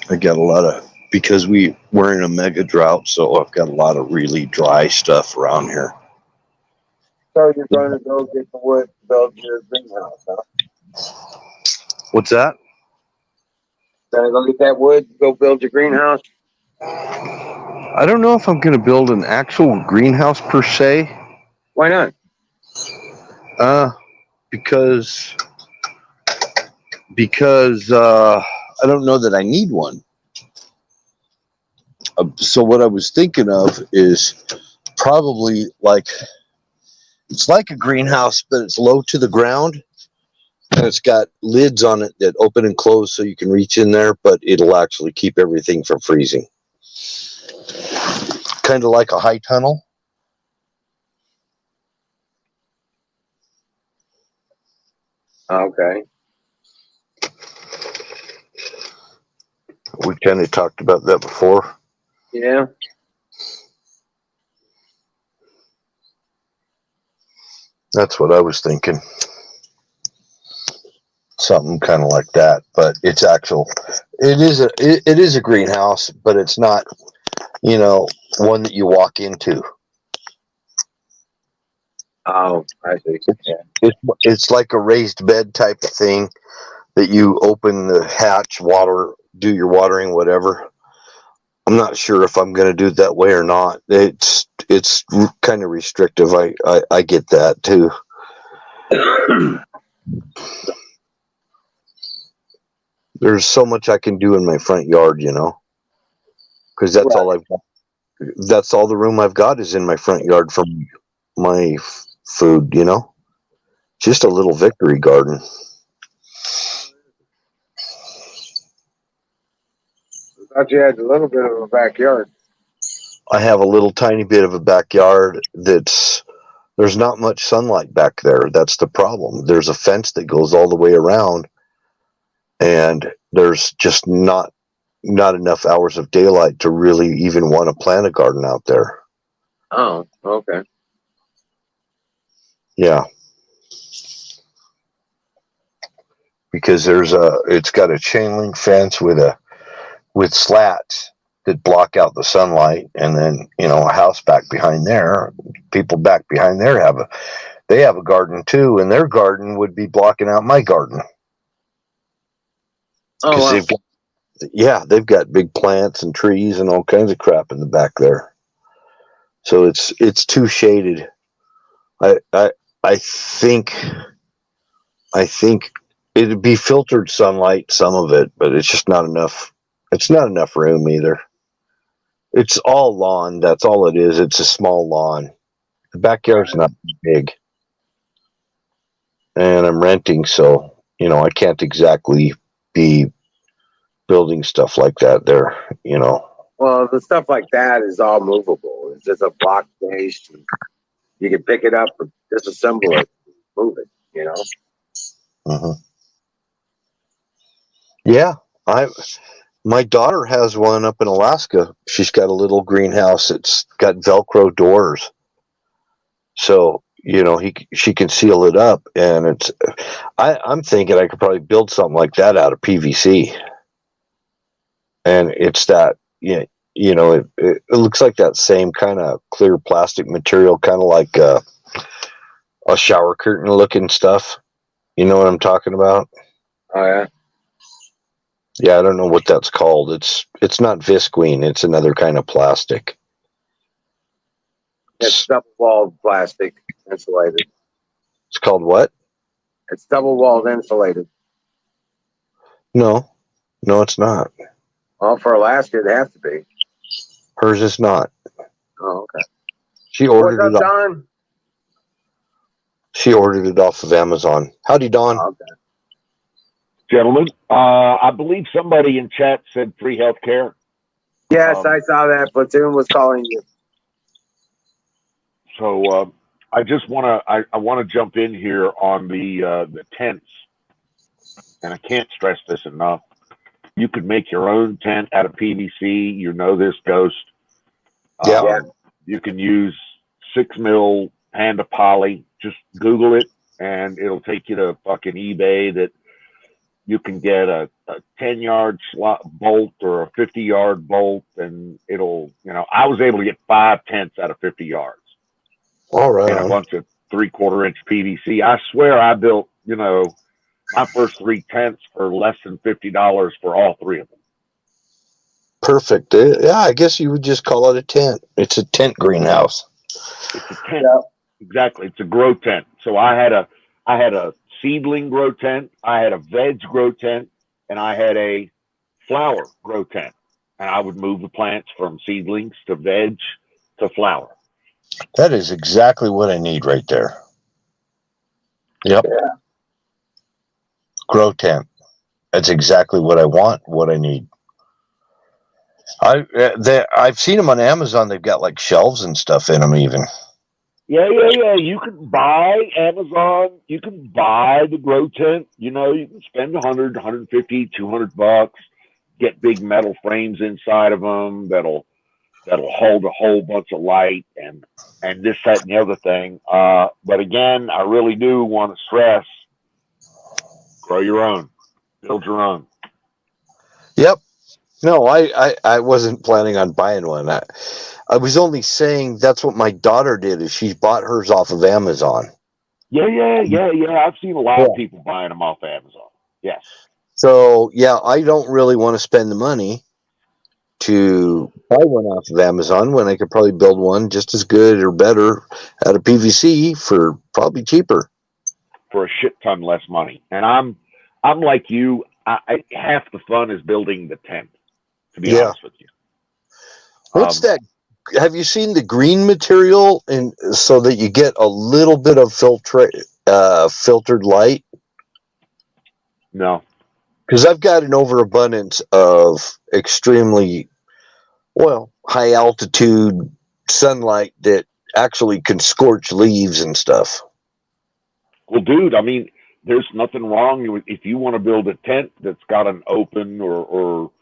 I got a lot of, because we're in a mega drought, so I've got a lot of really dry stuff around here. So you're going to go get the wood to build your greenhouse, huh? What's that? Gonna go get that wood to go build your greenhouse? I don't know if I'm going to build an actual greenhouse per se. Why not? Because I don't know that I need one. So what I was thinking of is probably it's like a greenhouse, but it's low to the ground, and it's got lids on it that open and close so you can reach in there, but it'll actually keep everything from freezing. Kind of like a high tunnel. Okay. We kind of talked about that before. Yeah. That's what I was thinking. Something kind of like that, but it's actual. It is a greenhouse, but it's not, one that you walk into. Oh, I see. It's like a raised bed type of thing that you open the hatch, do your watering, whatever. I'm not sure if I'm going to do it that way or not. It's kind of restrictive. I get that too. There's so much I can do in my front yard, because that's all I've got. That's all the room I've got is in my front yard for my food, just a little victory garden. I thought you had a little bit of a backyard. I have a little tiny bit of a backyard there's not much sunlight back there. That's the problem. There's a fence that goes all the way around, and there's just not enough hours of daylight to really even want to plant a garden out there. Oh, okay. Yeah. Because it's got a chain link fence with slats that block out the sunlight, and then a house back behind there. People back behind there have a garden too, and their garden would be blocking out my garden. Oh, wow. They've got big plants and trees and all kinds of crap in the back there. So it's too shaded. I think it'd be filtered sunlight, some of it, but it's just not enough. It's not enough room either. It's all lawn. That's all it is. It's a small lawn. The backyard's not big. And I'm renting, so, I can't exactly be building stuff like that there, Well, the stuff like that is all movable. It's just a block based. You can pick it up, disassemble it, move it, Mm-hmm. Yeah. My daughter has one up in Alaska. She's got a little greenhouse. It's got Velcro doors. So, she can seal it up, and I'm thinking I could probably build something like that out of PVC. And it's that, it looks like that same kind of clear plastic material, kind of like a shower curtain looking stuff. You know what I'm talking about? Oh, yeah. Yeah, I don't know what that's called. It's not visqueen. It's another kind of plastic. It's double-walled plastic, insulated. It's called what? It's double-walled insulated. No, it's not. Well, for Alaska, it'd have to be. Hers is not. Oh, okay. She ordered What's it up, off. Don? She ordered it off of Amazon. Howdy, Don. Okay. Gentlemen, I believe somebody in chat said free health care. Yes, I saw that. Platoon was calling you. So I just want to jump in here on the tents, and I can't stress this enough. You could make your own tent out of PVC. You know this, Ghost. Yeah. You can use 6 mil Panda Poly. Just Google it, and it'll take you to fucking eBay. That you can get a 10-yard bolt or a 50-yard bolt, and it'll, I was able to get 5 tents out of 50 yards. All right. And a bunch of 3/4-inch PVC. I swear I built, my first 3 tents for less than $50 for all 3 of them. Perfect. Yeah, I guess you would just call it a tent. It's a tent greenhouse. It's a tent. Yeah. Exactly. It's a grow tent. So I had a seedling grow tent, I had a veg grow tent, and I had a flower grow tent. And I would move the plants from seedlings to veg to flower. That is exactly what I need right there. Yep. Yeah. Grow tent. That's exactly what I want, what I need. I've seen them on Amazon. They've got like shelves and stuff in them even. Yeah. You can buy Amazon. You can buy the grow tent. You can spend $100, $150, $200. get big metal frames inside of them that'll hold a whole bunch of light and this, that, and the other thing. But again, I really do want to stress: grow your own, build your own. Yep. No, I wasn't planning on buying one. I was only saying that's what my daughter did. Is she bought hers off of Amazon. Yeah. I've seen a lot of people buying them off Amazon. Yes. So yeah, I don't really want to spend the money to buy one off of Amazon when I could probably build one just as good or better out of PVC for probably cheaper. For a shit ton less money. And I'm like you. Half the fun is building the tent, to be honest with you. What's that? Have you seen the green material so that you get a little bit of filtered light? No. Because I've got an overabundance of extremely, high altitude sunlight that actually can scorch leaves and stuff. Well, dude, I mean, there's nothing wrong with if you want to build a tent that's got an open or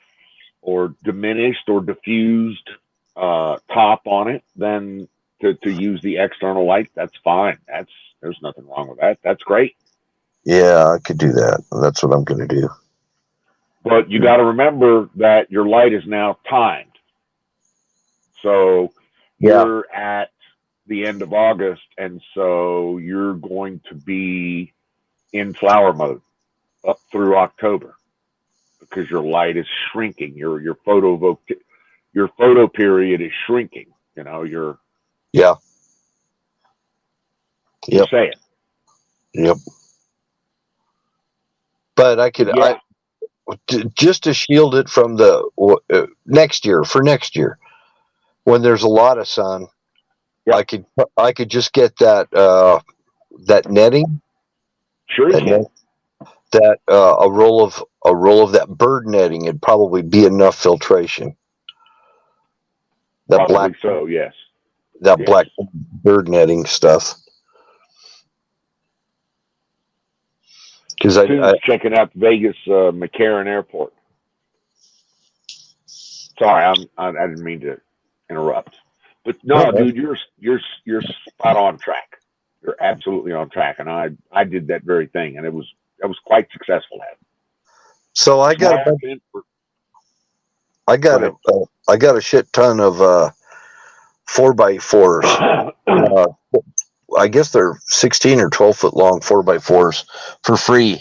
diminished or diffused top on it, then to use the external light, that's fine. There's nothing wrong with that. That's great. Yeah, I could do that. That's what I'm going to do. But you got to remember that your light is now timed. So you're at the end of August, and so you're going to be in flower mode up through October because your light is shrinking. Your photo period is shrinking. You know, you say it. Yep. But I could, just to shield it from the next year, when there's a lot of sun, I could just get that netting. Sure, you can. A roll of that bird netting would probably be enough filtration. Probably black, so yes. That black bird netting stuff. Because I checking out Vegas McCarran Airport. Sorry, I didn't mean to interrupt, but no, dude, you're spot on track. You're absolutely on track, and I did that very thing, and that was quite successful. So I got a shit ton of 4x4s. I guess they're 16 or 12 foot long 4x4s for free.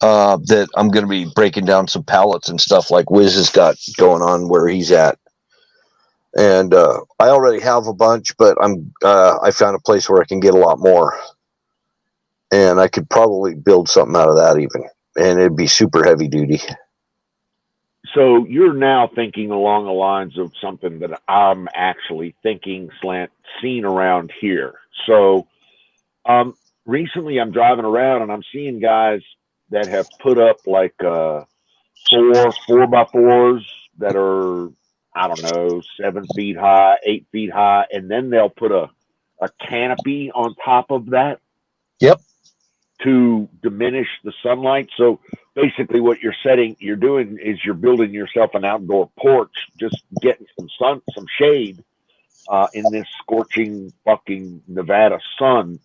That I'm going to be breaking down some pallets and stuff like Wiz has got going on where he's at. And I already have a bunch, but I found a place where I can get a lot more. And I could probably build something out of that even. And it'd be super heavy duty. So you're now thinking along the lines of something that I'm actually seen around here. So recently I'm driving around and I'm seeing guys that have put up like 4x4s that are, I don't know, 7 feet high, 8 feet high, and then they'll put a canopy on top of that. Yep. To diminish the sunlight. So basically what you're doing is you're building yourself an outdoor porch, just getting some shade in this scorching fucking Nevada sun.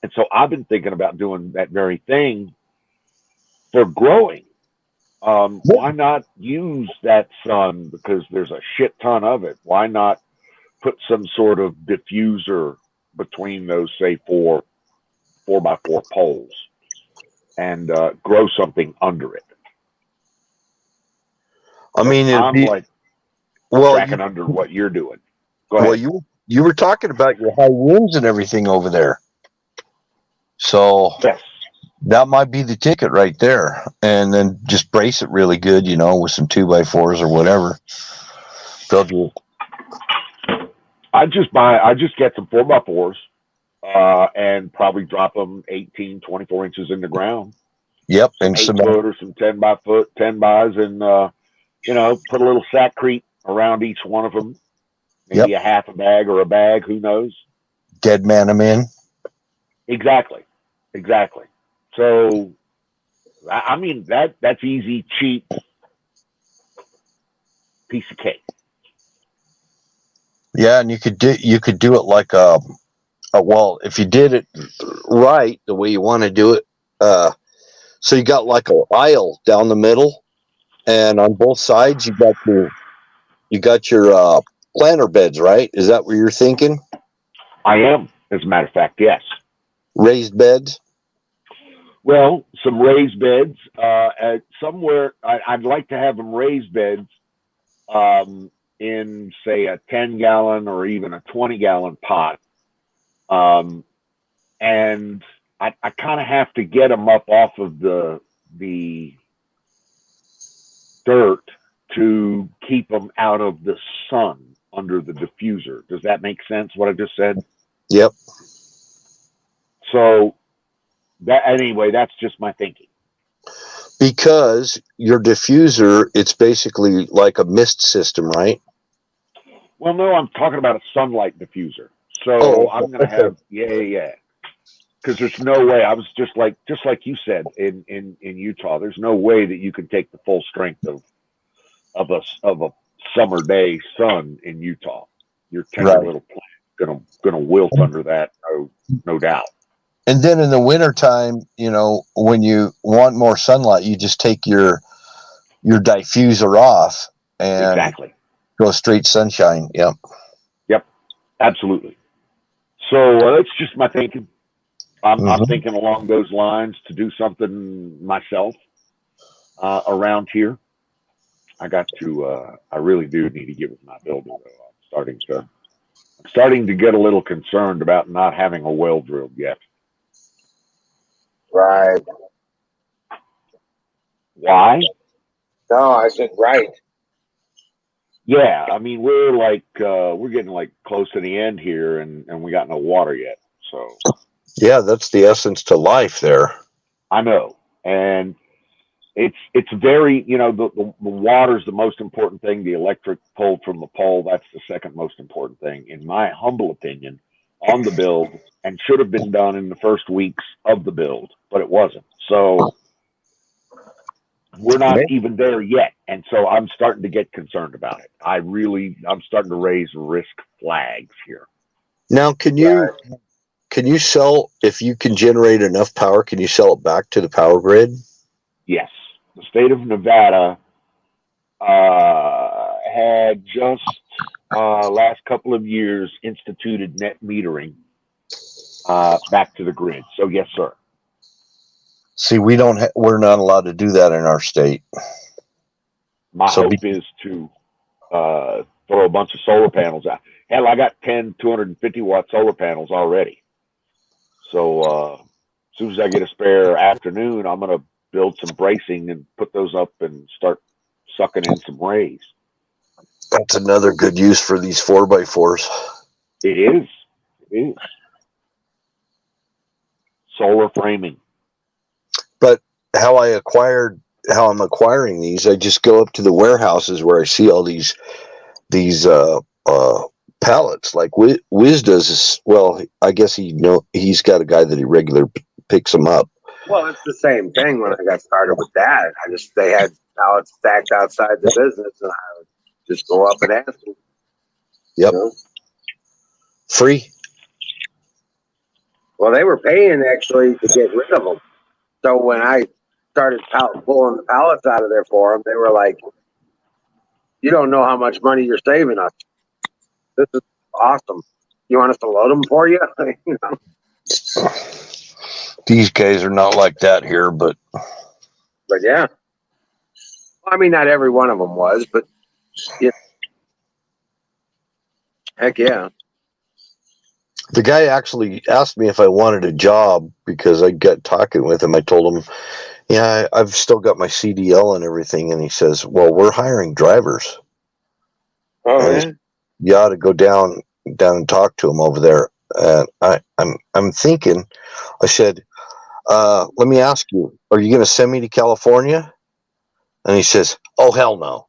And so I've been thinking about doing that very thing for growing. Why not use that sun? Because there's a shit ton of it. Why not put some sort of diffuser between those, say, 4x4 poles and grow something under it? I mean, I'm tracking under what you're doing. Go ahead. Well, you were talking about your high winds and everything over there. So yes, that might be the ticket right there. And then just brace it really good, with some 2x4s or whatever. I just get some 4x4s and probably drop them 18, 24 inches in the ground. Yep. And some 8 foot or some 10 bys and, put a little sackcrete around each one of them. Maybe a half a bag or a bag, who knows? Dead man them in. Exactly. So, I mean, that's easy, cheap, piece of cake. Yeah, and you could do it like well, if you did it right the way you want to do it, so you got like an aisle down the middle, and on both sides you got your planter beds, right? Is that what you're thinking? I am, as a matter of fact, yes. Raised beds. Well, some raised beds. Somewhere, I'd like to have them raised beds in, say, a 10-gallon or even a 20-gallon pot. And I kind of have to get them up off of the dirt to keep them out of the sun under the diffuser. Does that make sense, what I just said? Yep. So, anyway, that's just my thinking. Because your diffuser, it's basically like a mist system, right? Well, no, I'm talking about a sunlight diffuser. So Oh, I'm going to have, yeah. Because there's no way. I was just like you said in Utah. There's no way that you can take the full strength of a summer day sun in Utah. Your tender little plant gonna wilt under that, no doubt. And then in the wintertime, when you want more sunlight, you just take your diffuser off and Exactly. go straight sunshine. Yep. Absolutely. So that's just my thinking. I'm thinking along those lines to do something myself around here. I really do need to get with my builder, though. I'm starting to get a little concerned about not having a well drilled yet. Right. Why? No, I said right. Yeah, I mean we're getting like close to the end here, and we got no water yet. So yeah, that's the essence to life there. I know, and it's very, the water's the most important thing. The electric pulled from the pole, that's the second most important thing, in my humble opinion, on the build, and should have been done in the first weeks of the build, but it wasn't. So we're not even there yet, and so I'm starting to get concerned about it. I'm starting to raise risk flags here. Now, can you sell, if you can generate enough power, can you sell it back to the power grid? Yes. The state of Nevada had just last couple of years instituted net metering back to the grid. So yes, sir. See, we're not allowed to do that in our state. My hope is to throw a bunch of solar panels out. Hell, I got 10 250-watt solar panels already. So as soon as I get a spare afternoon, I'm going to build some bracing and put those up and start sucking in some rays. That's another good use for these 4x4s. It is. Solar framing. But how I'm acquiring these, I just go up to the warehouses where I see all these pallets. Like Wiz does this. Well, I guess he's got a guy that he regularly picks them up. Well, it's the same thing when I got started with that. They had pallets stacked outside the business, and I would just go up and ask them. Yep. Free. Well, they were paying actually to get rid of them. So when I started pulling the pallets out of there for them, they were like, "You don't know how much money you're saving us. This is awesome. You want us to load them for you?" These guys are not like that here, but yeah. I mean, not every one of them was, but yeah. Heck yeah. The guy actually asked me if I wanted a job because I got talking with him. I told him, yeah, I've still got my CDL and everything. And he says, well, we're hiring drivers. Oh, yeah. You ought to go down and talk to him over there. I'm thinking, I said, let me ask you, are you going to send me to California? And he says, oh, hell no.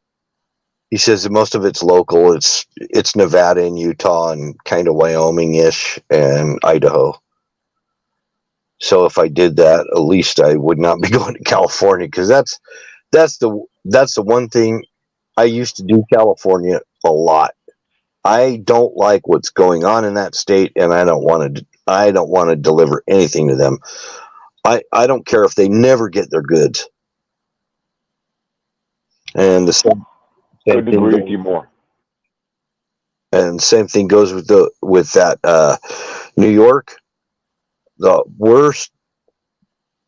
He says that most of it's local. It's Nevada and Utah and kind of Wyoming-ish and Idaho. So if I did that, at least I would not be going to California, because that's the one thing I used to do California a lot. I don't like what's going on in that state, and I don't want to deliver anything to them. I don't care if they never get their goods. And the same Couldn't thing agree with goes, you more. and same thing goes with that New York. The worst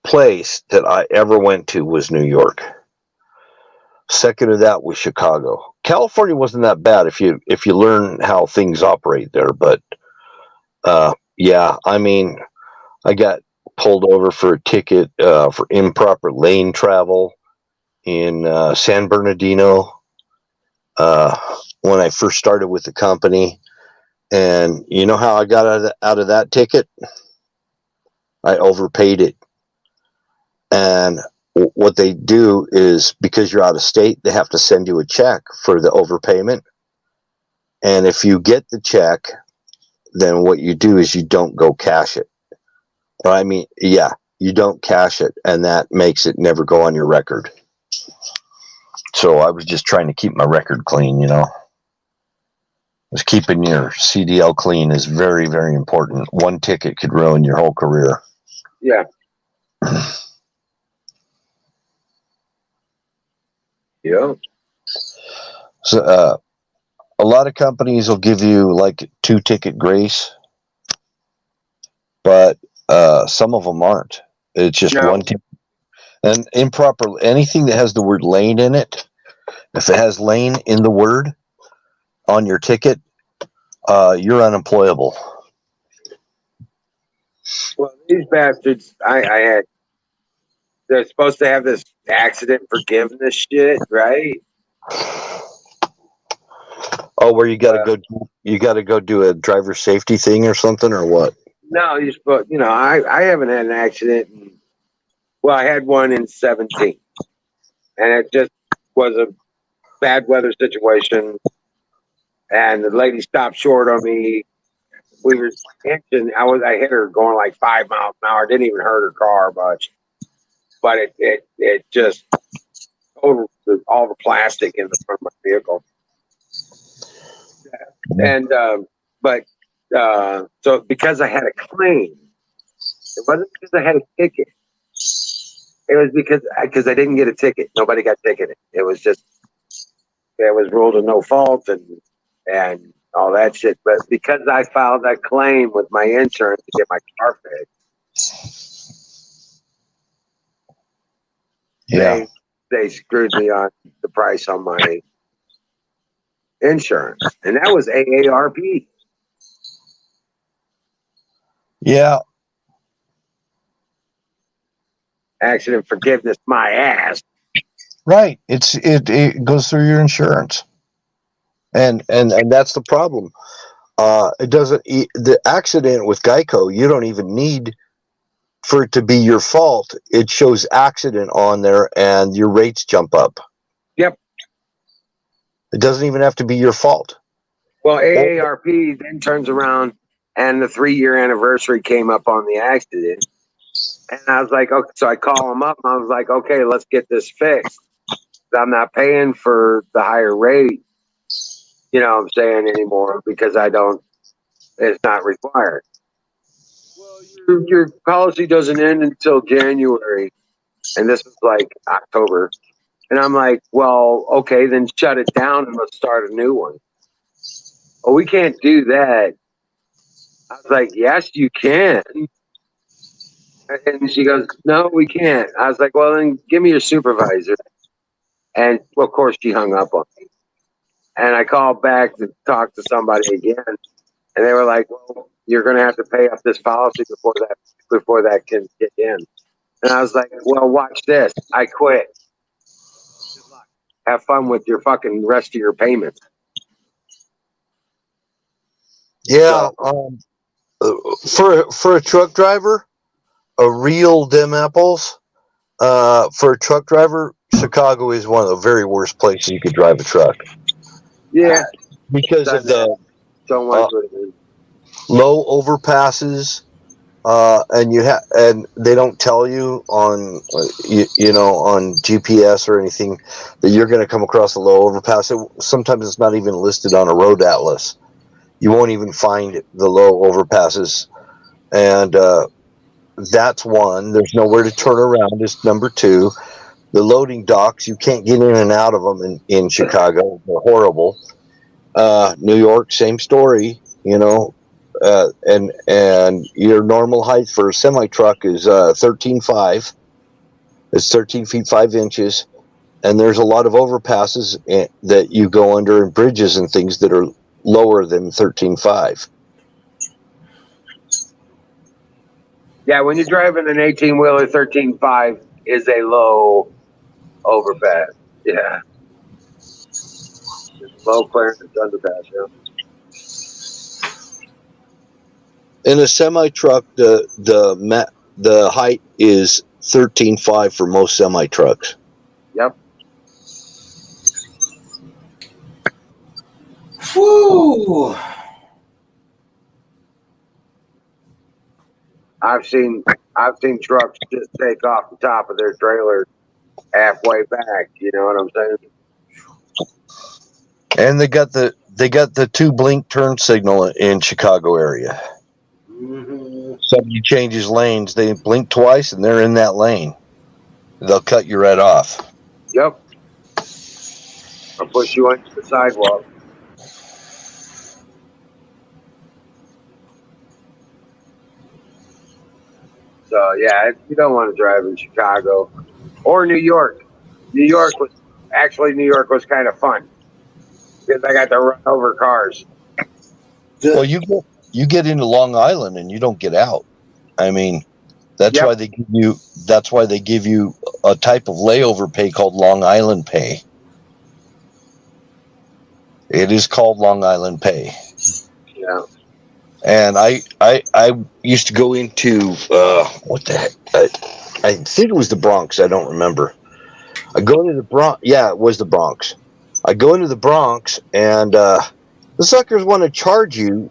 place that I ever went to was New York. Second to that was Chicago. California wasn't that bad if you learn how things operate there, but yeah, I mean, I got pulled over for a ticket for improper lane travel in San Bernardino when I first started with the company. And you know how I got out of that ticket? I overpaid it. And what they do is, because you're out of state, they have to send you a check for the overpayment. And if you get the check, then what you do is you don't go cash it. I mean, yeah, you don't cash it, and that makes it never go on your record. So I was just trying to keep my record clean, you know. Just keeping your CDL clean is very, very important. One ticket could ruin your whole career. Yeah. Yeah. So a lot of companies will give you like 2-ticket grace, but some of them aren't. It's just No. one ticket. And improper, anything that has the word lane in it, if it has lane in the word on your ticket, you're unemployable. Well, these bastards, I had, they're supposed to have this accident forgiveness shit, right? Oh, where you got to go do a driver safety thing or something, or what? No, you're supposed, I haven't had an accident. Well, I had one in 17, and it just was a bad weather situation. And the lady stopped short on me. We were inching. I hit her going like 5 miles an hour. Didn't even hurt her car much, but it just totaled all the plastic in the front of my vehicle. And so because I had a claim, it wasn't because I had a ticket. It was because I didn't get a ticket. Nobody got ticketed. It was just, it was ruled a no fault and all that shit. But because I filed that claim with my insurance to get my car fixed, Yeah. they screwed me on the price on my insurance, and that was AARP. Yeah. Accident forgiveness, my ass. Right. It goes through your insurance. And that's the problem. It doesn't, the accident with Geico, you don't even need for it to be your fault. It shows accident on there and your rates jump up. Yep. It doesn't even have to be your fault. Well, AARP then turns around and the 3-year anniversary came up on the accident. And I was like, okay, so I call them up and I was like, okay, let's get this fixed. I'm not paying for the higher rate, you know what I'm saying, anymore, because it's not required. Well, your policy doesn't end until January. And this was like October. And I'm like, well, okay, then shut it down and let's start a new one. Oh, we can't do that. I was like, yes, you can. And she goes, no, we can't. I was like, well, then give me your supervisor. And well, of course, she hung up on me. And I called back to talk to somebody again. And they were like, well, you're going to have to pay up this policy before that can get in. And I was like, well, watch this. I quit. Good luck. Have fun with your fucking rest of your payments. Yeah. For a truck driver, a real dim apples, for a truck driver, Chicago is one of the very worst places you could drive a truck. Yeah. Because of the Don't want to. low overpasses, and they don't tell you on on GPS or anything that you're going to come across a low overpass. Sometimes it's not even listed on a road atlas. You won't even find the low overpasses, and that's one. There's nowhere to turn around. Is number two. The loading docks, you can't get in and out of them in Chicago. They're horrible. New York, same story. And your normal height for a semi truck is 13.5. It's 13 feet 5 inches, and there's a lot of overpasses that you go under and bridges and things that are lower than 13.5. Yeah, when you're driving an 18-wheeler, 13.5 is a low overpass. Yeah. Low clearance underpass, yeah. In a semi truck, the height is 13.5 for most semi trucks. Yep. Whew. I've seen trucks just take off the top of their trailer halfway back. You know what I'm saying? And they got the 2 blink turn signal in Chicago area. Mm-hmm. Somebody changes lanes, they blink twice and they're in that lane. They'll cut you right off. Yep. I'll push you onto the sidewalk. So yeah, you don't want to drive in Chicago or New York. New York was kind of fun because I got to run over cars. Well, you get into Long Island and you don't get out. I mean, that's Yep. why they give you a type of layover pay called Long Island pay. It is called Long Island pay. Yeah. And I used to go into what the heck? I think it was the Bronx. I don't remember. I go into the Bronx. Yeah, it was the Bronx. I go into the Bronx, and the suckers want to charge you.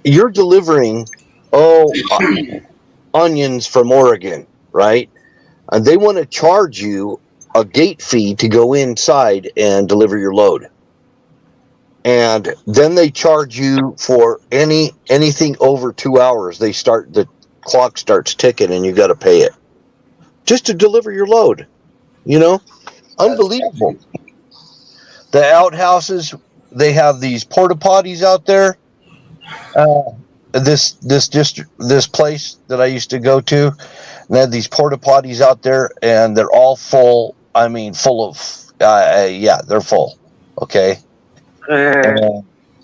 You're delivering onions from Oregon, right? And they want to charge you a gate fee to go inside and deliver your load. And then they charge you for anything over 2 hours. The clock starts ticking, and you got to pay it just to deliver your load. Unbelievable. The outhouses, they have these porta potties out there. This place that I used to go to, they had these porta potties out there, and they're all full. I mean, full of they're full. Okay.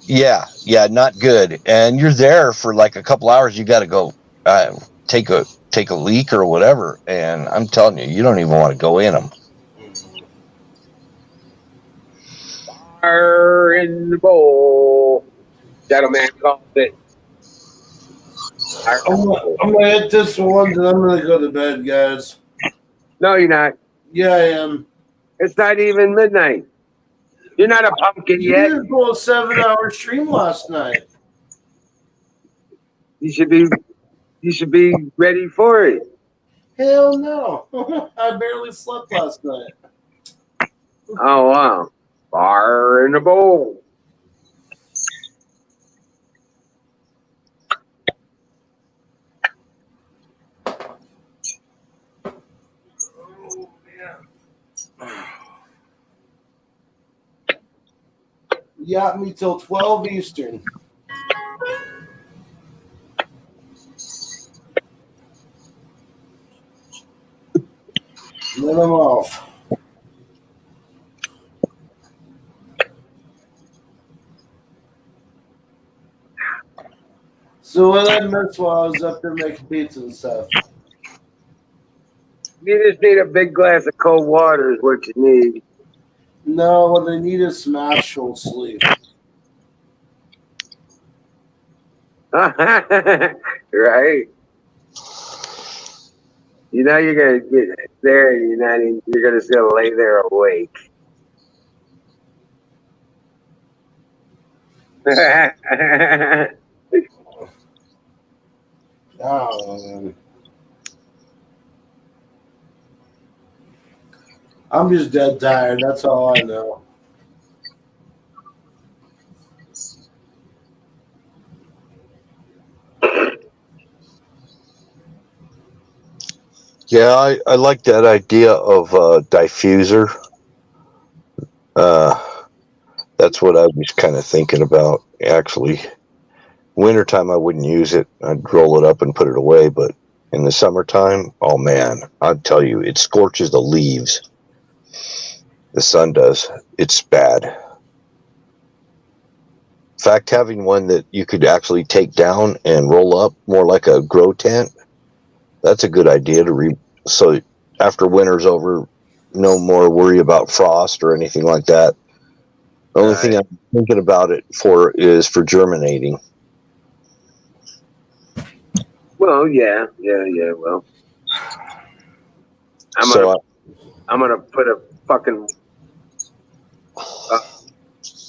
Yeah, not good. And you're there for like a couple hours. You got to go take a leak or whatever. And I'm telling you, you don't even want to go in them. Fire in the bowl. Gentleman called it. I'm gonna hit this one, and I'm gonna go to bed, guys. No, you're not. Yeah, I am. It's not even midnight. You're not a pumpkin You yet. did pull a 7-hour stream last night. You should be ready for it. Hell no. I barely slept last night. Oh wow. Fire in the bowl. You got me till 12 Eastern. Then I'm off. So what I missed while I was up there making pizza and stuff. You just need a big glass of cold water is what you need. No, what I need is some actual sleep. Right? You know you're gonna get there. You're gonna still lay there awake. I'm just dead tired. That's all I know. Yeah, I like that idea of diffuser. That's what I was kind of thinking about, actually. Wintertime, I wouldn't use it. I'd roll it up and put it away. But in the summertime, oh man, I'd tell you, it scorches the leaves. The sun does. It's bad. In fact, having one that you could actually take down and roll up more like a grow tent, that's a good idea so after winter's over, no more worry about frost or anything like that. The only thing I'm thinking about it for is for germinating. Well, yeah. Well, I'm gonna put a fucking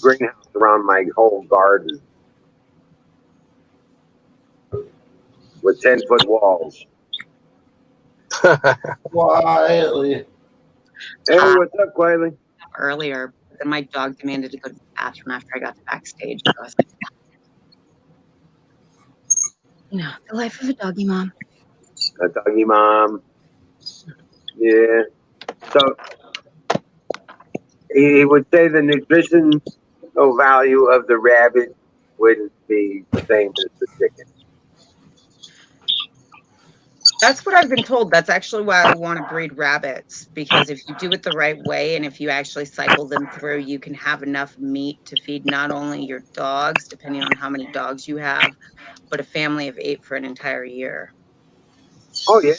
greenhouse around my whole garden with 10-foot walls. Quietly. Hey, what's up, Quietly? Earlier, then my dog demanded to go to the bathroom after I got to backstage. So I was like, you know, the life of a doggy mom. A doggy mom. Yeah. So he would say the nutritional value of the rabbit wouldn't be the same as the chicken. That's what I've been told. That's actually why I want to breed rabbits, because if you do it the right way and if you actually cycle them through, you can have enough meat to feed not only your dogs, depending on how many dogs you have, but a family of 8 for an entire year. Oh, yeah.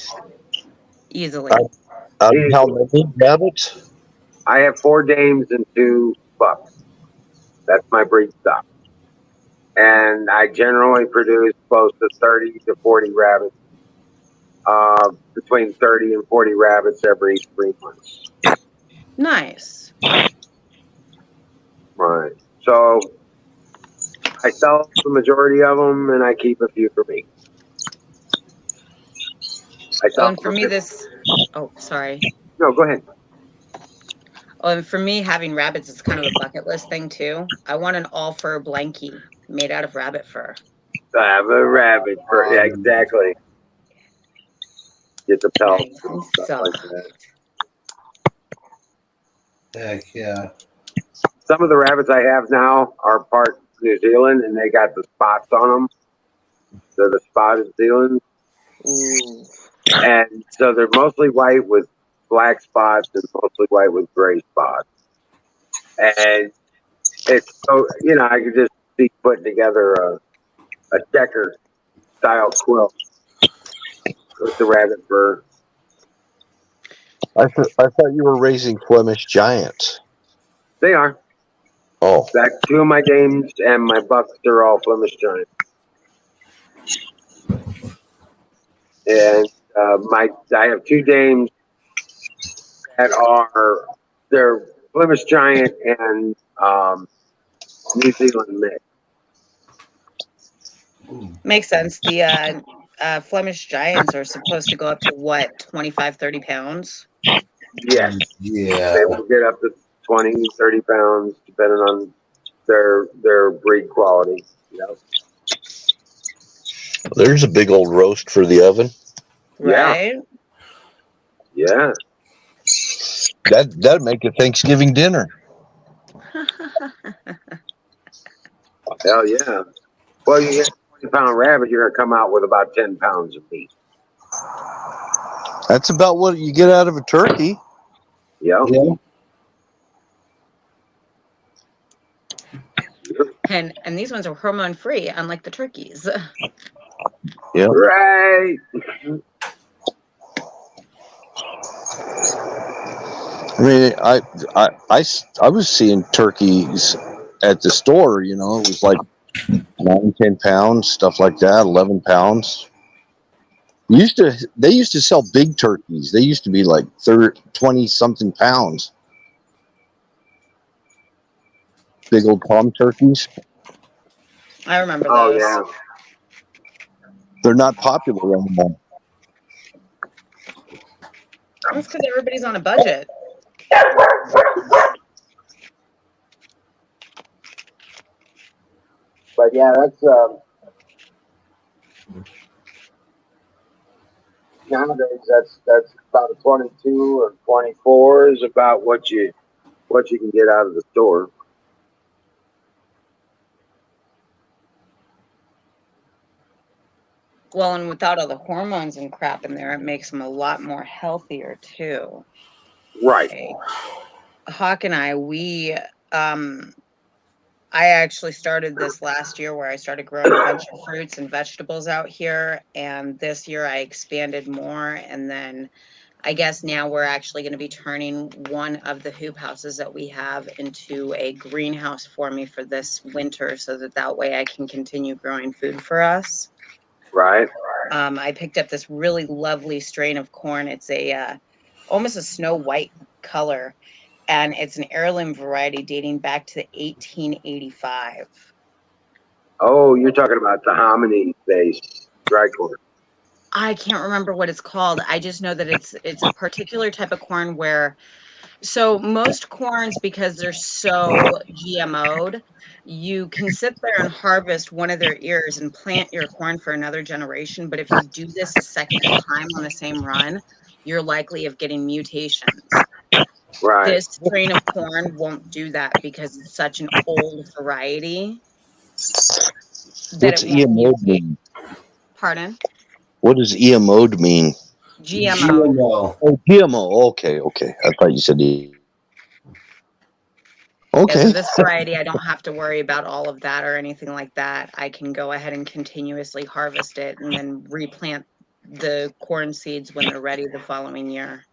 Easily. How many rabbits? I have 4 dames and 2 bucks. That's my breed stock. And I generally produce close to 30 to 40 rabbits. Between 30 and 40 rabbits every 3 months. Nice. Right. So I sell the majority of them, and I keep a few for me. And for me, oh, sorry. No, go ahead. Oh, and for me, having rabbits is kind of a bucket list thing too. I want an all fur blankie made out of rabbit fur. I have a rabbit fur. Yeah, exactly. Get the pelt. So. Like that. Heck yeah. Some of the rabbits I have now are part New Zealand, and they got the spots on them. They're the spotted Zealand. Ooh. And so they're mostly white with black spots and mostly white with gray spots. And it's so, I could just be putting together a checker style quilt with the rabbit fur. I thought you were raising Flemish giants. They are. Oh. That 2 of my dames and my bucks are all Flemish giants. And I have 2 dames that they're Flemish giant and New Zealand mix. Makes sense. The Flemish giants are supposed to go up to what, 25, 30 pounds? Yes. Yeah. They will get up to 20, 30 pounds, depending on their breed quality. There's a big old roast for the oven. Right? Yeah. That'd make a Thanksgiving dinner. Hell yeah. Well, you get a 20-pound rabbit, you're going to come out with about 10 pounds of meat. That's about what you get out of a turkey. Yeah. And these ones are hormone free, unlike the turkeys. Yeah. Right. I mean, I was seeing turkeys at the store. It was like 9, 10 pounds, stuff like that, 11 pounds. They used to sell big turkeys. They used to be like 20 something pounds. Big old palm turkeys. I remember Oh, those. yeah. They're not popular anymore. That's because everybody's on a budget. But yeah, that's nowadays that's about a 22 or 24 is about what you can get out of the store. Well, and without all the hormones and crap in there, it makes them a lot more healthier too. Right. Like, Hawk and I actually started this last year where I started growing a bunch of fruits and vegetables out here. And this year I expanded more. And then I guess now we're actually going to be turning one of the hoop houses that we have into a greenhouse for me for this winter so that way I can continue growing food for us. Right. I picked up this really lovely strain of corn. It's almost a snow white color, and it's an heirloom variety dating back to 1885. Oh, you're talking about the hominy-based dry corn. I can't remember what it's called. I just know that it's a particular type of corn where, so most corns, because they're so GMO'd, you can sit there and harvest one of their ears and plant your corn for another generation. But if you do this a second time on the same run, you're likely of getting mutations. Right. This strain of corn won't do that because it's such an old variety. What's EMO mean? Pardon? What does EMO mean? GMO. Oh, GMO. Okay. I thought you said E. Okay. Yeah, so this variety, I don't have to worry about all of that or anything like that. I can go ahead and continuously harvest it and then replant the corn seeds when they're ready the following year.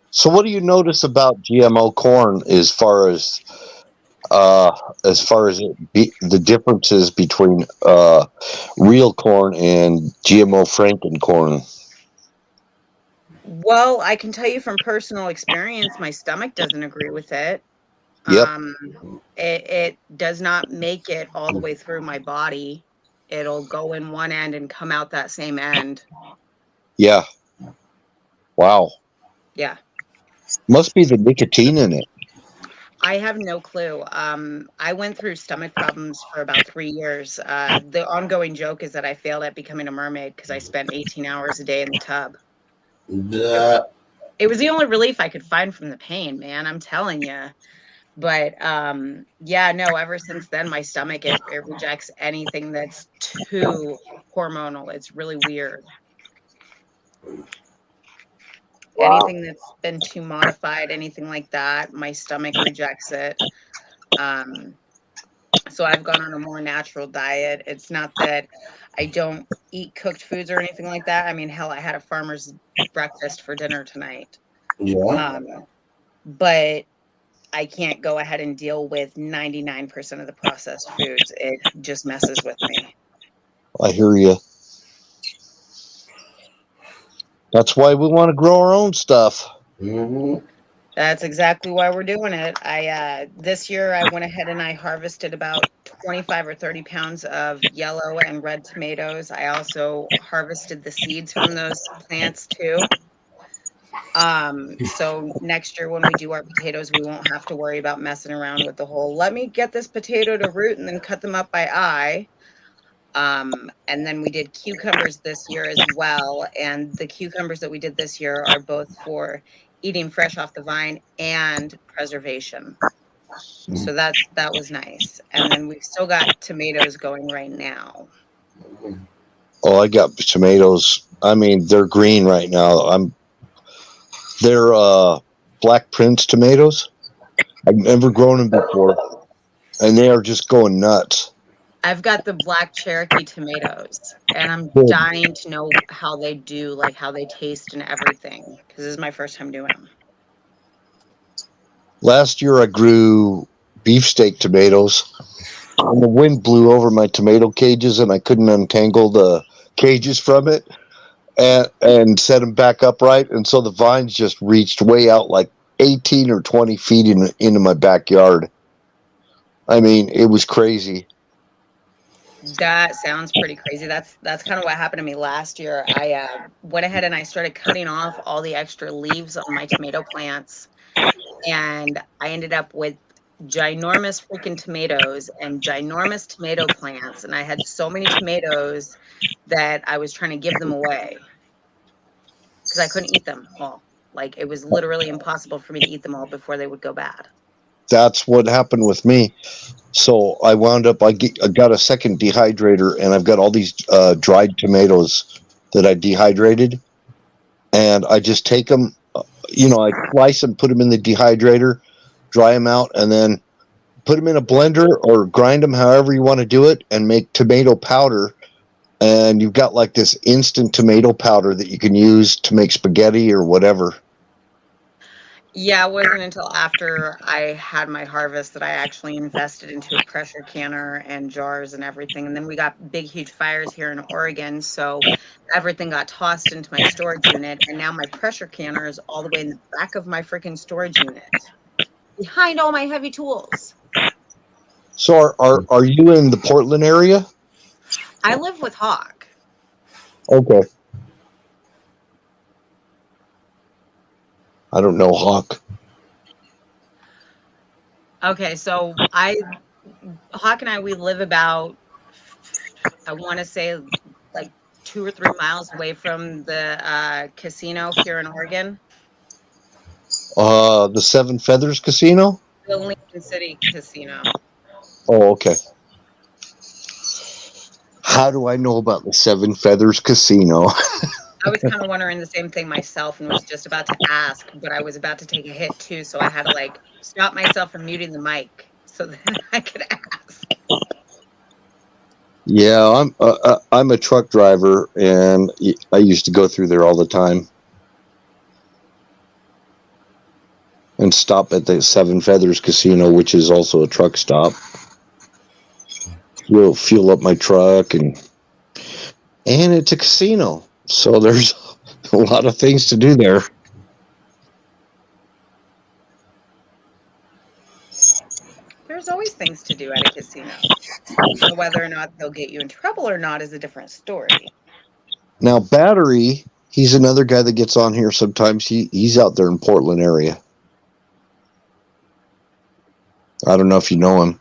So, what do you notice about GMO corn as far as the differences between real corn and GMO Franken corn? Well, I can tell you from personal experience, my stomach doesn't agree with it. Yep. It does not make it all the way through my body. It'll go in one end and come out that same end. Yeah. Wow. Yeah. Must be the nicotine in it. I have no clue. I went through stomach problems for about 3 years. The ongoing joke is that I failed at becoming a mermaid because I spent 18 hours a day in the tub. It was the only relief I could find from the pain, man. I'm telling you. But yeah, no, ever since then, my stomach, it rejects anything that's too hormonal. It's really weird. Wow. Anything that's been too modified, anything like that, my stomach rejects it. So I've gone on a more natural diet. It's not that I don't eat cooked foods or anything like that. I mean, hell, I had a farmer's breakfast for dinner tonight. Yeah. But I can't go ahead and deal with 99% of the processed foods. It just messes with me. I hear you. That's why we want to grow our own stuff. Mm-hmm. That's exactly why we're doing it. This year I went ahead and I harvested about 25 or 30 pounds of yellow and red tomatoes. I also harvested the seeds from those plants too. So next year when we do our potatoes, we won't have to worry about messing around with the whole, let me get this potato to root and then cut them up by eye. And then we did cucumbers this year as well. And the cucumbers that we did this year are both for eating fresh off the vine and preservation. So that was nice. And then we've still got tomatoes going right now. Oh, I got tomatoes. I mean, they're green right now. They're Black Prince tomatoes. I've never grown them before, and they are just going nuts. I've got the black Cherokee tomatoes, and I'm dying to know how they do, like how they taste and everything, because this is my first time doing them. Last year I grew beefsteak tomatoes, and the wind blew over my tomato cages, and I couldn't untangle the cages from it and set them back upright, and so the vines just reached way out like 18 or 20 feet into my backyard. I mean, it was crazy. That sounds pretty crazy. That's kind of what happened to me last year. I went ahead and I started cutting off all the extra leaves on my tomato plants, and I ended up with ginormous freaking tomatoes and ginormous tomato plants, and I had so many tomatoes that I was trying to give them away because I couldn't eat them all. Like, it was literally impossible for me to eat them all before they would go bad. That's what happened with me. So I wound up, I got a second dehydrator, and I've got all these dried tomatoes that I dehydrated, and I just take them, I slice them, put them in the dehydrator, dry them out, and then put them in a blender or grind them however you want to do it, and make tomato powder. And you've got like this instant tomato powder that you can use to make spaghetti or whatever. Yeah, it wasn't until after I had my harvest that I actually invested into a pressure canner and jars and everything. And then we got big, huge fires here in Oregon. So everything got tossed into my storage unit. And now my pressure canner is all the way in the back of my freaking storage unit, behind all my heavy tools. So are you in the Portland area? I live with Hawk. Okay. I don't know Hawk. Okay, so Hawk and I, we live about, I want to say like 2 or 3 miles away from the casino here in Oregon. The Seven Feathers Casino? The Lincoln City Casino. Oh, okay. How do I know about the Seven Feathers Casino? I was kind of wondering the same thing myself and was just about to ask, but I was about to take a hit too, so I had to stop myself from muting the mic so that I could ask. Yeah, I'm a truck driver, and I used to go through there all the time and stop at the Seven Feathers Casino, which is also a truck stop. We'll fuel up my truck, and it's a casino, so there's a lot of things to do there. There's always things to do at a casino. Now, whether or not they'll get you in trouble or not is a different story. Now, Battery, he's another guy that gets on here sometimes. He's out there in Portland area. I don't know if you know him.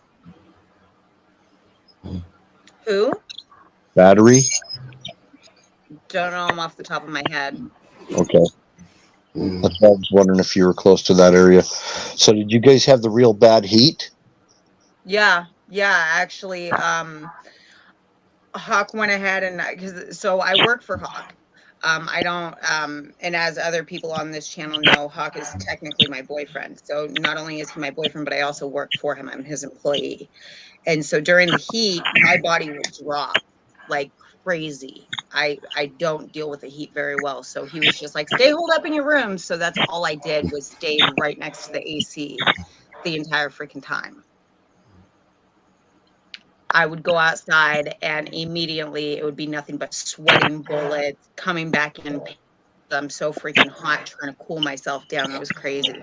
Who? Battery? Don't know him off the top of my head. Okay. That's why I was wondering if you were close to that area. So did you guys have the real bad heat? Yeah, actually, Hawk went ahead and so I work for Hawk. I don't, and as other people on this channel know, Hawk is technically my boyfriend. So not only is he my boyfriend, but I also work for him. I'm his employee. And so during the heat, my body would drop like crazy. I don't deal with the heat very well. So he was just like, stay holed up in your room. So that's all I did was stay right next to the AC the entire freaking time. I would go outside and immediately it would be nothing but sweating bullets coming back in. I'm so freaking hot trying to cool myself down. It was crazy.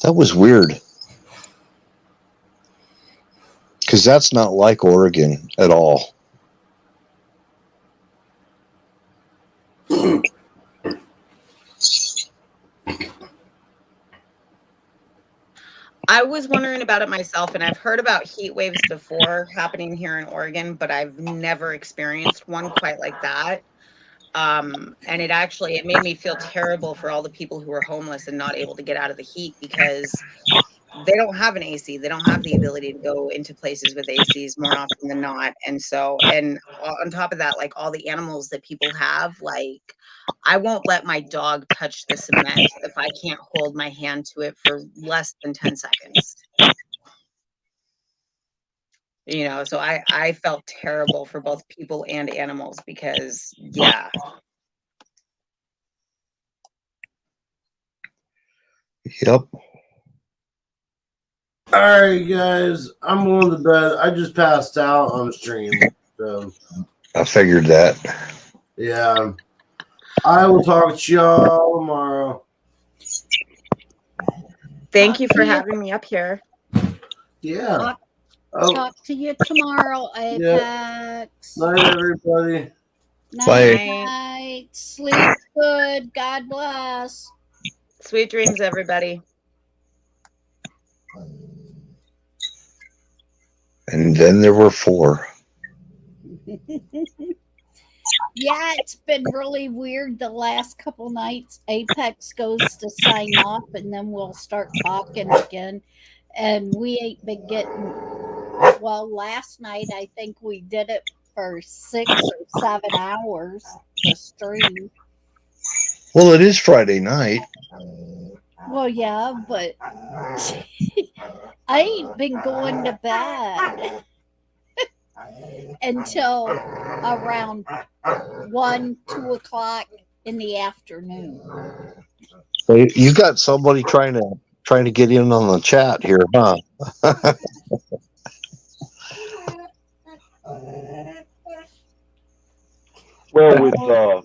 That was weird. Because that's not like Oregon at all. I was wondering about it myself, and I've heard about heat waves before happening here in Oregon, but I've never experienced one quite like that. And it made me feel terrible for all the people who are homeless and not able to get out of the heat because they don't have an AC. They don't have the ability to go into places with ACs more often than not. And so, and on top of that, like all the animals that people have, like I won't let my dog touch the cement if I can't hold my hand to it for less than 10 seconds. You know, so I felt terrible for both people and animals because, yeah. Yep. All right, guys, I'm going to bed. I just passed out on stream. So I figured that. yeah, I will talk to y'all tomorrow. Thank you for having me up here. Yeah. Oh, Talk to you tomorrow, Apex. night, everybody. Bye. Night. Sleep good. God bless. Sweet dreams, everybody. And then there were 4. Yeah, it's been really weird the last couple nights. Apex goes to sign off, and then we'll start talking again. And we ain't been getting. Well, last night I think we did it for 6 or 7 hours. The stream. Well, it is Friday night. Well, yeah, but I ain't been going to bed until around 1, 2 o'clock in the afternoon. You got somebody trying to get in on the chat here, huh? Well,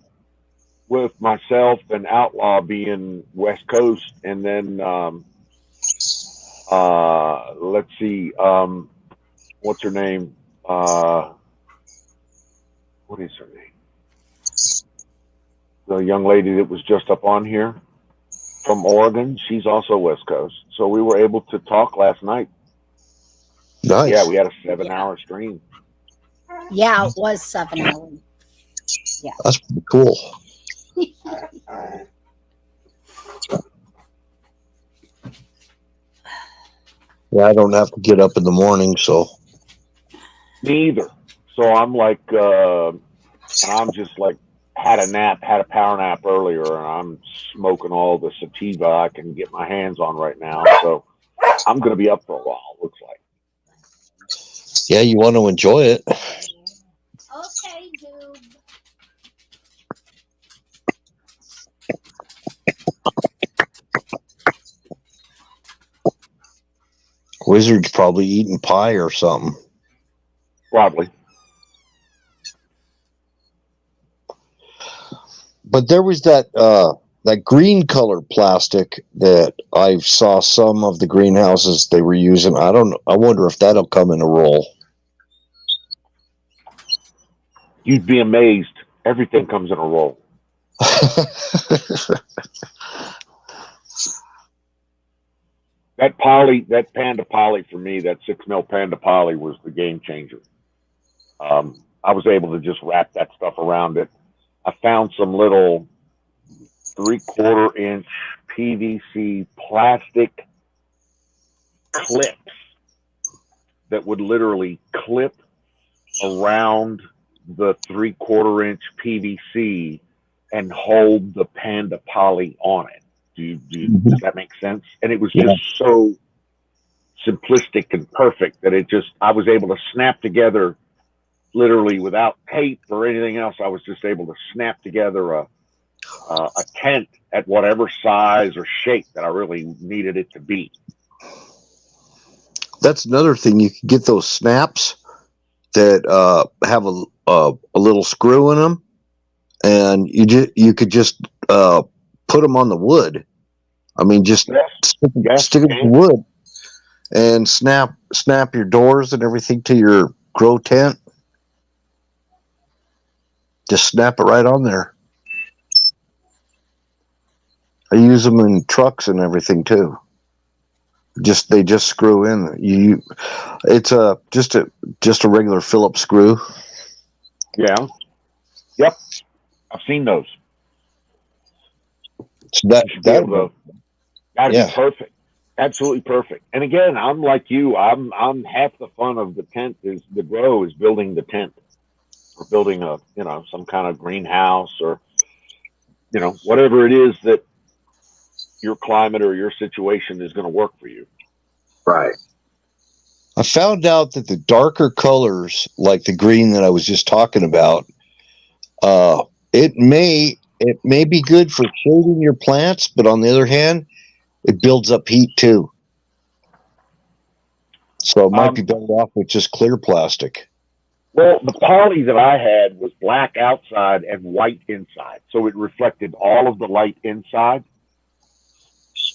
with myself and Outlaw being West Coast, and then let's see, what's her name? What is her name? The young lady that was just up on here from Oregon. She's also West Coast, so we were able to talk last night. Nice. Yeah, we had a 7-hour stream. Yeah, it was 7 hours. Yeah. That's pretty cool. Yeah, I don't have to get up in the morning, so. Me either. So I'm like, and I'm just like, had a power nap earlier, and I'm smoking all the sativa I can get my hands on right now. So I'm going to be up for a while, looks like. Yeah, you want to enjoy it. Okay, dude. Wizard's probably eating pie or something. Probably. But there was that green color plastic that I saw some of the greenhouses they were using. I wonder if that'll come in a roll. You'd be amazed. Everything comes in a roll. That Panda Poly for me, that 6 mil Panda Poly was the game changer. I was able to just wrap that stuff around it. I found some little 3/4 inch PVC plastic clips that would literally clip around the 3/4 inch PVC and hold the Panda Poly on it. Does that make sense? And it was just so simplistic and perfect that I was able to snap together literally without tape or anything else. I was just able to snap together a tent at whatever size or shape that I really needed it to be. That's another thing. You can get those snaps that have a little screw in them, and you could just put them on the wood. I mean, just stick it in the wood and snap your doors and everything to your grow tent. Just snap it right on there. I use them in trucks and everything too. They just screw in. It's just a regular Phillips screw. Yeah. Yep. I've seen those. So that'd be perfect. Absolutely perfect. And again, I'm like you. I'm half the fun of the tent is the grow is building the tent, or building some kind of greenhouse, or whatever it is that your climate or your situation is going to work for you. Right. I found out that the darker colors, like the green that I was just talking about, it may be good for shading your plants, but on the other hand, it builds up heat too. So it might be better off with just clear plastic. Well, the poly that I had was black outside and white inside, so it reflected all of the light inside,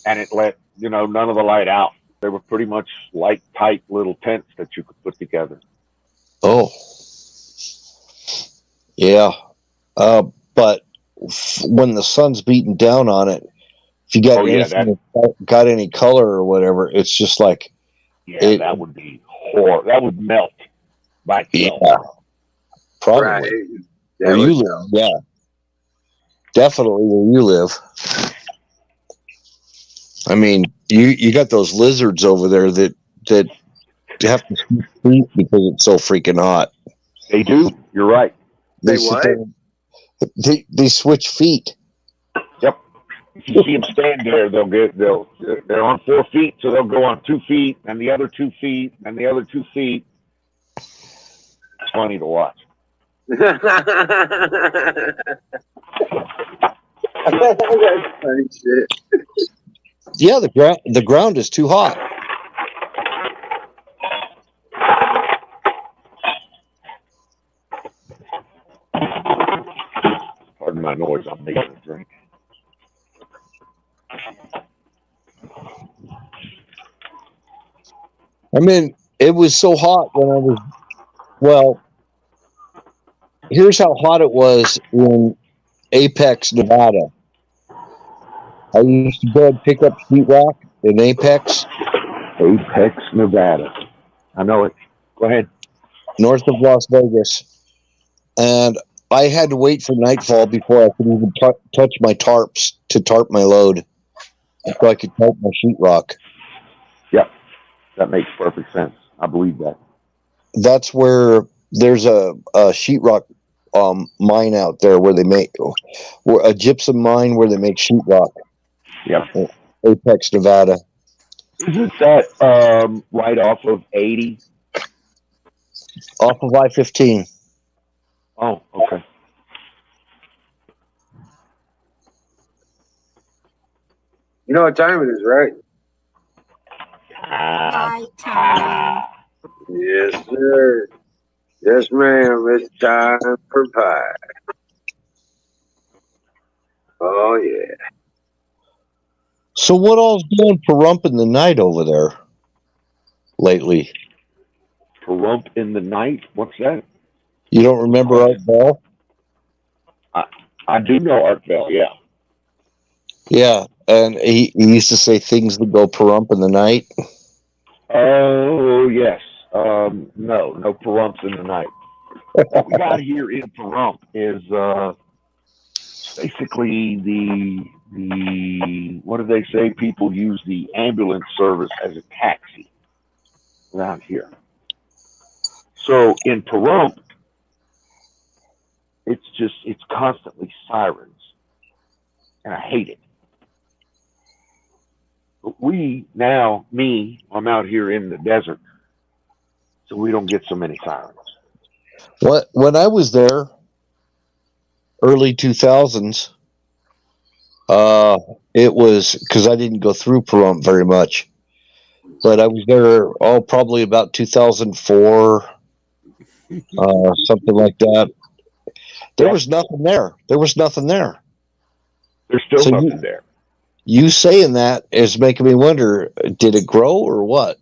and it let none of the light out. They were pretty much light, tight little tents that you could put together. Oh, yeah. But when the sun's beating down on it, if you got Oh, yeah, anything that got any color or whatever, it's just like Yeah, that would be horrible. That would melt by itself. yeah, probably Right. where you live. Yeah, definitely where you live. I mean, you got those lizards over there that have to sleep because it's so freaking hot. They do. You're right. They sit what? there, they switch feet. Yep. If you see them stand there, they're on 4 feet, so they'll go on 2 feet, and the other 2 feet, and the other 2 feet. It's funny to watch. That's funny shit. Yeah, the ground is too hot. Pardon my noise. I'm making a drink. I mean, it was so hot when I was, well, here's how hot it was in Apex, Nevada. I used to go and pick up sheetrock in Apex, Apex, Nevada. I know it. Go ahead. north of Las Vegas. And I had to wait for nightfall before I could even touch my tarps to tarp my load, so I could tarp my sheetrock. Yep. That makes perfect sense. I believe that. That's where there's a sheetrock mine out there where they make a gypsum mine where they make sheetrock. Yep. Apex, Nevada. Isn't that right off of 80? Off of I-15. Oh, okay. You know what time it is, right? Time. Yes, sir. Yes, ma'am. It's time for pie. Oh, yeah. So what all's doing Pahrump in the night over there lately? Pahrump in the night? What's that? You don't remember Art Bell? I do know Art Bell, yeah. Yeah, and he used to say things that go Pahrump in the night. Oh, yes. No Pahrumps in the night. What we got here in Pahrump is basically the what do they say? People use the ambulance service as a taxi around here. So in Pahrump, it's constantly sirens, and I hate it. But I'm out here in the desert, so we don't get so many sirens. When I was there, early 2000s, it was because I didn't go through Pahrump very much, but I was there probably about 2004, something like that. There was nothing there. There's still nothing there. You saying that is making me wonder, did it grow or what?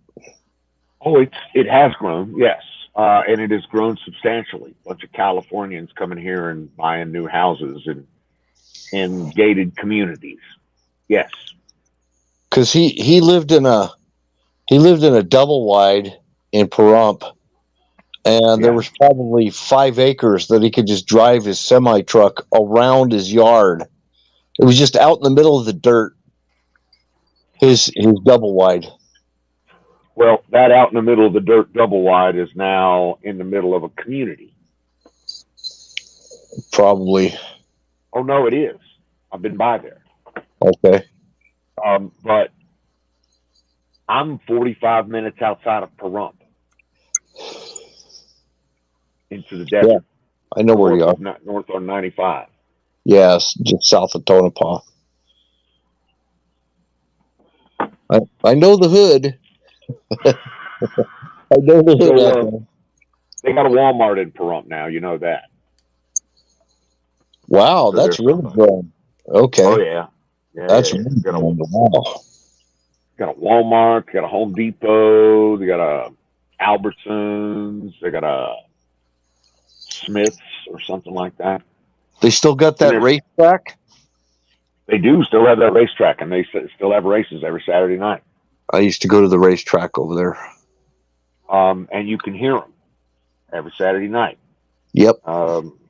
Oh, it has grown, yes. And it has grown substantially. A bunch of Californians coming here and buying new houses and gated communities. Yes. Because he lived in a double wide in Pahrump, and there was probably 5 acres that he could just drive his semi truck around his yard. It was just out in the middle of the dirt. His double wide. Well, that out in the middle of the dirt double wide is now in the middle of a community. Probably. Oh no, it is. I've been by there. Okay. But I'm 45 minutes outside of Pahrump into the desert. Yeah, I know where you are. North on 95. Yes, just south of Tonopah. I know the hood. I know the hood. So, they got a Walmart in Pahrump now. You know that. Wow, So that's really grown. Okay. Oh yeah. That's really grown. Wow. got a Walmart, they got a Home Depot, they got a Albertsons, they got a Smiths or something like that. They still got that Yeah. racetrack? They do still have that racetrack, and they still have races every Saturday night. I used to go to the racetrack over there. And you can hear them every Saturday night. Yep.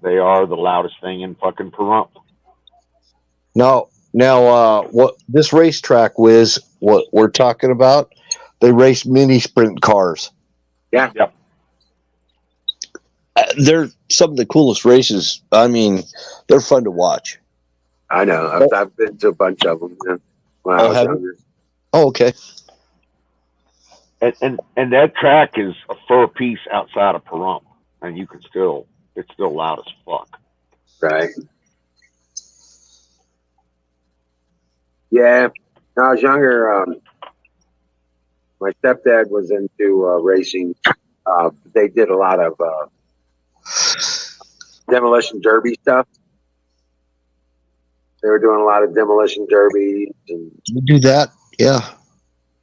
They are the loudest thing in fucking Pahrump. Now, what this racetrack was, what we're talking about, they race mini sprint cars. Yeah. Yep. They're some of the coolest races. I mean, they're fun to watch. I know. I've been to a bunch of them when I Oh, was have you? younger. Oh, okay. And that track is a fur piece outside of Pahrump, and it's still loud as fuck. Right. Yeah. When I was younger, my stepdad was into racing. They did a lot of demolition derby stuff. They were doing a lot of demolition derbies and You do that? Yeah.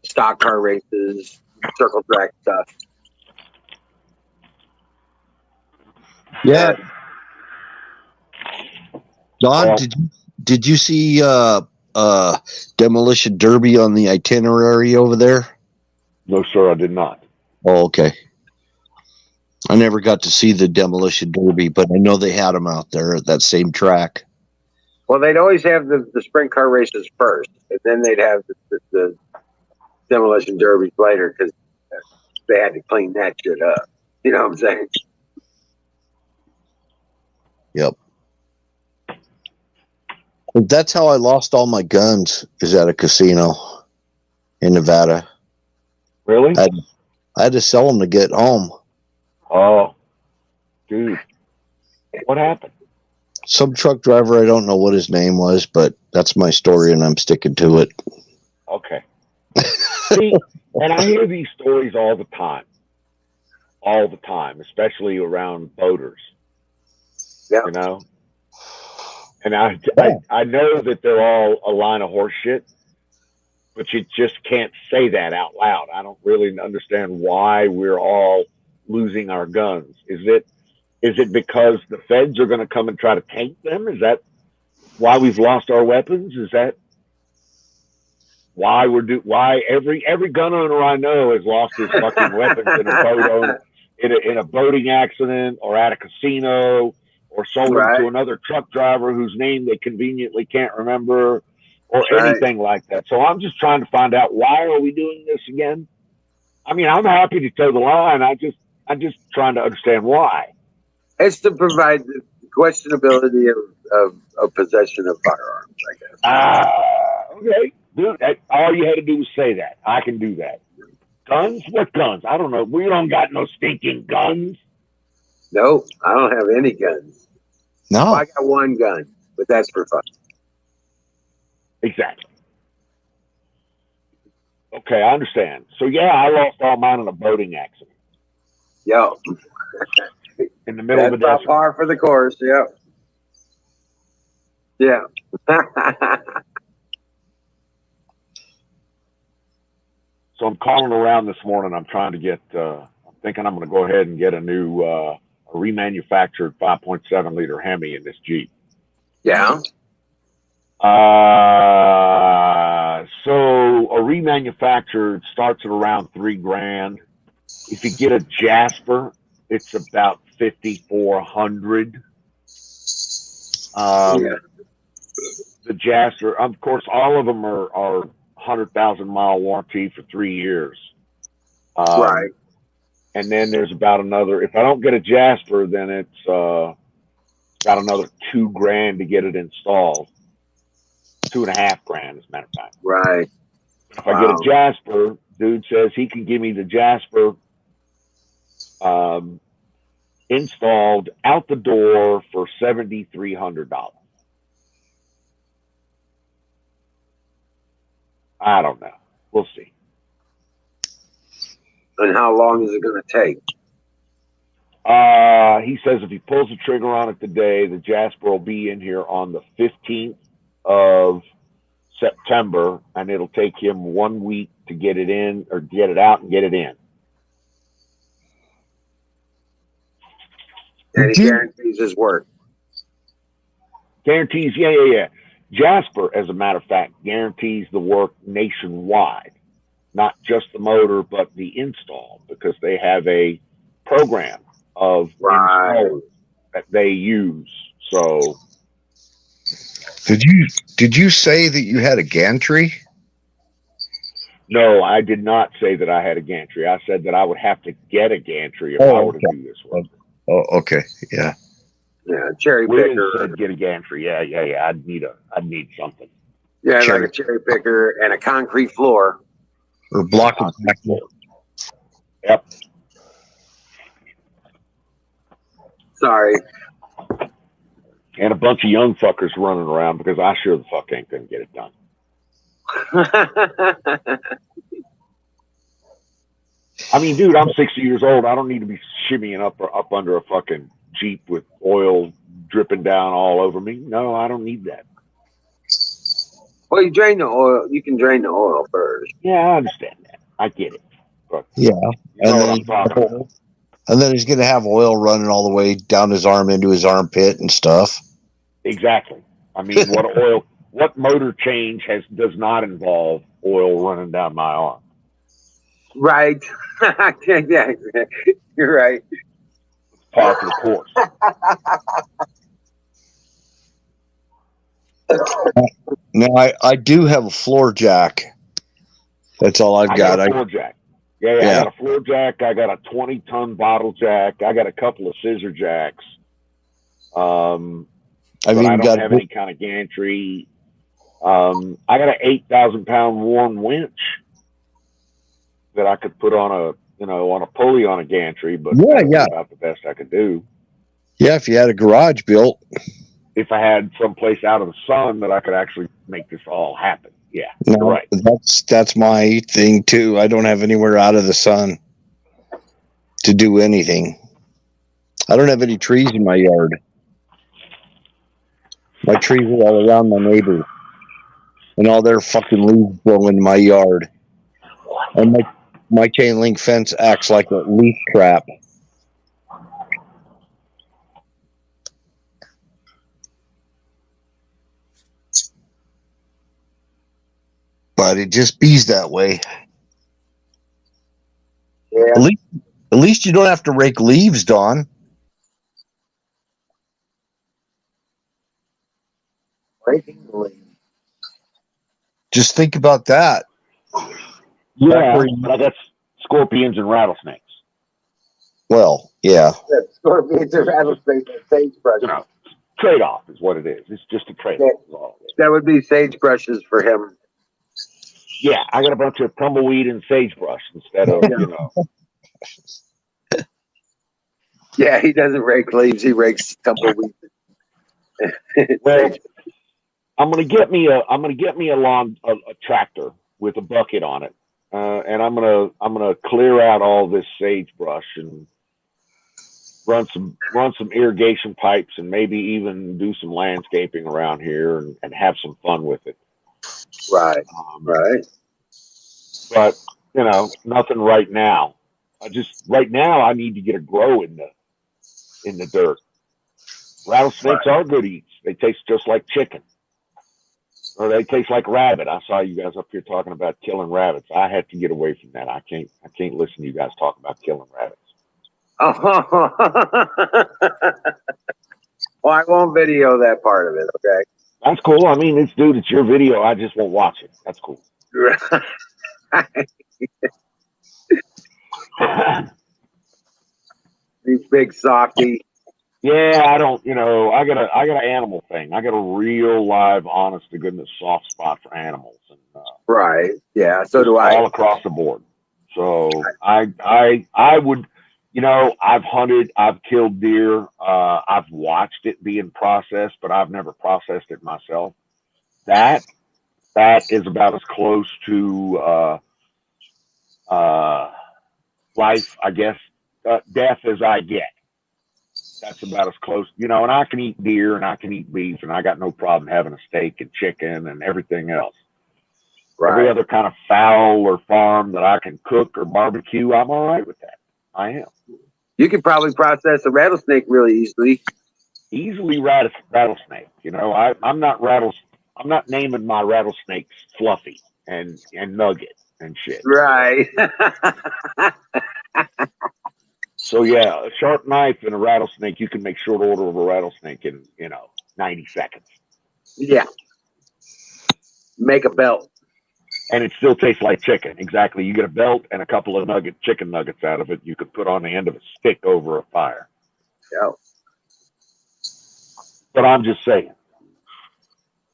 stock car races, circle track stuff. Yeah. Don, Well- did you see Demolition Derby on the itinerary over there? No, sir, I did not. Oh, okay. I never got to see the Demolition Derby, but I know they had them out there at that same track. Well, they'd always have the sprint car races first, and then they'd have the demolition derbies later because they had to clean that shit up. You know what I'm saying? Yep. That's how I lost all my guns, is at a casino in Nevada. Really? I had to sell them to get home. Oh, dude. What happened? Some truck driver, I don't know what his name was, but that's my story and I'm sticking to it. Okay. See, and I hear these stories all the time, especially around boaters. Yeah. You know, and I know that they're all a line of horse shit, but you just can't say that out loud. I don't really understand why we're all losing our guns. Is it because the feds are going to come and try to take them? Is that why we've lost our weapons? Is that why why every gun owner I know has lost his fucking weapons in a boating accident or at a casino or sold them Right. to another truck driver whose name they conveniently can't remember or Right. anything like that. So I'm just trying to find out, why are we doing this again? I mean, I'm happy to toe the line. I'm just trying to understand why. It's to provide the questionability of possession of firearms, I guess. Okay. Dude, all you had to do was say that. I can do that. Guns? What guns? I don't know. We don't got no stinking guns. No, I don't have any guns. No. Well, I got one gun, but that's for fun. Exactly. Okay, I understand. So yeah, I lost all mine in a boating accident Yo, in the middle that's of the about desert. par for the course. Yeah. Yeah. So I'm calling around this morning. I'm trying to get. I'm thinking I'm going to go ahead and get a new, a remanufactured 5.7 liter Hemi in this Jeep. Yeah. So a remanufactured starts at around $3,000. If you get a Jasper, it's about $5,400. Yeah. The Jasper, of course, all of them are 100,000 mile warranty for 3 years. Right. And then there's about another, if I don't get a Jasper, then it's about another $2,000 to get it installed. $2,500, as a matter of fact. Right. If I get a Jasper, dude says he can give me the Jasper installed out the door for $7,300. I don't know. We'll see. And how long is it going to take? He says if he pulls the trigger on it today, the Jasper will be in here on the 15th of September, and it'll take him 1 week to get it in or get it out and get it in. And he guarantees his work. Guarantees, yeah. Jasper, as a matter of fact, guarantees the work nationwide, not just the motor, but the install, because they have a program of installers that they use. So, Did you say that you had a gantry? no, I did not say that I had a gantry. I said that I would have to get a gantry if I were to do this work. Oh, okay, yeah. Yeah, cherry William picker. said get a gantry. Yeah. I'd need something. Yeah, Cherry. like a cherry picker and a concrete floor. Or block of blackwood. Yep. Sorry. And a bunch of young fuckers running around because I sure the fuck ain't gonna get it done. I mean, dude, I'm 60 years old. I don't need to be shimmying up under a fucking Jeep with oil dripping down all over me. No, I don't need that. Well, you drain the oil. You can drain the oil first. Yeah, I understand that. I get it. But Yeah, you know and what then I'm talking about. and then he's gonna have oil running all the way down his arm into his armpit and stuff. Exactly. I mean, what motor change does not involve oil running down my arm? Right. Yeah, you're right. Par for the course. Now I do have a floor jack. That's all I've got. a floor jack. Yeah, Yeah. I got a floor jack. I got a 20-ton bottle jack. I got a couple of scissor jacks. I've But I even don't got have any kind of gantry. I got an 8,000-pound worn winch that I could put on a pulley on a gantry, but that's about the best I could do. Yeah, if you had a garage built. If I had someplace out of the sun that I could actually make this all happen. Yeah, No, you're right. that's my thing too. I don't have anywhere out of the sun to do anything. I don't have any trees in my yard. My trees are all around my neighbors, and all their fucking leaves blow in my yard. And my chain link fence acts like a leaf trap. But it just bees that way. Yeah. At least you don't have to rake leaves, Don. Breaking the leaf. Just think about that. Yeah, but I got scorpions and rattlesnakes. Well, yeah. Scorpions and rattlesnakes and sagebrush. You know, trade-off is what it is. It's just a trade-off. That would be sagebrushes for him. Yeah, I got a bunch of tumbleweed and sagebrush instead of, Yeah, he doesn't rake leaves. He rakes tumbleweed. Well, I'm gonna get me a tractor with a bucket on it, and I'm gonna clear out all this sagebrush and run some irrigation pipes and maybe even do some landscaping around here and have some fun with it. Right. Right. But nothing right now. Right now I need to get a grow in the dirt. Rattlesnakes are good eats. They taste just like chicken. Or they taste like rabbit. I saw you guys up here talking about killing rabbits. I had to get away from that. I can't listen to you guys talk about killing rabbits. Oh. Well, I won't video that part of it, okay? That's cool. I mean, it's your video. I just won't watch it. That's cool. These big softy. Yeah, I don't. I got an animal thing. I got a real live, honest to goodness, soft spot for animals, and Right. Yeah. So do I. all across the board. So I would. I've hunted, I've killed deer, I've watched it being processed, but I've never processed it myself. That is about as close to life, I guess, death as I get. That's about as close, and I can eat deer and I can eat beef and I got no problem having a steak and chicken and everything else. Every Right. other kind of fowl or farm that I can cook or barbecue, I'm all right with that. I am. You could probably process a rattlesnake really easily. Easily rattlesnake. You know, I'm not I'm not naming my rattlesnakes Fluffy and Nugget and shit. Right. So yeah, a sharp knife and a rattlesnake, you can make short order of a rattlesnake in 90 seconds, Yeah. Make a belt. and it still tastes like chicken. Exactly, you get a belt and a couple of chicken nuggets out of it. You could put on the end of a stick over a fire. Yeah. But I'm just saying,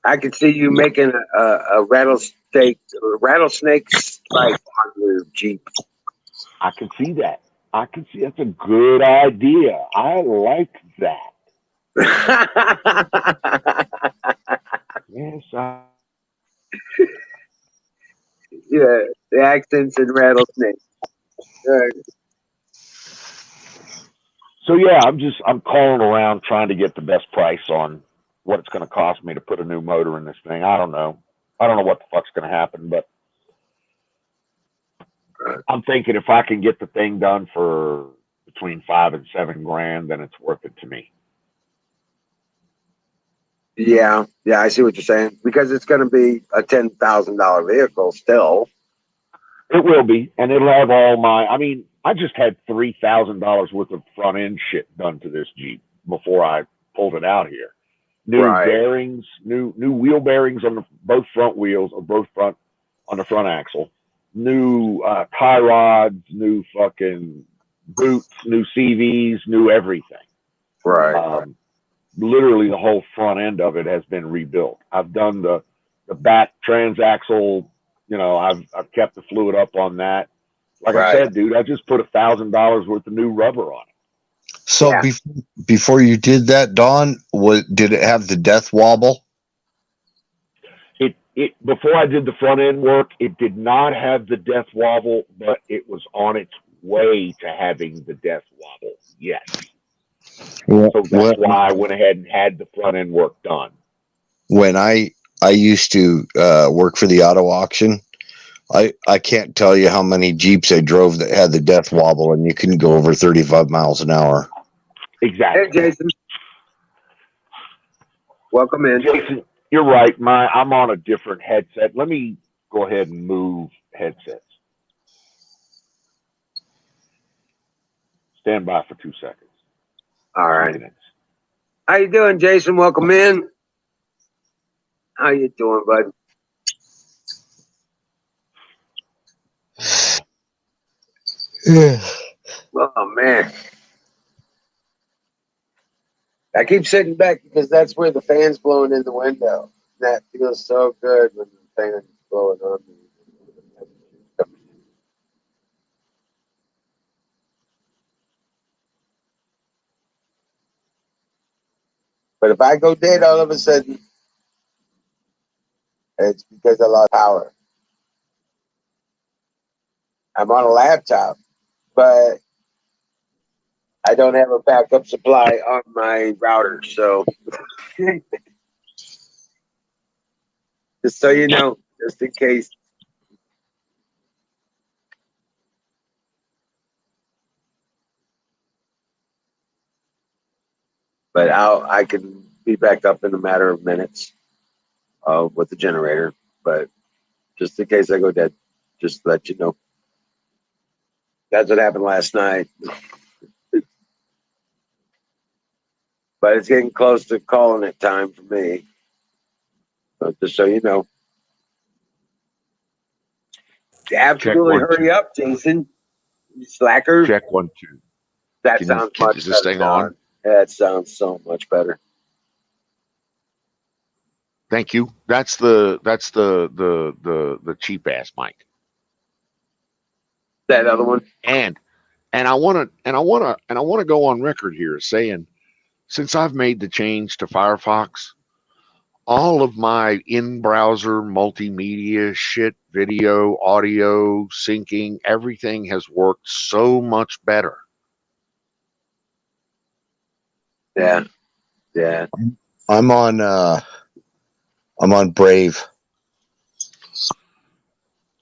I could see you making a rattlesnake strike on your Jeep. I can see that. I can see that's a good idea. I like that. Yes, Yeah, the accents in rattlesnake. So yeah, I'm calling around trying to get the best price on what it's going to cost me to put a new motor in this thing. I don't know what the fuck's going to happen, but I'm thinking if I can get the thing done for between $5,000 and $7,000, then it's worth it to me. Yeah, I see what you're saying. Because it's going to be a $10,000 vehicle still. It will be, and it'll have all my. I mean, I just had $3,000 worth of front end shit done to this Jeep before I pulled it out here. New Right. bearings, new wheel bearings on both front wheels, or both front on the front axle. New tie rods, new fucking boots, new CVs, new everything. Right. Literally, the whole front end of it has been rebuilt. I've done the back transaxle. You know, I've kept the fluid up on that. Like I said, dude, I just put $1,000 worth of new rubber on it. So Yeah. before you did that, Don, did it have the death wobble? It before I did the front end work, it did not have the death wobble, but it was on its way to having the death wobble. Yes. So that's why I went ahead and had the front end work done. When I used to work for the auto auction, I can't tell you how many Jeeps I drove that had the death wobble, and you couldn't go over 35 miles an hour. Exactly. Hey, Jason. Welcome in. Jason, you're right. I'm on a different headset. Let me go ahead and move headsets. Stand by for 2 seconds. All right. How you doing, Jason? Welcome in. How you doing, bud? Yeah. Oh man. I keep sitting back because that's where the fan's blowing in the window. That feels so good when the fan's blowing on me. But if I go dead all of a sudden, it's because I lost power. I'm on a laptop, but I don't have a backup supply on my router. So just so you know, just in case. But I can be back up in a matter of minutes with the generator. But just in case I go dead, just to let you know. That's what happened last night. But it's getting close to calling it time for me. So just so you know. Absolutely hurry up, Jason. You slacker. Check 1 2. That sounds much is this better, thing on? Don. That sounds so much better. Thank you. That's the cheap ass mic. That other one. And I want to go on record here saying, since I've made the change to Firefox, all of my in-browser multimedia shit, video, audio, syncing, everything has worked so much better. Yeah. I'm on Brave.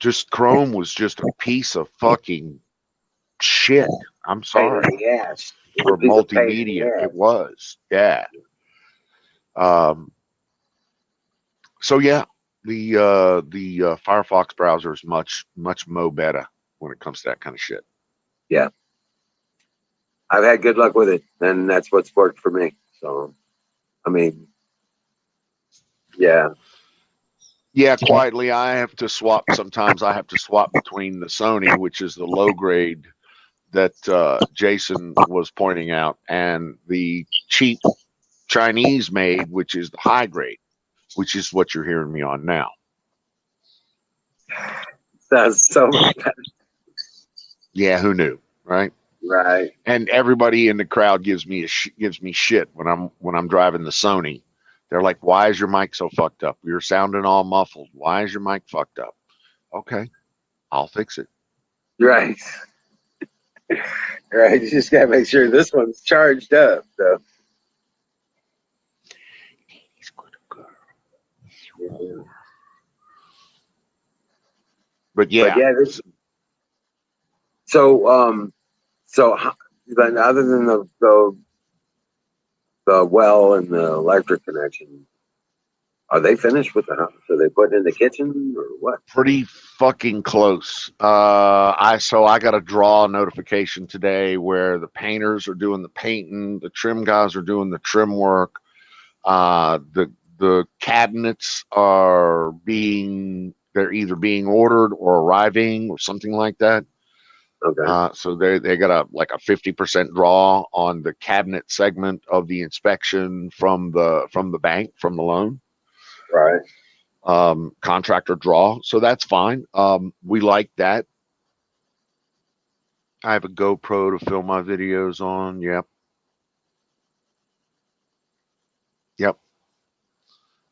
just Chrome was just a piece of fucking shit. I'm Pain in sorry. the ass. For Piece of pain in the multimedia, ass. it was. Yeah. So yeah, the Firefox browser is much mo better when it comes to that kind of shit. Yeah. I've had good luck with it, and that's what's worked for me. So, I mean, yeah. Yeah, quietly, I have to swap. Sometimes I have to swap between the Sony, which is the low grade that Jason was pointing out, and the cheap Chinese made, which is the high grade, which is what you're hearing me on now. That's so much better. Yeah, who knew, right? Right. And everybody in the crowd gives me shit when I'm driving the Sony. They're like, "Why is your mic so fucked up? You're sounding all muffled. Why is your mic fucked up?" Okay, I'll fix it. Right. Right. You just got to make sure this one's charged up. So. Yeah. But yeah, so then other than the well and the electric connection, are they finished with the house? Are they putting in the kitchen or what? pretty fucking close. I got a draw notification today where the painters are doing the painting, the trim guys are doing the trim work. The cabinets they're either being ordered or arriving or something like that. Okay. So they got a 50% draw on the cabinet segment of the inspection from the bank, from the loan. Right. Contractor draw, so that's fine. We like that. I have a GoPro to film my videos on. Yep.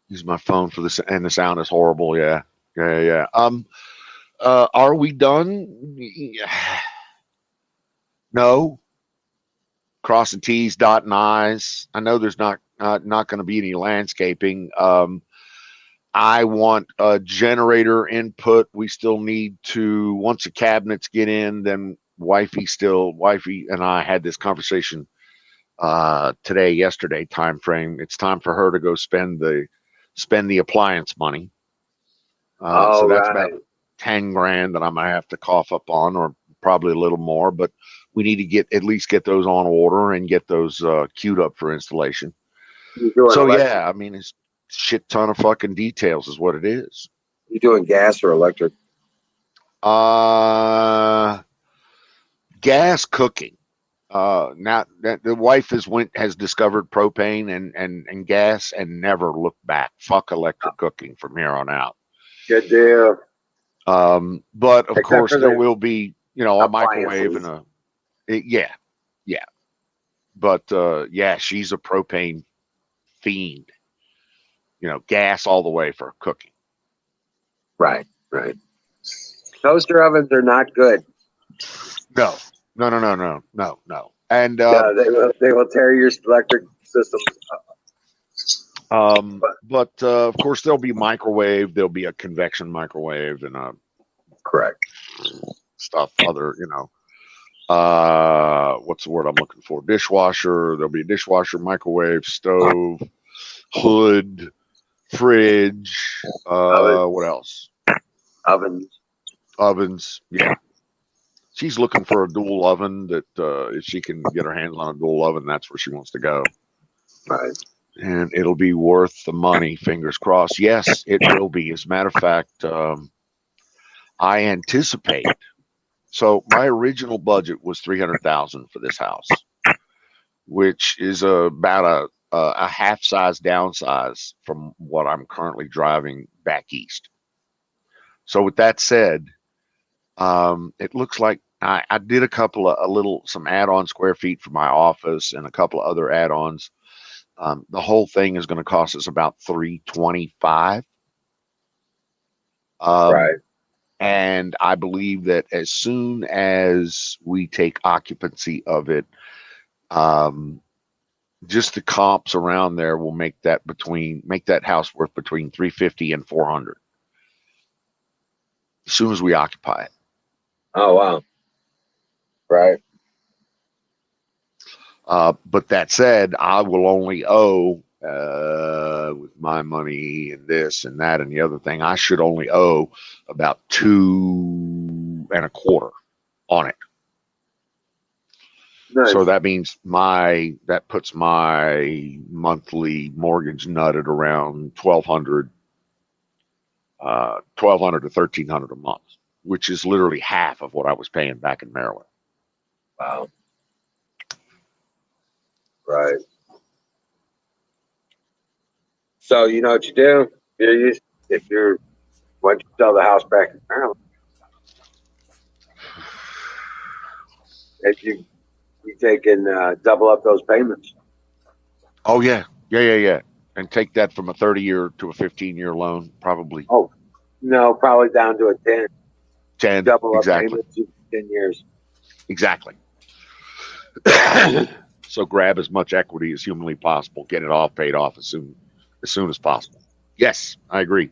Use my phone for this, and the sound is horrible. Yeah. Are we done? No. Crossing T's, dotting I's. I know there's not going to be any landscaping. I want a generator input. We still need to, once the cabinets get in, then wifey and I had this conversation yesterday time frame. It's time for her to go spend the appliance money. So that's right. about 10 grand that I'm gonna have to cough up on, or probably a little more, but we need to at least get those on order and get those queued up for installation. So yeah, I mean, it's shit ton of fucking details is what it is. You doing gas or electric? Gas cooking. Now that the wife has discovered propane and gas and never looked back. Fuck electric cooking from here on out. Good deal. But of course there will be, a microwave and yeah. But yeah, she's a propane fiend. Gas all the way for cooking. Right. Toaster ovens are not good. No. And they will tear your electric systems up. But of course there'll be microwave. There'll be a convection microwave and correct stuff. Other, what's the word I'm looking for? Dishwasher. There'll be a dishwasher, microwave, stove, hood, fridge. What else? Ovens. Yeah. She's looking for a dual oven that if she can get her hands on a dual oven, that's where she wants to go. Right. And it'll be worth the money, fingers crossed. Yes, it will be. As a matter of fact, I anticipate. So my original budget was $300,000 for this house, which is about a half size downsize from what I'm currently driving back east. So with that said, it looks like I did a couple of some add-on square feet for my office and a couple of other add-ons. The whole thing is going to cost us about $325. Right. And I believe that as soon as we take occupancy of it, just the comps around there will make that house worth between $350 and $400. soon as we occupy it. Oh wow. Right. But that said, I will only owe with my money and this and that and the other thing. I should only owe about 2.25 on it. Nice. So that means that puts my monthly mortgage nut at around $1,200 to $1,300 a month, which is literally half of what I was paying back in Maryland. Wow. Right. So you know what you do? If you're once you sell the house back in Maryland, if you take and double up those payments. Oh yeah, and take that from a 30-year to a 15-year loan, probably. Oh no, probably down to a 10. 10, Double up exactly. payments in 10 years. Exactly. So grab as much equity as humanly possible. Get it all paid off as soon as possible. Yes, I agree.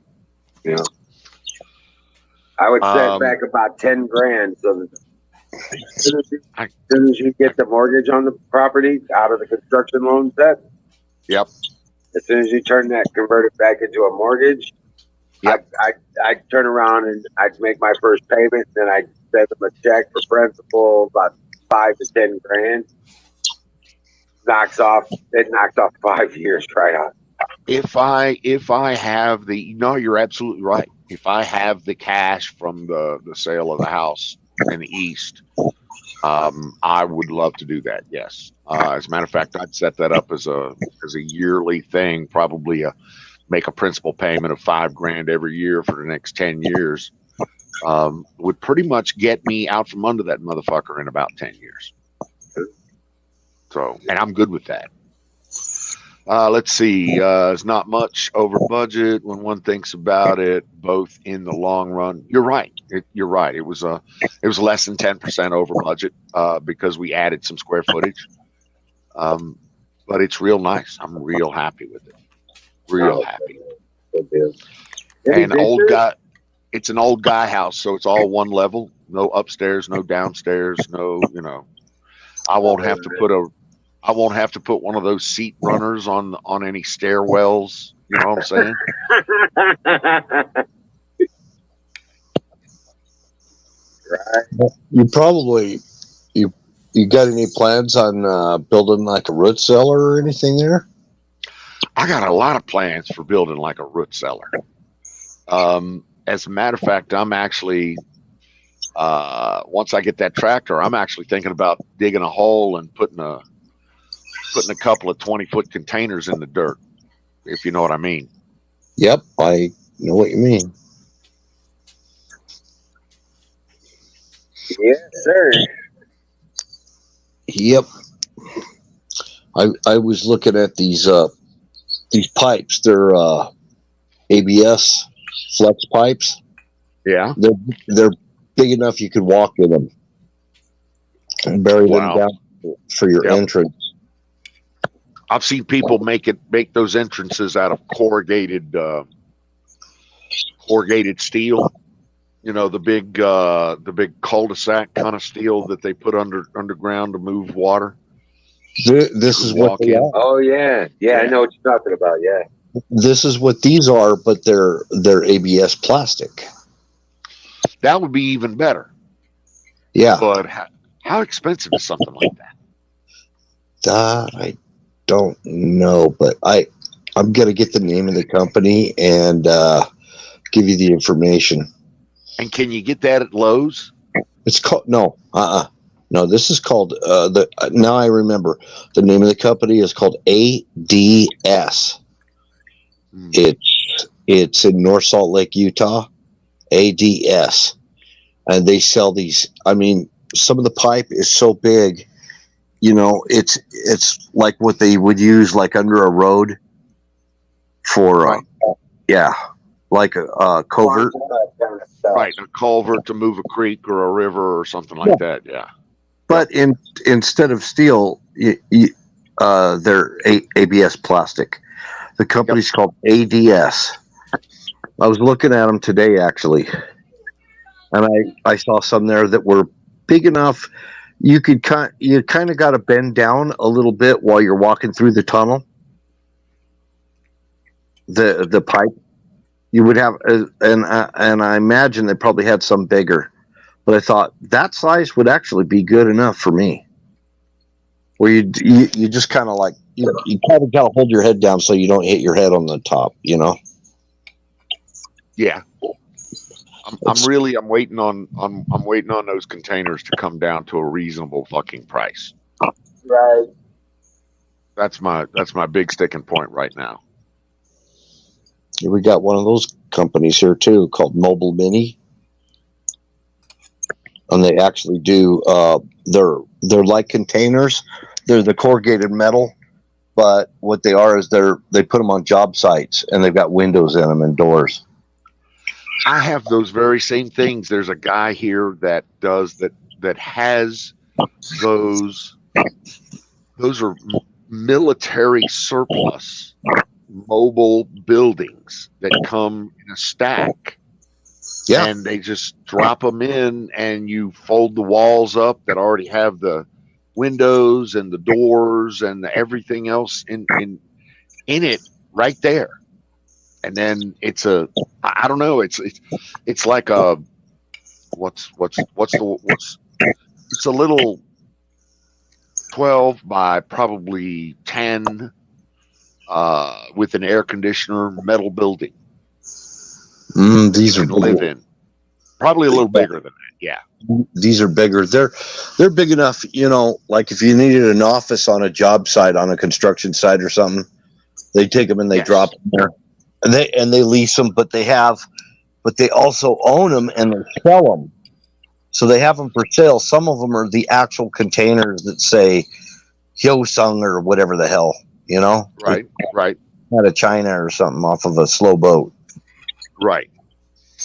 Yeah. I would set back about 10 grand so that as soon as you get the mortgage on the property out of the construction loan set. Yep. As soon as you convert it back into a mortgage, yep. I'd turn around and I'd make my first payment, and then I'd send them a check for principal, about 5 to 10 grand. It knocks off 5 years right on. If I have you're absolutely right. If I have the cash from the sale of the house in the East, I would love to do that. Yes. As a matter of fact, I'd set that up as a yearly thing, probably make a principal payment of $5,000 every year for the next 10 years. Would pretty much get me out from under that motherfucker in about 10 years. So, and I'm good with that. Let's see. It's not much over budget when one thinks about it, both in the long run. You're right. You're right. It was less than 10% over budget because we added some square footage. But it's real nice. I'm real happy with it. Real happy. And it's an old guy house, so it's all one level. No upstairs, no downstairs, no. I won't have to put one of those seat runners on any stairwells. You know what I'm saying? Right. You probably you got any plans on building like a root cellar or anything there? I got a lot of plans for building like a root cellar. As a matter of fact, I'm actually once I get that tractor, I'm actually thinking about digging a hole and putting a couple of 20-foot containers in the dirt, if you know what I mean. Yep, I know what you mean. Yes, sir. Yep. I was looking at these pipes. They're ABS flex pipes. Yeah. They're big enough you could walk in them and bury them down for your entrance. I've seen people make those entrances out of corrugated steel. The big cul-de-sac kind of steel that they put underground to move water. This is what they are. Oh yeah, I know what you're talking about. Yeah, this is what these are, but they're ABS plastic. That would be even better. Yeah, but how expensive is something like that? I don't know, but I'm gonna get the name of the company and give you the information. And can you get that at Lowe's? It's called no. This is called now I remember the name of the company is called ADS. It's in North Salt Lake, Utah. ADS, and they sell these. I mean, some of the pipe is so big, it's like what they would use like under a road for like a culvert. Right, a culvert to move a creek or a river or something like that. Yeah. But instead of steel, they're ABS plastic. The company's called ADS. I was looking at them today, actually. and I saw some there that were big enough. You kind of got to bend down a little bit while you're walking through the tunnel. The pipe you would have, and I imagine they probably had some bigger, but I thought that size would actually be good enough for me. Where you just kind of like you kind of got to hold your head down so you don't hit your head on the top, you know. Yeah. I'm waiting on those containers to come down to a reasonable fucking price. Right. That's my big sticking point right now. We got one of those companies here too called Mobile Mini, and they actually do they're like containers. They're the corrugated metal, but what they are is they put them on job sites and they've got windows in them and doors. I have those very same things. There's a guy here that does that has those. Those are military surplus mobile buildings that come in a stack. Yeah. And they just drop them in, and you fold the walls up that already have the windows and the doors and everything else in it right there. And then it's a, I don't know, it's like a, it's a little 12 by probably 10 with an air conditioner metal building. These are live in. Probably a little bigger than that. Yeah. These are bigger. They're big enough, you know, like if you needed an office on a job site, on a construction site or something, they take them and they drop them there. And they lease them, but they also own them and they sell them. So they have them for sale. Some of them are the actual containers that say Hyosung or whatever the hell, you know? Right. Out of China or something off of a slow boat. Right.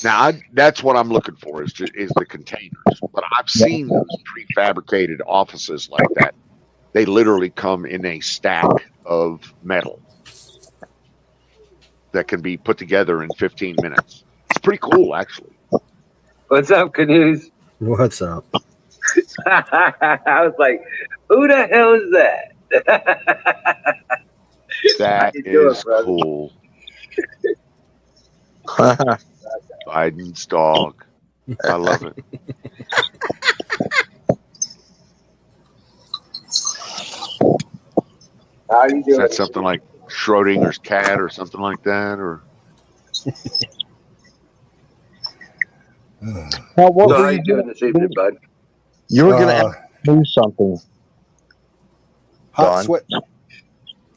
Now, that's what I'm looking for is the containers. But I've seen those prefabricated offices like that. They literally come in a stack of metal that can be put together in 15 minutes. It's pretty cool, actually. What's up, Canoes? What's up? I was like, who the hell is that? That is cool. Biden's dog. I love it. How you doing? Is that something like Schrodinger's cat or something like that? Or Well, what how were you you doing this evening, bud? You were going to do something. Hot Don. sweat.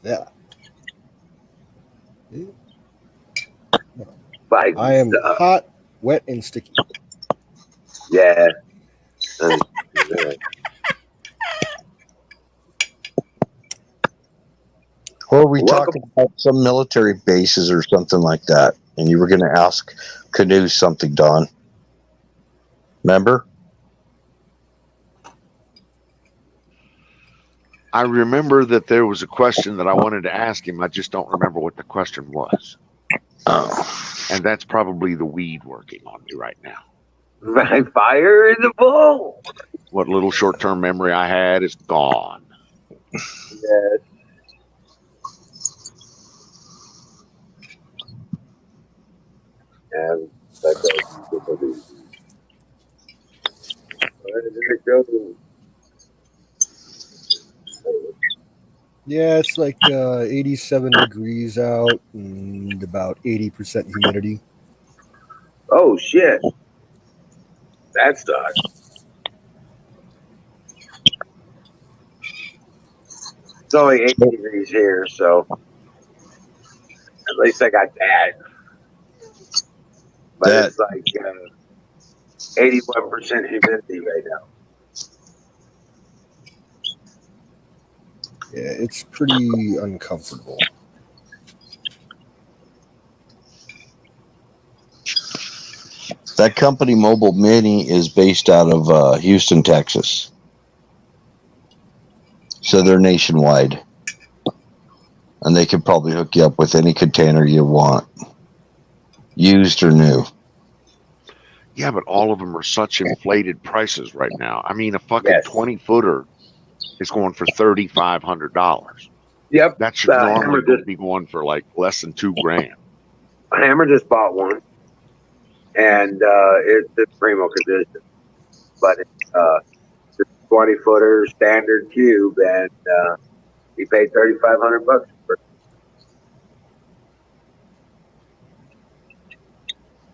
Yeah. Biden. I am hot, wet, and sticky. Yeah. Or we talking about some military bases or something like that, and you were going to ask Canoe something, Don. Remember? I remember that there was a question that I wanted to ask him. I just don't remember what the question was. Oh. And that's probably the weed working on me right now. Right, fire in the bowl. What little short-term memory I had is gone. Yes. And where did it go? Yeah, it's like 87 degrees out and about 80% humidity. Oh shit. That sucks. It's only 80 degrees here, so at least I got that. But it's like 81% humidity right now. Yeah, it's pretty uncomfortable. That company, Mobile Mini, is based out of Houston, Texas. So they're nationwide. And they can probably hook you up with any container you want, used or new. Yeah, but all of them are such inflated prices right now. I mean, a fucking Yes. 20-footer is going for $3,500. Yep. That should Hammer normally just be going for like less than $2,000. Hammer just bought one, and it's in primo condition, but it's 20-footer standard cube, and he paid $3,500 for it.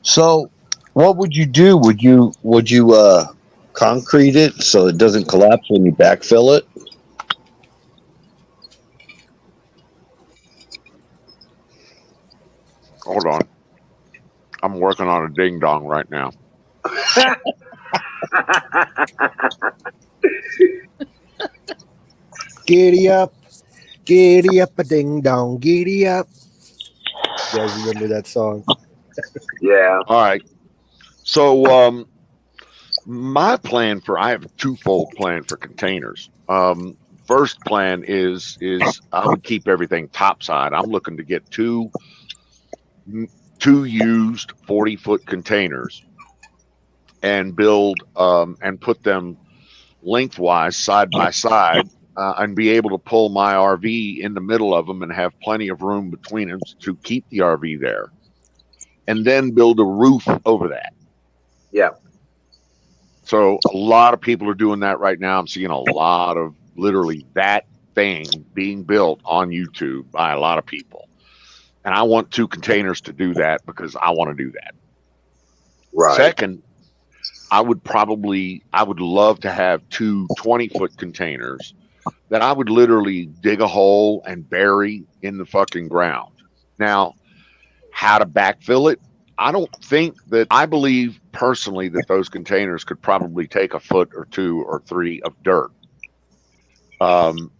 So, what would you do? Would you concrete it so it doesn't collapse when you backfill it? Hold on. I'm working on a ding dong right now. Giddy up, a ding dong, giddy up. You guys remember that song? Yeah. All right. So, my plan I have a twofold plan for containers. First plan is I would keep everything topside. I'm looking to get two used 40-foot containers and build and put them lengthwise side by side and be able to pull my RV in the middle of them and have plenty of room between them to keep the RV there, and then build a roof over that. Yeah. So a lot of people are doing that right now. I'm seeing a lot of literally that thing being built on YouTube by a lot of people. And I want two containers to do that because I want to do that. Right. Second, I would love to have two 20-foot containers that I would literally dig a hole and bury in the fucking ground. Now, how to backfill it? I believe personally that those containers could probably take a foot or 2 or 3 of dirt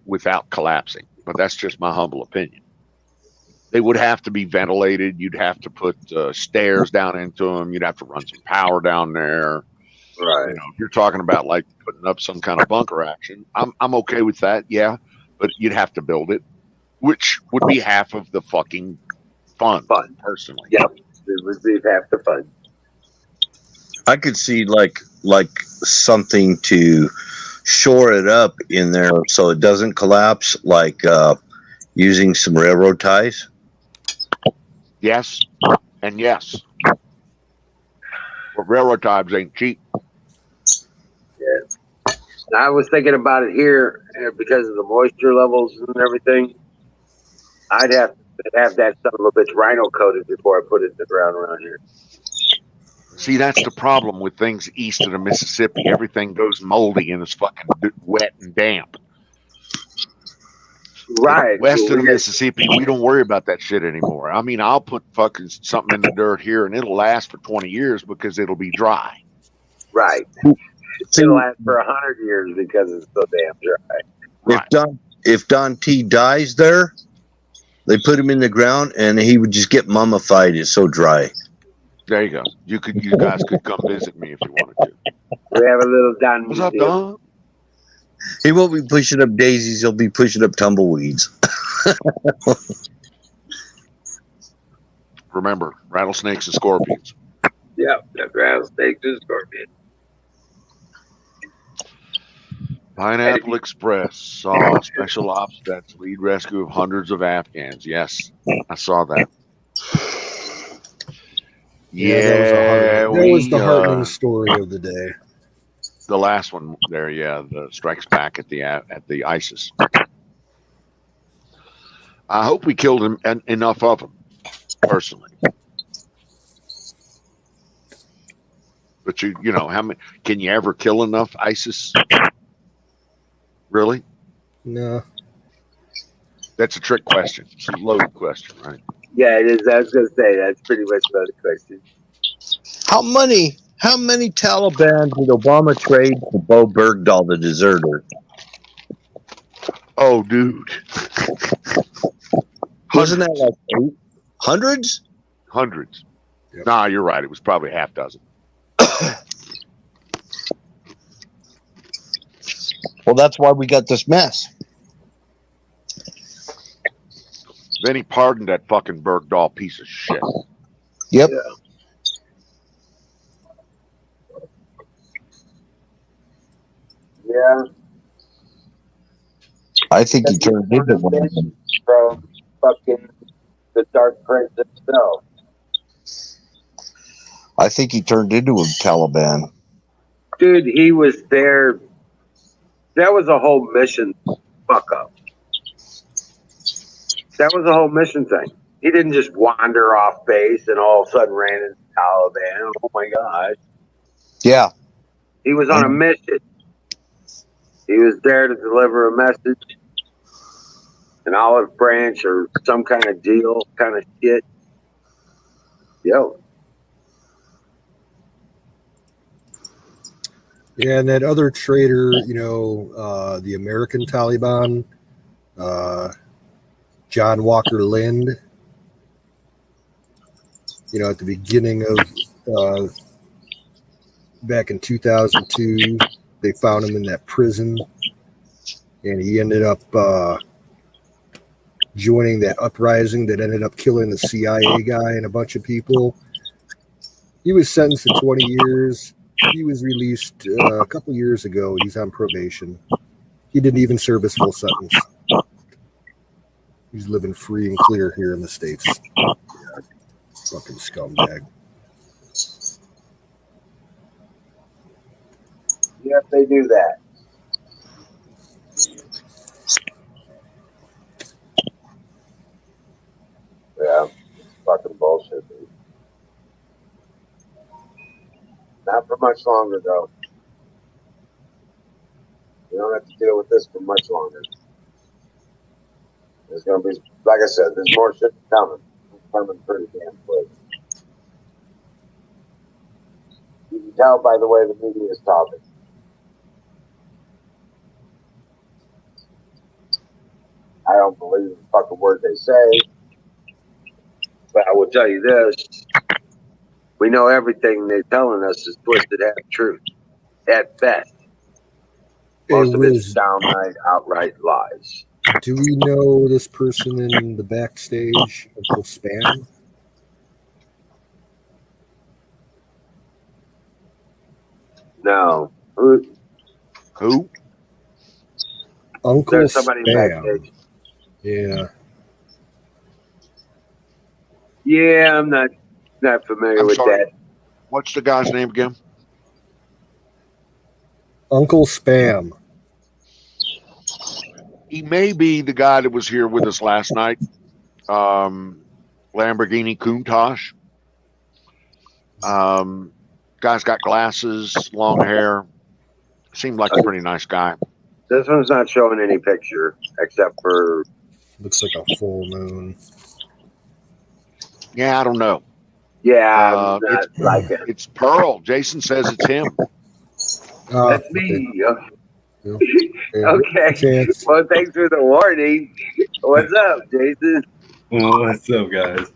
without collapsing. But that's just my humble opinion. They would have to be ventilated. You'd have to put stairs down into them. You'd have to run some power down there. Right. You know, if you're talking about like putting up some kind of bunker action, I'm okay with that. Yeah, but you'd have to build it, which would be half of the fucking fun. Personally. Yep. It would be half the fun. I could see like something to shore it up in there so it doesn't collapse, like using some railroad ties. Yes, and yes. But railroad ties ain't cheap. Yeah. Now, I was thinking about it here because of the moisture levels and everything. I'd have to have that son of a bitch rhino coated before I put it in the ground around here. See, that's the problem with things east of the Mississippi. Everything goes moldy and it's fucking wet and damp. Right. West of the Mississippi, we don't worry about that shit anymore. I mean, I'll put fucking something in the dirt here and it'll last for 20 years because it'll be dry. Right. It'll last for 100 years because it's so damn dry. Right. If Don T dies there, they put him in the ground and he would just get mummified. It's so dry. There you go. You guys could come visit me if you wanted to. We have a little Don. What's up, Don? He won't be pushing up daisies. He'll be pushing up tumbleweeds. Remember, rattlesnakes and scorpions. Yep, the rattlesnakes and scorpions. Pineapple Express saw special ops that's lead rescue of hundreds of Afghans. Yes, I saw that. That was the heartening story of the day. The last one there, yeah, the strikes back at the ISIS. I hope we killed him enough of them, personally. But you know, how many can you ever kill enough ISIS? Really? No. That's a trick question. It's a loaded question, right? Yeah, it is. I was going to say that's pretty much a loaded question. How many Taliban did Obama trade for Bo Bergdahl, the deserter? Oh, dude. Wasn't that like hundreds? Hundreds. Yep. Nah, you're right. It was probably half dozen. Well, that's why we got this mess. Then he pardoned that fucking Bergdahl piece of shit. Yep. Yeah. Yeah. I think he turned into one of them. From fucking the Dark Prince himself. I think he turned into a Taliban. Dude, he was there. That was a whole mission fuck up. That was a whole mission thing. He didn't just wander off base and all of a sudden ran into Taliban. Oh my God. Yeah. He was on a mission. He was there to deliver a message, an olive branch or some kind of deal, kind of shit. Yo. Yeah, and that other traitor, the American Taliban, John Walker Lind, at the beginning of back in 2002, they found him in that prison, and he ended up joining that uprising that ended up killing the CIA guy and a bunch of people. He was sentenced to 20 years. He was released a couple years ago. He's on probation. He didn't even serve his full sentence. He's living free and clear here in the States. Fucking scumbag. Yes, they do that. Yeah, fucking bullshit, dude. Not for much longer, though. You don't have to deal with this for much longer. There's going to be, like I said, there's more shit coming. It's coming pretty damn quick. You can tell by the way the media is talking. I don't believe the fucking word they say. But I will tell you this. We know everything they're telling us is twisted half truth. At best. Most of it's downright, outright lies. Do we know this person in the backstage, Uncle Spam? No. Who? Uncle There's somebody Spam. backstage. Yeah. Yeah, I'm not familiar with that. What's the guy's name again? Uncle Spam. He may be the guy that was here with us last night. Lamborghini Countach. Guy's got glasses, long hair. Seemed like a pretty nice guy. This one's not showing any picture except for. Looks like a full moon. Yeah, I don't know. Yeah, I'm not like it. It's Pearl. Jason says it's him. That's me. Yeah. Okay. Chance. Well, thanks for the warning. What's up, Jason? Well, what's up, guys?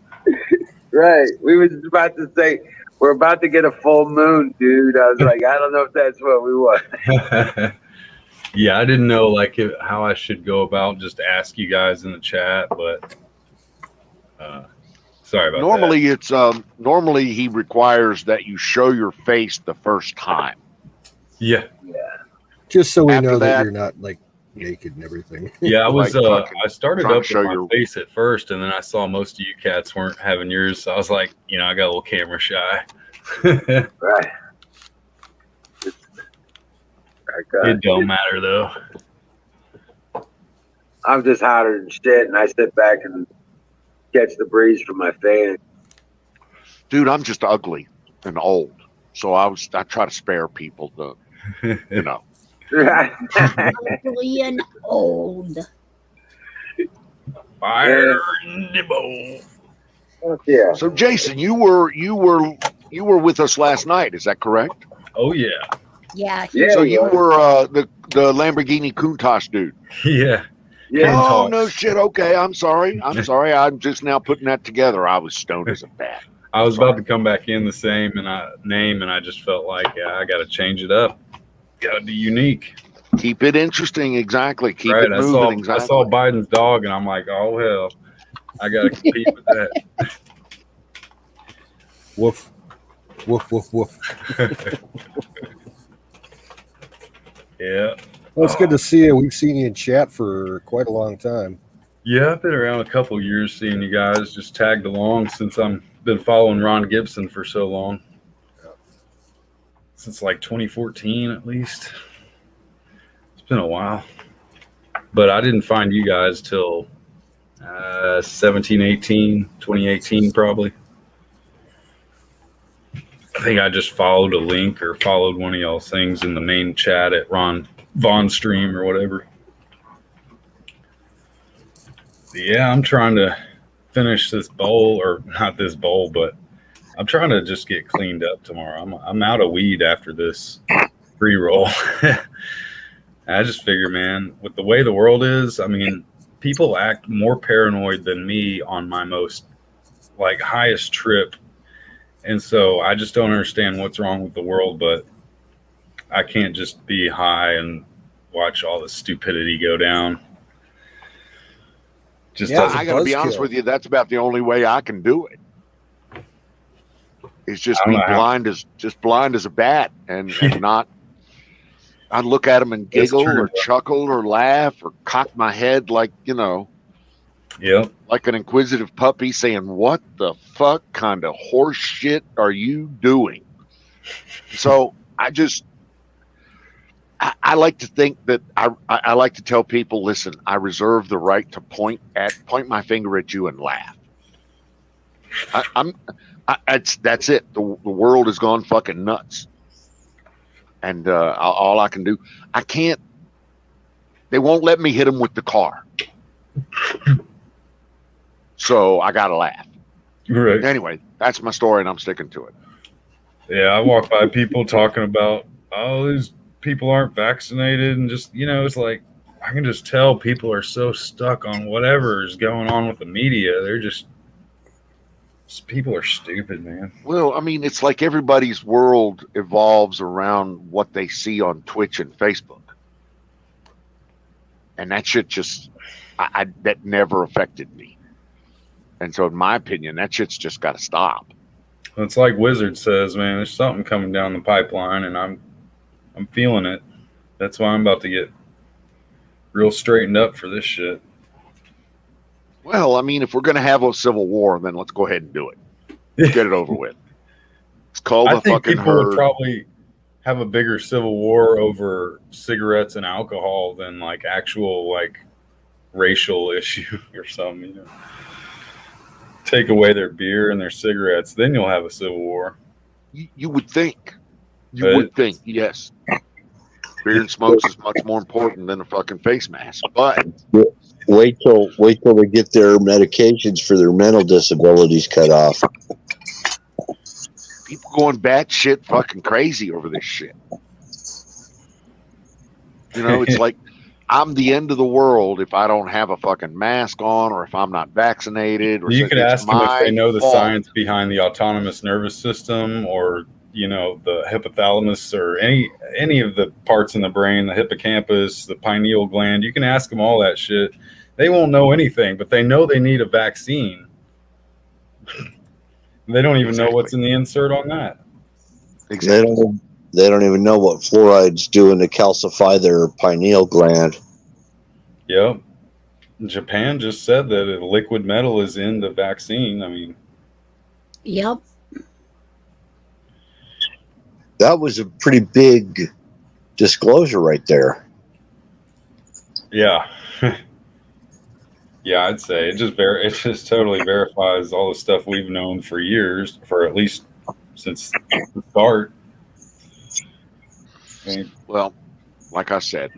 Right. We were just about to say we're about to get a full moon, dude. I was like, I don't know if that's what we want. Yeah, I didn't know how I should go about just ask you guys in the chat, but sorry about Normally, it's normally he requires that you show your face the first time. Yeah. Just so we After know that that- you're not naked and everything. Yeah, I was. I started trying to up with show my your- face at first, and then I saw most of you cats weren't having yours, so I was like, I got a little camera shy. Right. It don't matter though. I'm just hotter than shit, and I sit back and catch the breeze from my fan. Dude, I'm just ugly and old. So I try to spare people the, Ugly and old. Fire in the bowl. Yeah. So Jason, you were with us last night, is that correct? Oh yeah. Yeah. So you were the Lamborghini Countach dude. Yeah. Yeah. Oh no shit. Okay, I'm sorry. I'm just now putting that together. I was stoned as a bat. I was about to come back in the same name, and I just felt like I got to change it up. Got to be unique. Keep it interesting, exactly. Keep Right. it moving, exactly. I saw Biden's dog, and I'm like, oh hell, I got to compete with that. Woof. Woof, woof, woof. Yeah. Well, it's good to see you. We've seen you in chat for quite a long time. Yeah, I've been around a couple years seeing you guys. Just tagged along since I'm been following Ron Gibson for so long. Since like 2014 at least. It's been a while. But I didn't find you guys till 2018 probably. I think I just followed a link or followed one of y'all's things in the main chat at Ron Von Stream or whatever. Yeah, I'm trying to finish this bowl, or not this bowl, but I'm trying to just get cleaned up tomorrow. I'm out of weed after this pre-roll. I just figure, man, with the way the world is, I mean, people act more paranoid than me on my most like highest trip. And so I just don't understand what's wrong with the world, but I can't just be high and watch all the stupidity go down. Just Yeah, I got to be honest with you. That's about the only way I can do it. Is just be blind as a bat and not. I look at them and giggle or chuckle or laugh or cock my head like, like an inquisitive puppy saying, "What the fuck kind of horse shit are you doing?" So I like to think that I like to tell people, listen, I reserve the right to point my finger at you and laugh. That's it. The world has gone fucking nuts. And all I can do, they won't let me hit them with the car. So I got to laugh. Right. Anyway, that's my story and I'm sticking to it. Yeah, I walk by people talking about, oh, these people aren't vaccinated. And just, it's like, I can just tell people are so stuck on whatever is going on with the media. They're just people are stupid, man. Well, I mean, it's like everybody's world evolves around what they see on Twitch and Facebook. And that shit just, that never affected me. And so in my opinion, that shit's just got to stop. It's like Wizard says, man, there's something coming down the pipeline and I'm feeling it. That's why I'm about to get real straightened up for this shit. Well, I mean, if we're going to have a civil war, then let's go ahead and do it. Let's get it over with. It's called the fucking people herd. Would probably have a bigger civil war over cigarettes and alcohol than like actual like racial issue or something, Take away their beer and their cigarettes, then you'll have a civil war. You would think. You would think, yes. Beer and smokes is much more important than a fucking face mask. But wait till they get their medications for their mental disabilities cut off. People going batshit fucking crazy over this shit. It's like I'm the end of the world if I don't have a fucking mask on or if I'm not vaccinated. Or you could ask them if they know the science behind the autonomous nervous system or the hypothalamus or any of the parts in the brain, the hippocampus, the pineal gland. You can ask them all that shit. They won't know anything, but they know they need a vaccine. They don't even know what's in the insert on that. Exactly. They don't even know what fluoride's doing to calcify their pineal gland. Yep. Japan just said that a liquid metal is in the vaccine. I mean. Yep. That was a pretty big disclosure right there. Yeah. Yeah, I'd say it just totally verifies all the stuff we've known for years, for at least since the start. Well, like I said,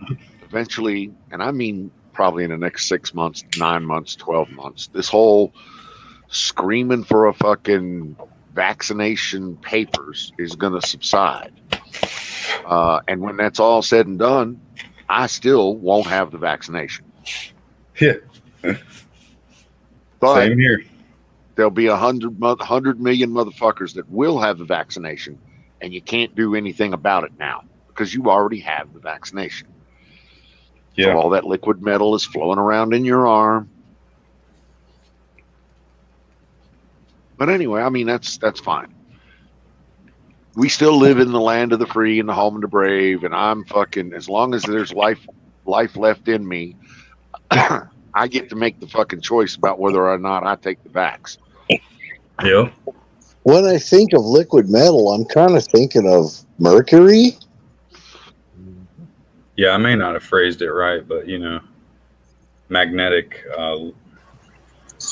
eventually, and I mean probably in the next 6 months, 9 months, 12 months, this whole screaming for a fucking vaccination papers is going to subside. And when that's all said and done, I still won't have the vaccination. Yeah. But same here. There'll be 100 million motherfuckers that will have the vaccination, and you can't do anything about it now because you already have the vaccination. Yeah. So all that liquid metal is flowing around in your arm. But anyway, I mean, that's fine. We still live in the land of the free and the home of the brave, and I'm fucking, as long as there's life left in me, I get to make the fucking choice about whether or not I take the vax. Yeah. When I think of liquid metal, I'm kind of thinking of mercury. Yeah, I may not have phrased it right, but magnetic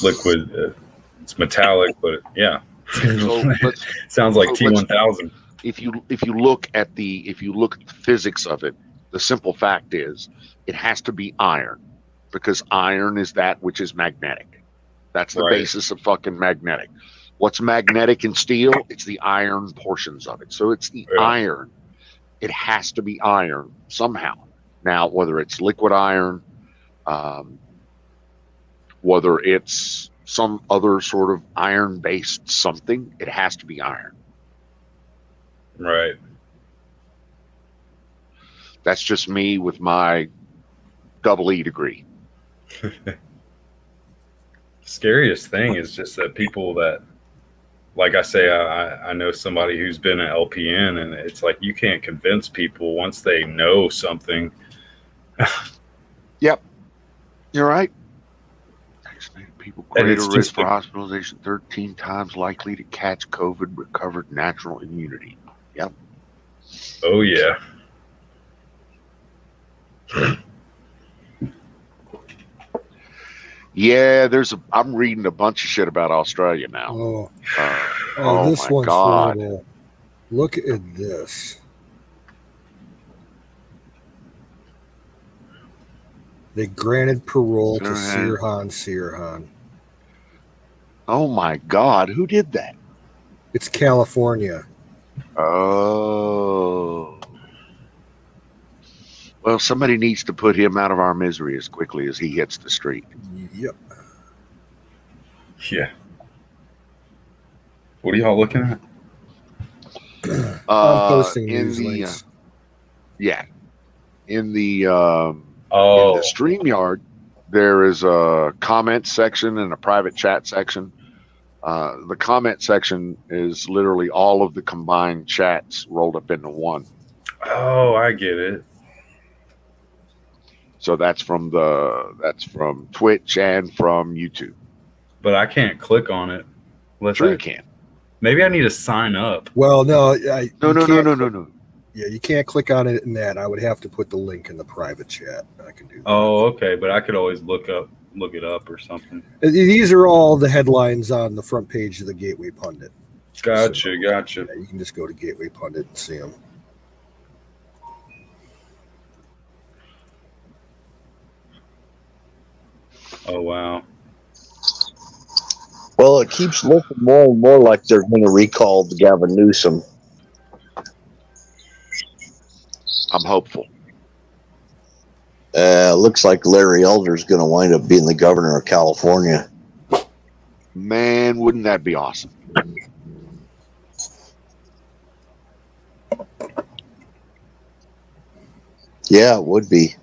liquid. It's metallic, but yeah. So Sounds like T1000. If you look at the physics of it, the simple fact is it has to be iron, because iron is that which is magnetic. That's the basis of fucking magnetic. What's magnetic in steel? It's the iron portions of it. So it's the iron. It has to be iron somehow. Now, whether it's liquid iron, whether it's some other sort of iron-based something, it has to be iron. Right. That's just me with my double E degree. Scariest thing is just that people that, like I say, I know somebody who's been an LPN, and it's like you can't convince people once they know something. Yep, you're right. People greater risk for hospitalization, 13 times likely to catch COVID, recovered natural immunity. Yep. Oh yeah. Yeah, I'm reading a bunch of shit about Australia now. This one's God. horrible. Look at this. They granted parole to Sirhan. Oh my God, who did that? It's California. Oh. Well, somebody needs to put him out of our misery as quickly as he hits the street. Yep. Yeah. What are y'all looking at? I'm posting these links. In the StreamYard, there is a comment section and a private chat section. The comment section is literally all of the combined chats rolled up into one. Oh, I get it. So that's from Twitch and from YouTube. But I can't click on it. Sure you can. Maybe I need to sign up. Well, no. No. Yeah, you can't click on it in that. I would have to put the link in the private chat. I can do that. Oh, okay. But I could always look it up or something. These are all the headlines on the front page of the Gateway Pundit. Gotcha. Yeah, you can just go to Gateway Pundit and see them. Oh, wow. Well, it keeps looking more and more like they're going to recall Gavin Newsom. I'm hopeful. Looks like Larry Elder's going to wind up being the governor of California. Man, wouldn't that be awesome? Yeah, it would be.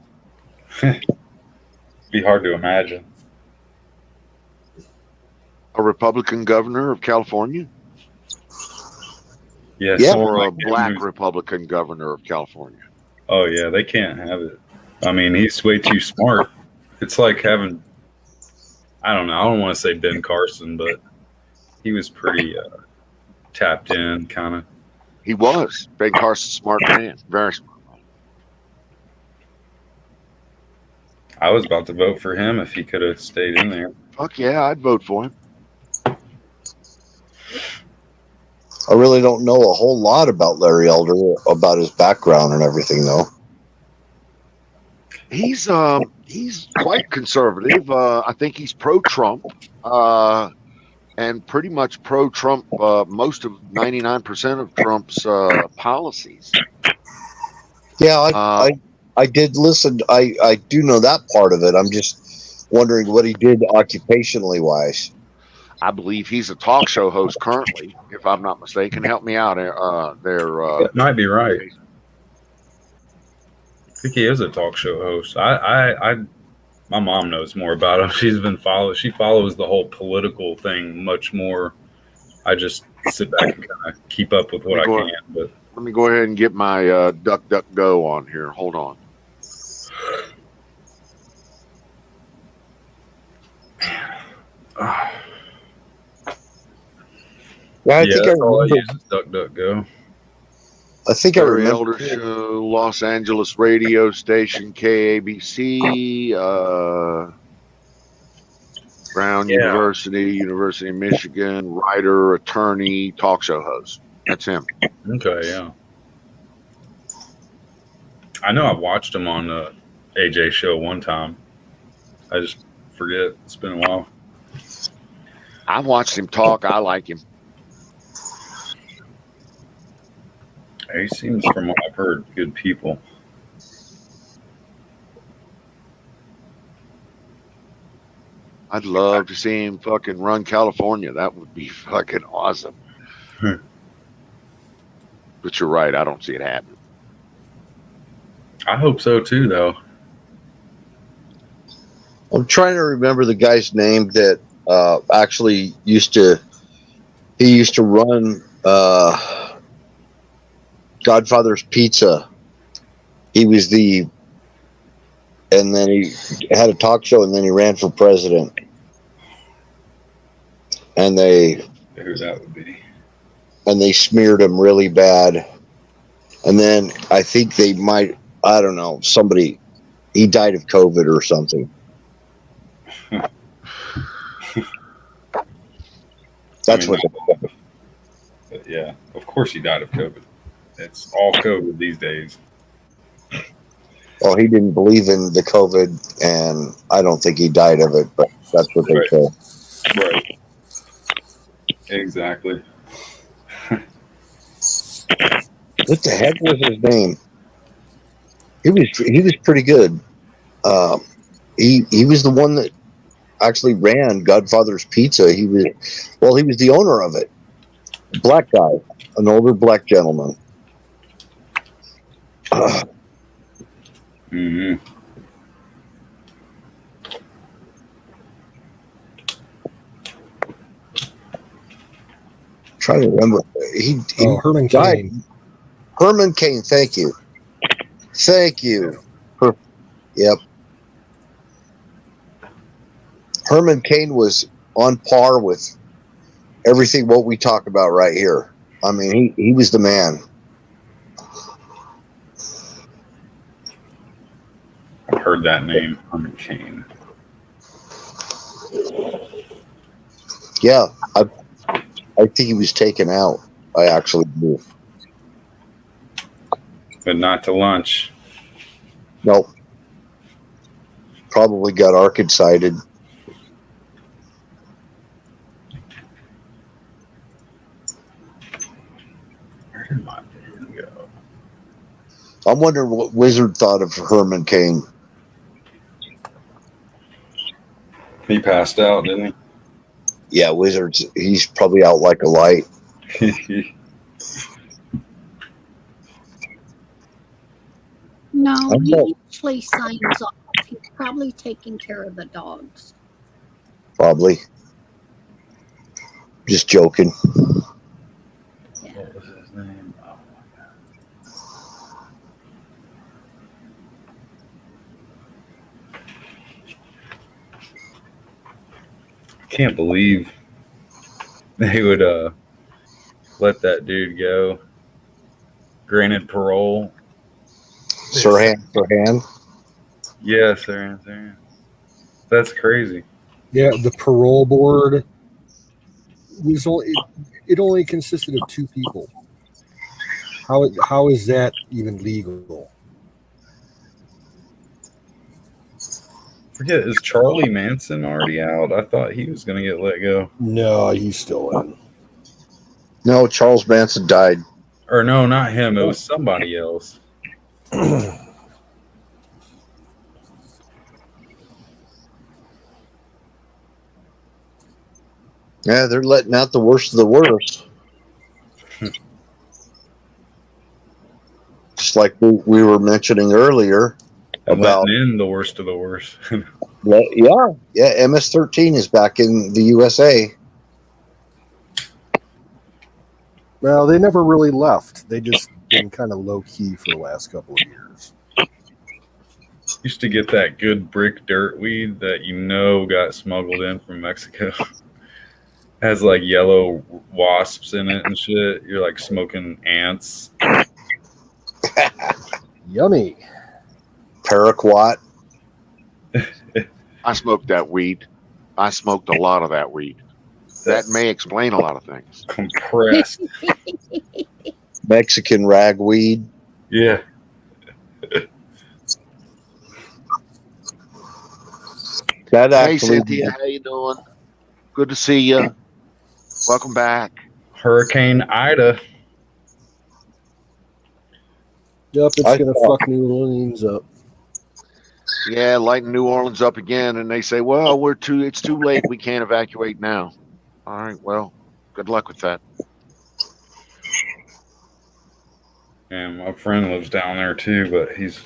Be hard to imagine. A Republican governor of California? Yes. Yeah. Or a black Republican governor of California? Oh, yeah. They can't have it. I mean, he's way too smart. It's like having, I don't know. I don't want to say Ben Carson, but he was pretty tapped in, kind of. He was. Ben Carson's a smart man. Very smart. I was about to vote for him if he could have stayed in there. Fuck yeah, I'd vote for him. I really don't know a whole lot about Larry Elder, about his background and everything, though. He's quite conservative. I think he's pro-Trump, and pretty much pro-Trump. Most of 99% of Trump's policies. Yeah, I did listen. I do know that part of it. I'm just wondering what he did occupationally wise. I believe he's a talk show host currently, if I'm not mistaken. Help me out. Might be right. I think he is a talk show host. My mom knows more about him. She follows the whole political thing much more. I just sit back and kind of keep up with what I can. But Let me go ahead and get my DuckDuckGo on here. Hold on. Yeah, I yeah, think I that's all I remember. use is DuckDuckGo. I think I Barry remember. Elder Show, Los Angeles radio station, KABC, Brown Yeah. University of Michigan, writer, attorney, talk show host. That's him. Okay, yeah. I know I've watched him on the AJ show one time. I just forget. It's been a while. I've watched him talk. I like him. He seems, from what I've heard, good people. I'd love to see him fucking run California. That would be fucking awesome. But you're right. I don't see it happening. I hope so too, though. I'm trying to remember the guy's name that actually used to run Godfather's Pizza. He was and then he had a talk show, and then he ran for president. And Who that would be? they smeared him really bad. And then I think I don't know, he died of COVID or something. That's what. But yeah, of course he died of COVID. It's all COVID these days. Well, he didn't believe in the COVID, and I don't think he died of it, but that's what they say. Right. Exactly. What the heck was his name? He was pretty good. He was the one that actually ran Godfather's Pizza. He was the owner of it. Black guy, an older black gentleman. Mm-hmm. Trying to remember. He Herman died. Cain. Herman Cain. Thank you. Yep. Herman Cain was on par with everything what we talk about right here. I mean, he was the man. I've heard that name, Herman Cain. Yeah, I think he was taken out. I actually do. But not to lunch. Nope. Probably got Arkansas-ed. Where did my pen go? I'm wondering what Wizard thought of Herman Cain. He passed out, didn't Yeah, Wizard's. He's probably out like a light. he? No, I he know. usually signs off. He's probably taking care of the dogs. Probably. Just joking. What was his name? Oh my god. Can't believe they would let that dude go. Granted parole. Sirhan. Yeah, Sirhan. That's crazy. Yeah, the parole board was it only consisted of 2 people. How is that even legal? Forget, is Charlie Manson already out? I thought he was gonna get let go. No, he's still in. No, Charles Manson died. Or no, not him. It was somebody else. Yeah, they're letting out the worst of the worst. Just like we were mentioning earlier about Letting in the worst of the worst. yeah, MS-13 is back in the USA. Well, they never really left. They just been kind of low key for the last couple of years. Used to get that good brick dirt weed that got smuggled in from Mexico. Has like yellow wasps in it and shit. You're like smoking ants. Yummy. Paraquat. I smoked that weed. I smoked a lot of that weed. That may explain a lot of things. Compressed. Mexican ragweed. Yeah. That Hey, actually. Cynthia, how you doing? Good to see you. Welcome back. Hurricane Ida. Yep, it's I gonna thought- fuck New Orleans up. Yeah, lighting New Orleans up again, and they say, "Well, it's too late. We can't evacuate now." All right. Well, good luck with that. And my friend lives down there too, but he's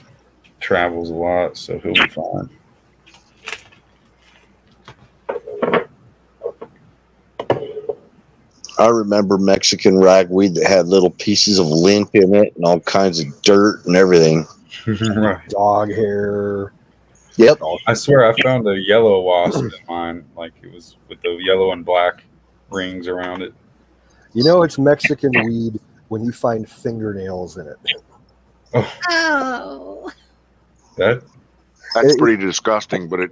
travels a lot, so he'll be fine. I remember Mexican ragweed that had little pieces of lint in it and all kinds of dirt and everything. Right. Dog hair. Yep. I swear I found a yellow wasp in mine. Like it was with the yellow and black rings around it. You know it's Mexican weed when you find fingernails in it. Oh. That That's pretty disgusting, but it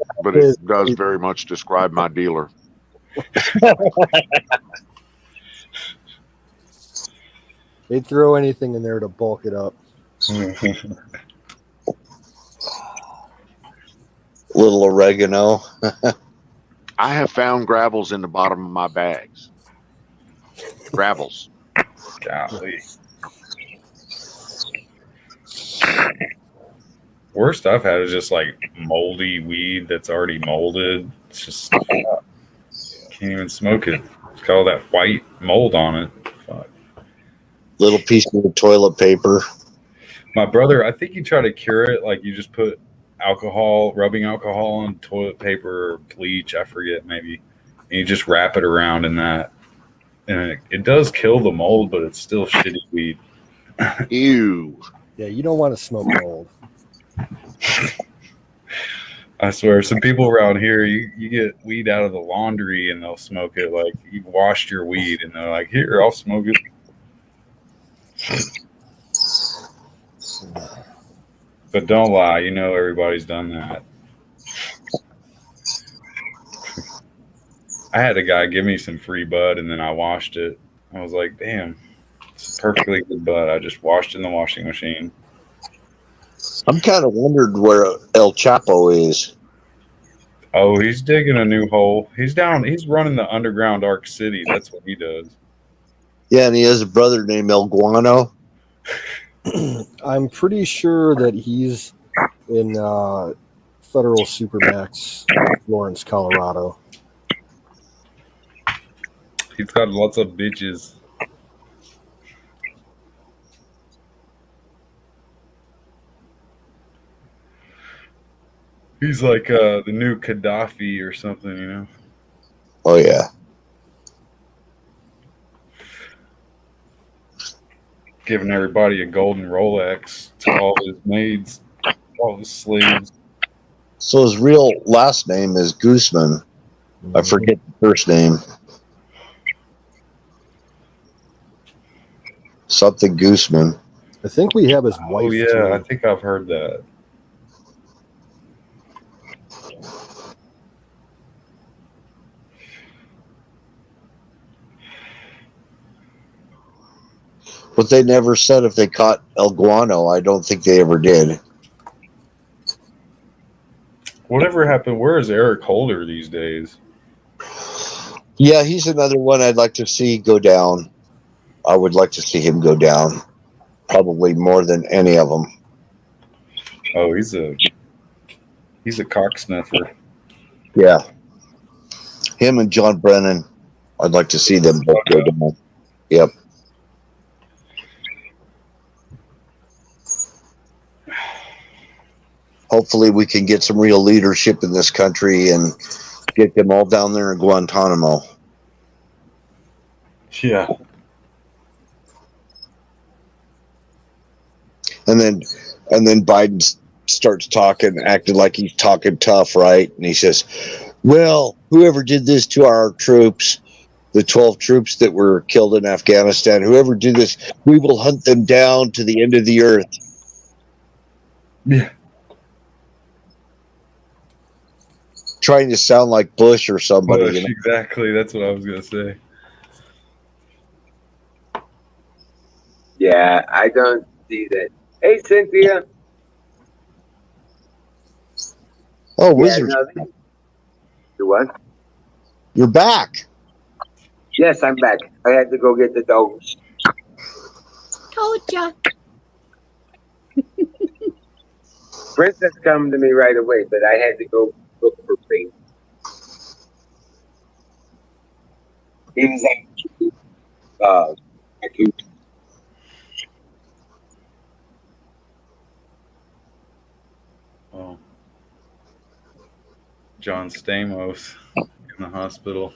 does very much describe my dealer. They'd throw anything in there to bulk it up. Little oregano. I have found gravels in the bottom of my bags. Gravels. golly. Worst I've had is just like moldy weed that's already molded. It's just can't even smoke it. It's got all that white mold on it. Fuck. Little piece of toilet paper. My brother, I think he tried to cure it. Like you just put rubbing alcohol on toilet paper or bleach, I forget maybe. And you just wrap it around in that. And it does kill the mold, but it's still shitty weed. Ew. Yeah, you don't want to smoke mold. I swear, some people around here, you get weed out of the laundry and they'll smoke it. Like you've washed your weed and they're like, here, I'll smoke it. But don't lie, everybody's done that. I had a guy give me some free bud and then I washed it. I was like, damn, it's perfectly good bud. I just washed in the washing machine. I'm kind of wondered where El Chapo is. Oh, he's digging a new hole. He's running the underground Arc City. That's what he does. Yeah, and he has a brother named El Guano. I'm pretty sure that he's in Federal Supermax, Lawrence, Colorado. He's got lots of bitches. He's like the new Gaddafi or something, Oh, yeah. Giving everybody a golden Rolex to all his maids, all his slaves. So his real last name is Guzman. I forget the first name. Something Guzman. I think we have his wife. Oh, yeah, too. I think I've heard that. But they never said if they caught El Guano. I don't think they ever did. Whatever happened? Where is Eric Holder these days? Yeah, he's another one I'd like to see go down. I would like to see him go down. Probably more than any of them. Oh, he's a cock sniffer. Yeah. Him and John Brennan. I'd like to see them both go down. Yep. Hopefully we can get some real leadership in this country and get them all down there in Guantanamo. Yeah. And then Biden starts talking, acting like he's talking tough, right? And he says, well, whoever did this to our troops, the 12 troops that were killed in Afghanistan, whoever did this, we will hunt them down to the end of the earth. Yeah. Trying to sound like Bush or somebody. Bush, You know? exactly. That's what I was gonna say. Yeah, I don't see that. Hey, Cynthia. Oh, Yeah, Wizard, no, you what? you're back. Yes, I'm back. I had to go get the dogs. Told ya. Princess come to me right away, but I had to go look for things. He was like, Oh. John Stamos in the hospital.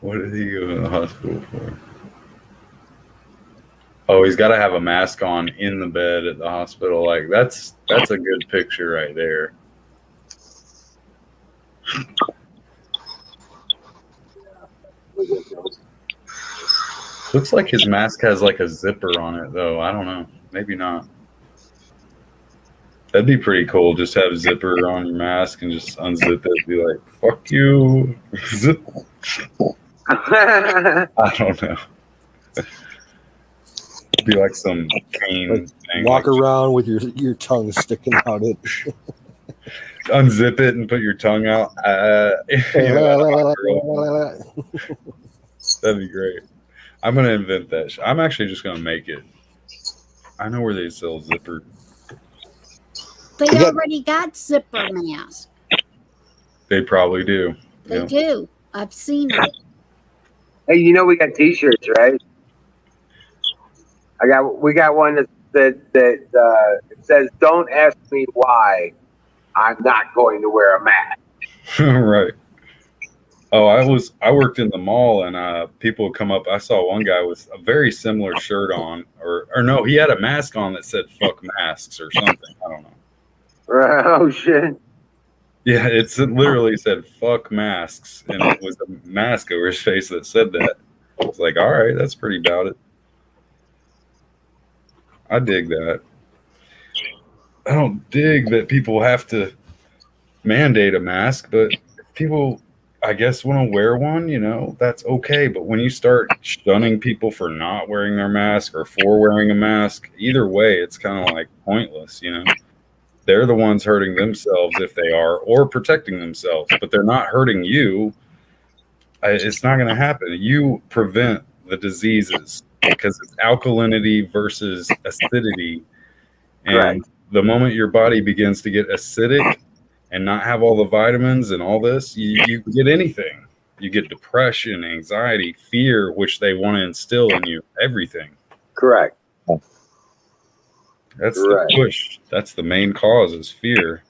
What did he go to the hospital for? Oh, he's got to have a mask on in the bed at the hospital. Like that's a good picture right there. Looks like his mask has like a zipper on it though. I don't know. Maybe not. That'd be pretty cool. Just have a zipper on your mask and just unzip it. Be like, fuck you. Zip. I don't know. Be like some cane Like, thing. walk like, around with your tongue sticking out it. unzip it and put your tongue out. That'd be great. I'm gonna invent that. I'm actually just gonna make it. I know where they sell zipper. They Yeah. already got zipper masks. They probably do. They Yeah. do. I've seen them. hey, you know we got T-shirts, right? We got one that it says, "Don't ask me why I'm not going to wear a mask." Right. Oh, I worked in the mall and people would come up. I saw one guy with a very similar shirt on, or no, he had a mask on that said "fuck masks" or something. I don't know. Oh shit! Yeah, it literally said "fuck masks," and it was a mask over his face that said that. It's like, all right, that's pretty about it. I dig that. I don't dig that people have to mandate a mask, but if people, I guess, want to wear one, that's okay. But when you start shunning people for not wearing their mask or for wearing a mask, either way, it's kind of like pointless, They're the ones hurting themselves if they are, or protecting themselves, but they're not hurting you. It's not going to happen. You prevent the diseases because it's alkalinity versus acidity. And Right. the moment your body begins to get acidic and not have all the vitamins and all this, you get anything. You get depression, anxiety, fear, which they want to instill in you, everything. Correct. That's Right. the push. That's the main cause is fear.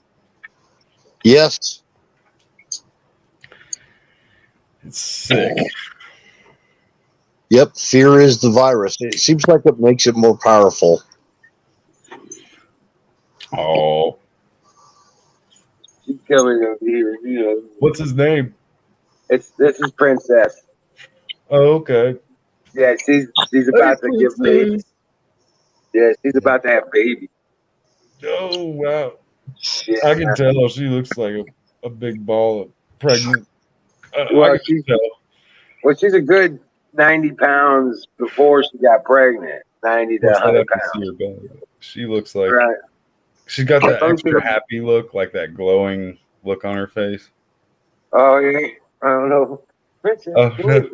Yes. It's sick. Yep. Fear is the virus. It seems like it makes it more powerful. Oh, She's coming over here. what's his name? This is Princess. Oh, okay. Yeah, she's about to give baby. Yeah, she's about to have baby. Oh, wow. Yeah. I can tell she looks like a big ball of pregnant. Well, I can tell. Well, she's a good 90 pounds before she got pregnant. 90 to Plus, I'd 100 have to pounds. see her belly. She looks like Right. she's got that Oh, extra yeah. happy look, like that glowing look on her face. Oh, yeah. I don't know. Princess, Oh, who is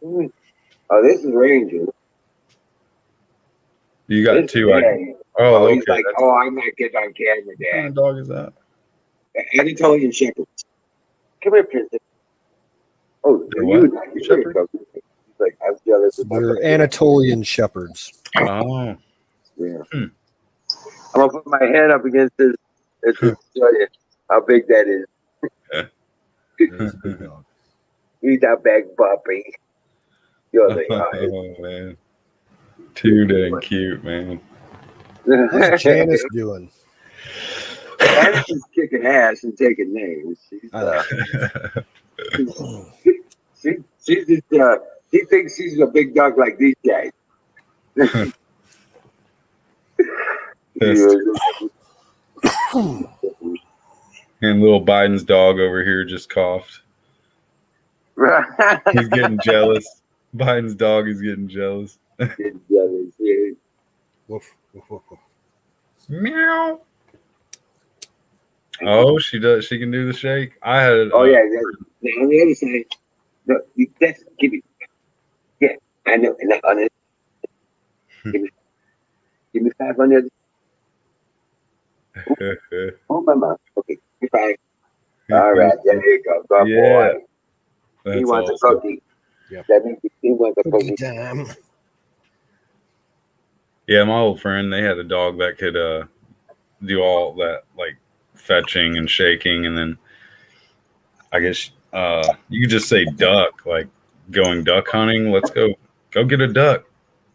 it? Oh, this is Ranger. You got This two. is Dad. Oh, He's okay. like, That's, oh, I'm not getting on camera, what kind Dad. of dog is that? Anatolian Shepherds. Come here, Princess. Oh, They're you what? He's Shepherd? like, I'm jealous about They're that. Anatolian shepherds. Oh, Yeah. Hmm. I'm gonna put my hand up against this and just show you how big that is. That's a big dog. He's a big puppy. You're like, oh, oh man. Too dang cute, man. What's Janice doing? Janice is kicking ass and taking names. She's just, she thinks she's a big dog like these guys. And little Biden's dog over here just coughed. He's getting jealous. Biden's dog is getting jealous. Getting jealous, yeah. Woof, woof, woof, woof. Meow. Oh, she does. She can do the shake. I had. Oh yeah. Now on the other side, no, that's give me. Yeah, I know. And on it, give me 5 on the other. Oh my mom. Okay, give me 5. All right, there you go. Good Yeah. boy. That's He wants awesome. a cookie. Yep. That means he wants a Cookie cookie. time. Yeah, my old friend, they had a dog that could do all that, like fetching and shaking, and then I guess you could just say duck, like going duck hunting. Let's go get a duck,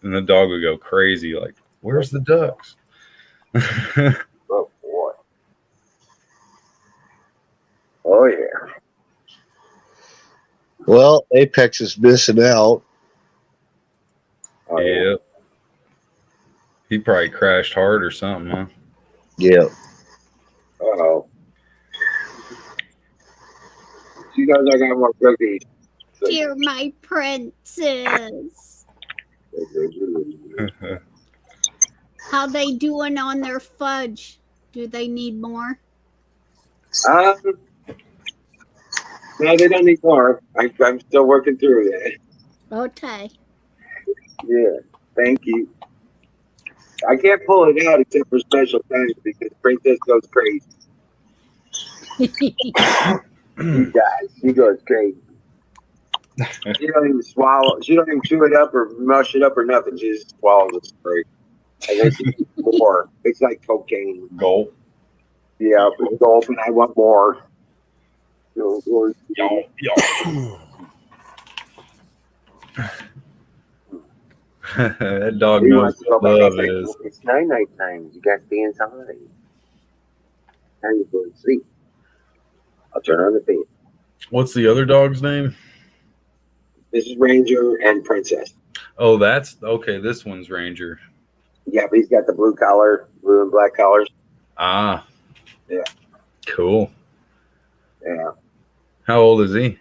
and the dog would go crazy, like, "Where's the ducks?" Oh boy. Oh yeah. Well, Apex is missing out. Oh, Yeah, he probably crashed hard or something, huh? Yeah. Uh-oh. She knows I got more cookies. You're my princess. How they doing on their fudge? Do they need more? No, they don't need more. I'm still working through that. Okay. Yeah, thank you. I can't pull it out except for special times because Princess goes crazy. She does. She goes crazy. She don't even swallow. She don't even chew it up or mush it up or nothing. She just swallows it straight. And then she needs more. It's like cocaine. Gulp. Yeah, but gulp, and I want more. So, That dog he knows wants to go what back love outside. is. It's night time. You got to be inside. Time to go to sleep. I'll turn on the fan. What's the other dog's name? This is Ranger and Princess. Oh, that's okay. This one's Ranger. Yeah, but he's got the blue and black collars. Ah. Yeah. Cool. Yeah. How old is he?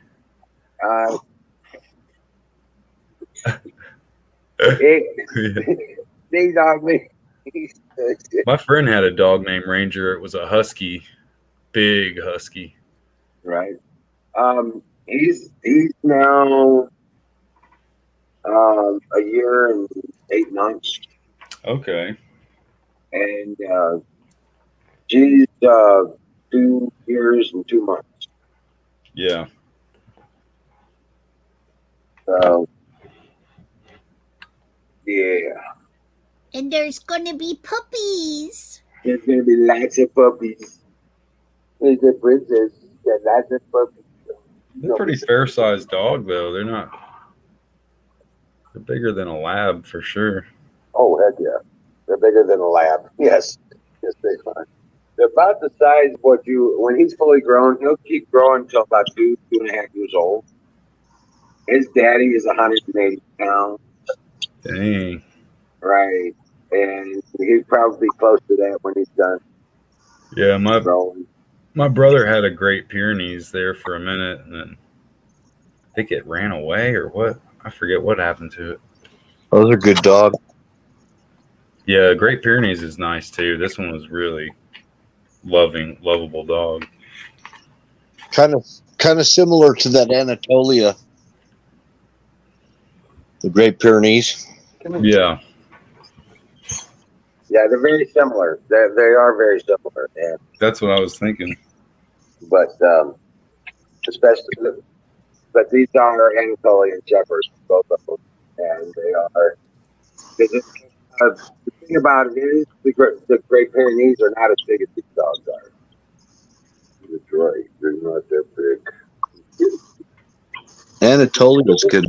These are me. My friend had a dog named Ranger. It was a husky, big husky. Right. He's now a year and 8 months, Okay. and she's 2 years and 2 months. Yeah. So yeah, And there's gonna be puppies. there's gonna be lots of puppies. There's a princess. Got lots of puppies. They're pretty fair-sized dog, though. They're not. They're bigger than a lab for sure. Oh heck yeah, they're bigger than a lab. Yes, yes they are. They're about the size of what when he's fully grown, he'll keep growing until about 2.5 years old. His daddy is 180 pounds, Dang. right? And he'd probably be close to that when he's done Yeah, growing. my brother had a Great Pyrenees there for a minute, and then I think it ran away or what. I forget what happened to it. Those are good dogs. Yeah, Great Pyrenees is nice too. This one was really lovable dog. Kind of similar to that Anatolia. The Great Pyrenees. Yeah. Yeah, they're very similar. They are very similar. Yeah. That's what I was thinking. But but these are Anatolian Shepherds, both of them, and they are. The thing about it is the Great Pyrenees are not as big as these dogs are. That's right. They're not that big. Anatolias can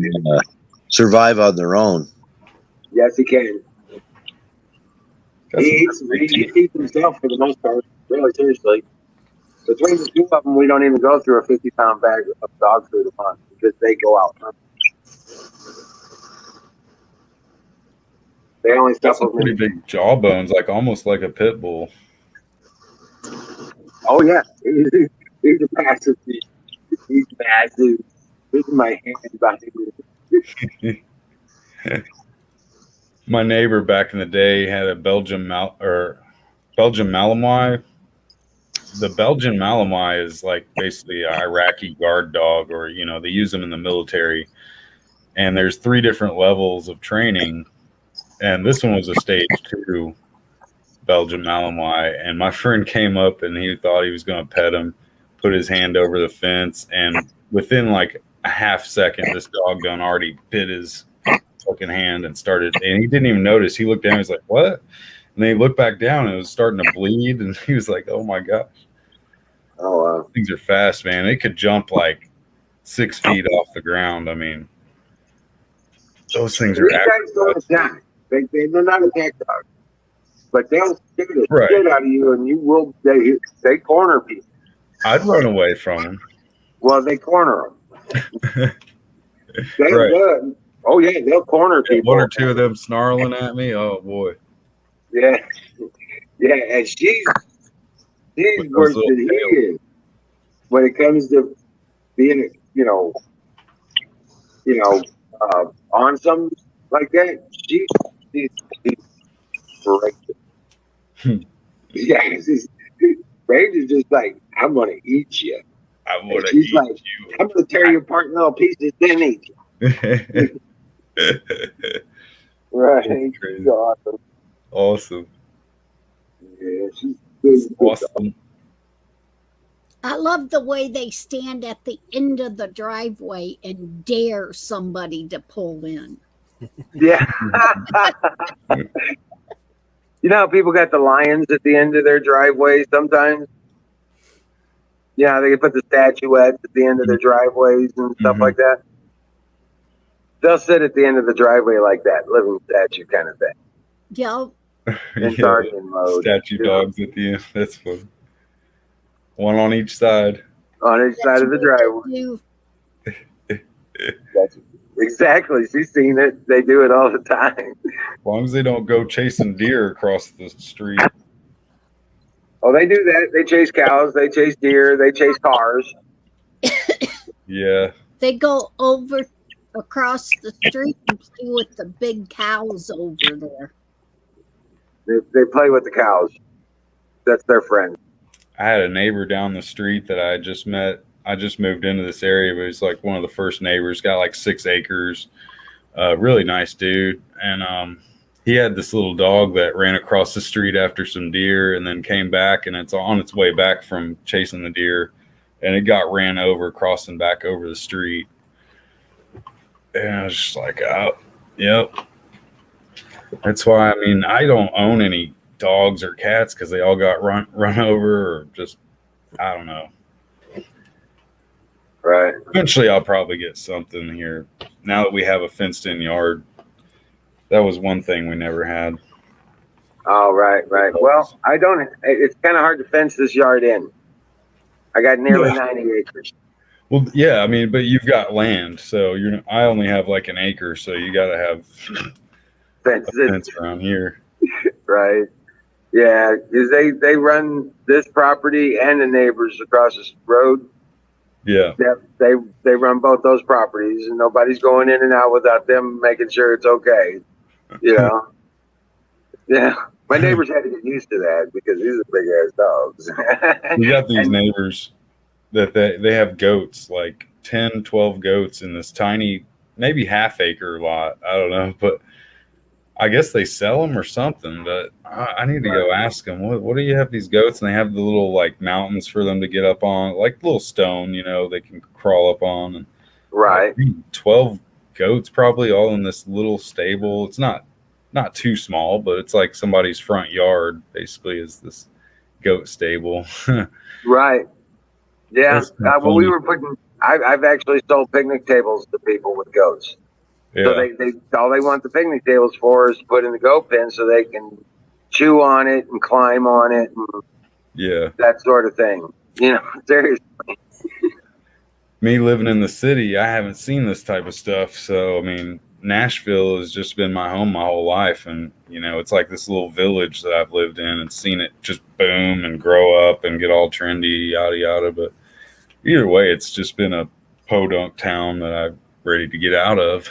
survive on their own. Yes, he can. That's He eats himself for the most part. Really, seriously. Between the two of them, we don't even go through a 50-pound bag of dog food a month because they go out. They only That's a supplement. pretty big jawbones, like almost like a pit bull. Oh yeah, he's a massive beast. He's massive. This is my hand behind me. My neighbor back in the day had a Belgian Malinois. The Belgian Malinois is like basically an Iraqi guard dog, or they use them in the military. And there's 3 different levels of training, and this one was a stage 2 Belgian Malinois. And my friend came up and he thought he was going to pet him, put his hand over the fence, and within like a half second, this dog done already bit his fucking hand and he didn't even notice. He looked down, he was like, "What?" And then he looked back down and it was starting to bleed, and he was like, "Oh my gosh." Oh wow. Things are fast, man. They could jump like 6 feet off the ground. I mean, those things are These guys don't attack. They're not attack dogs, but they'll scare the shit out of you, and you will. They corner people. I'd run away from them. Well, they corner them. Oh yeah, they'll corner people. 1 or 2 of them snarling at me. Oh boy. Yeah, yeah, and she's worse than he is when it comes to being, on something like that. She's great. Yeah, Rage is just like, I'm gonna eat you. I'm gonna eat you. I'm gonna tear you apart in little pieces, then eat you. Right. She's awesome. Awesome. Yeah, she's awesome. I love the way they stand at the end of the driveway and dare somebody to pull in. Yeah. You know how people got the lions at the end of their driveway sometimes? Yeah, they put the statuettes at the end of their driveways and stuff like that. They'll sit at the end of the driveway like that, living statue kind of thing. Yep. In guardian mode. Statue dogs at the end. That's fun. One on each side. On each side of the driveway. Exactly. She's seen it. They do it all the time. As long as they don't go chasing deer across the street. Oh, they do that. They chase cows. They chase deer. They chase cars. Yeah. They go over across the street and play with the big cows over there. They play with the cows. That's their friend. I had a neighbor down the street that I just met. I just moved into this area, but he's like one of the first neighbors. Got like 6 acres. Really nice dude. And he had this little dog that ran across the street after some deer and then came back, and it's on its way back from chasing the deer, and it got ran over crossing back over the street. And I was just like, oh, yep. That's why, I mean, I don't own any dogs or cats because they all got run over, or just, I don't know. Right. Eventually, I'll probably get something here. Now that we have a fenced-in yard, that was one thing we never had. Oh, right. Well, I don't. It's kind of hard to fence this yard in. I got nearly 90 acres. Well, yeah, I mean, but you've got land, so I only have like an acre, so you got to have fence around here. Right. Yeah, because they run this property and the neighbors across this road. Yeah. They run both those properties, and nobody's going in and out without them making sure it's okay. You know. Yeah. My neighbors had to get used to that because these are big ass dogs. We got these neighbors that they have goats, like 10, 12 goats in this tiny, maybe half acre lot. I don't know, but I guess they sell them or something, but I need to go ask them, what do you have these goats? And they have the little like mountains for them to get up on, like little stone, they can crawl up on. And right. 12 goats probably all in this little stable. It's not too small, but it's like somebody's front yard basically is this goat stable. Right. Yeah. Well, we were I've actually sold picnic tables to people with goats. So they all they want the picnic tables for is to put in the goat pen so they can chew on it and climb on it and Yeah. that sort of thing. You know, seriously. Me living in the city, I haven't seen this type of stuff. So, I mean, Nashville has just been my home my whole life. And, you know, it's like this little village that I've lived in and seen it just boom and grow up and get all trendy, yada, yada. But either way, it's just been a podunk town that I'm ready to get out of.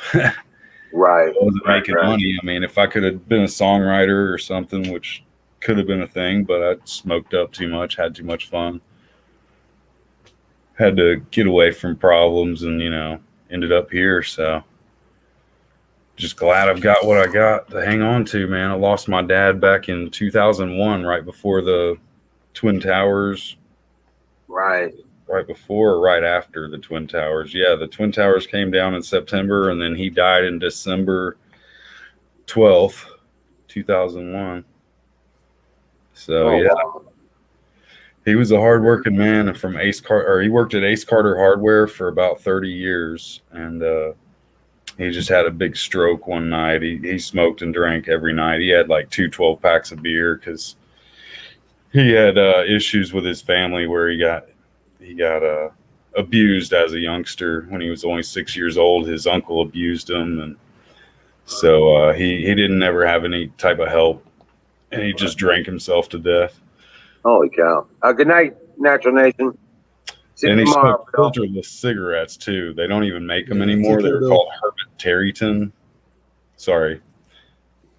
Right. I wasn't making money. I mean, if I could have been a songwriter or something, which could have been a thing, but I smoked up too much, had too much fun. Had to get away from problems and, you know, ended up here. So just glad I've got what I got to hang on to, man. I lost my dad back in 2001, right before the Twin Towers. Right. Right before or right after the Twin Towers. Yeah, the Twin Towers came down in September and then he died in December 12th, 2001. So, yeah. Wow. He was a hardworking man from he worked at Ace Carter Hardware for about 30 years. And he just had a big stroke one night. He smoked and drank every night. He had like 12 packs of beer because he had issues with his family where he got abused as a youngster when he was only 6 years old. His uncle abused him. And so he didn't ever have any type of help. And he just drank himself to death. Holy cow. Good night, Natural Nation. See And you he tomorrow. smoked filterless cigarettes too. They don't even make them anymore. They were called Herbert Tareyton. Sorry.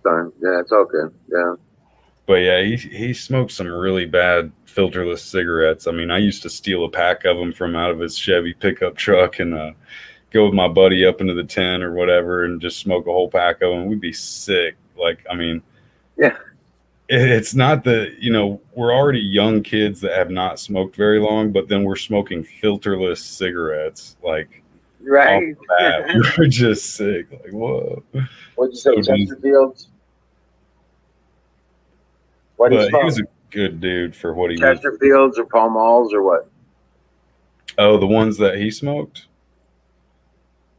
Sorry. Yeah, it's okay. Yeah. But yeah, he smoked some really bad filterless cigarettes. I mean, I used to steal a pack of them from out of his Chevy pickup truck and go with my buddy up into the tent or whatever and just smoke a whole pack of them. We'd be sick. Like, I mean, yeah. It's not that, you know, we're already young kids that have not smoked very long, but then we're smoking filterless cigarettes. Like, right. We're just sick. Like, whoa. What'd you say, Chesterfields? What But he was a good dude for what he was. Chesterfields or Pall Malls or what? Oh, the ones that he smoked?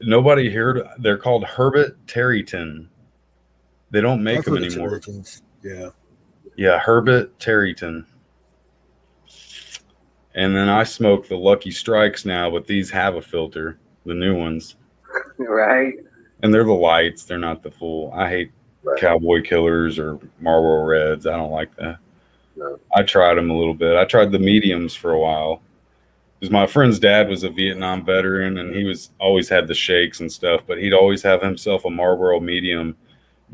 Nobody heard. They're called Herbert Tareyton. They don't make them anymore. Yeah. Yeah, Herbert Tareyton. And then I smoke the Lucky Strikes now, but these have a filter, the new ones. Right. And they're the lights. They're not the full. I hate Cowboy Killers or Marlboro Reds. I don't like that. No. I tried them a little bit. I tried the mediums for a while. Because my friend's dad was a Vietnam veteran, and he was always had the shakes and stuff, but he'd always have himself a Marlboro medium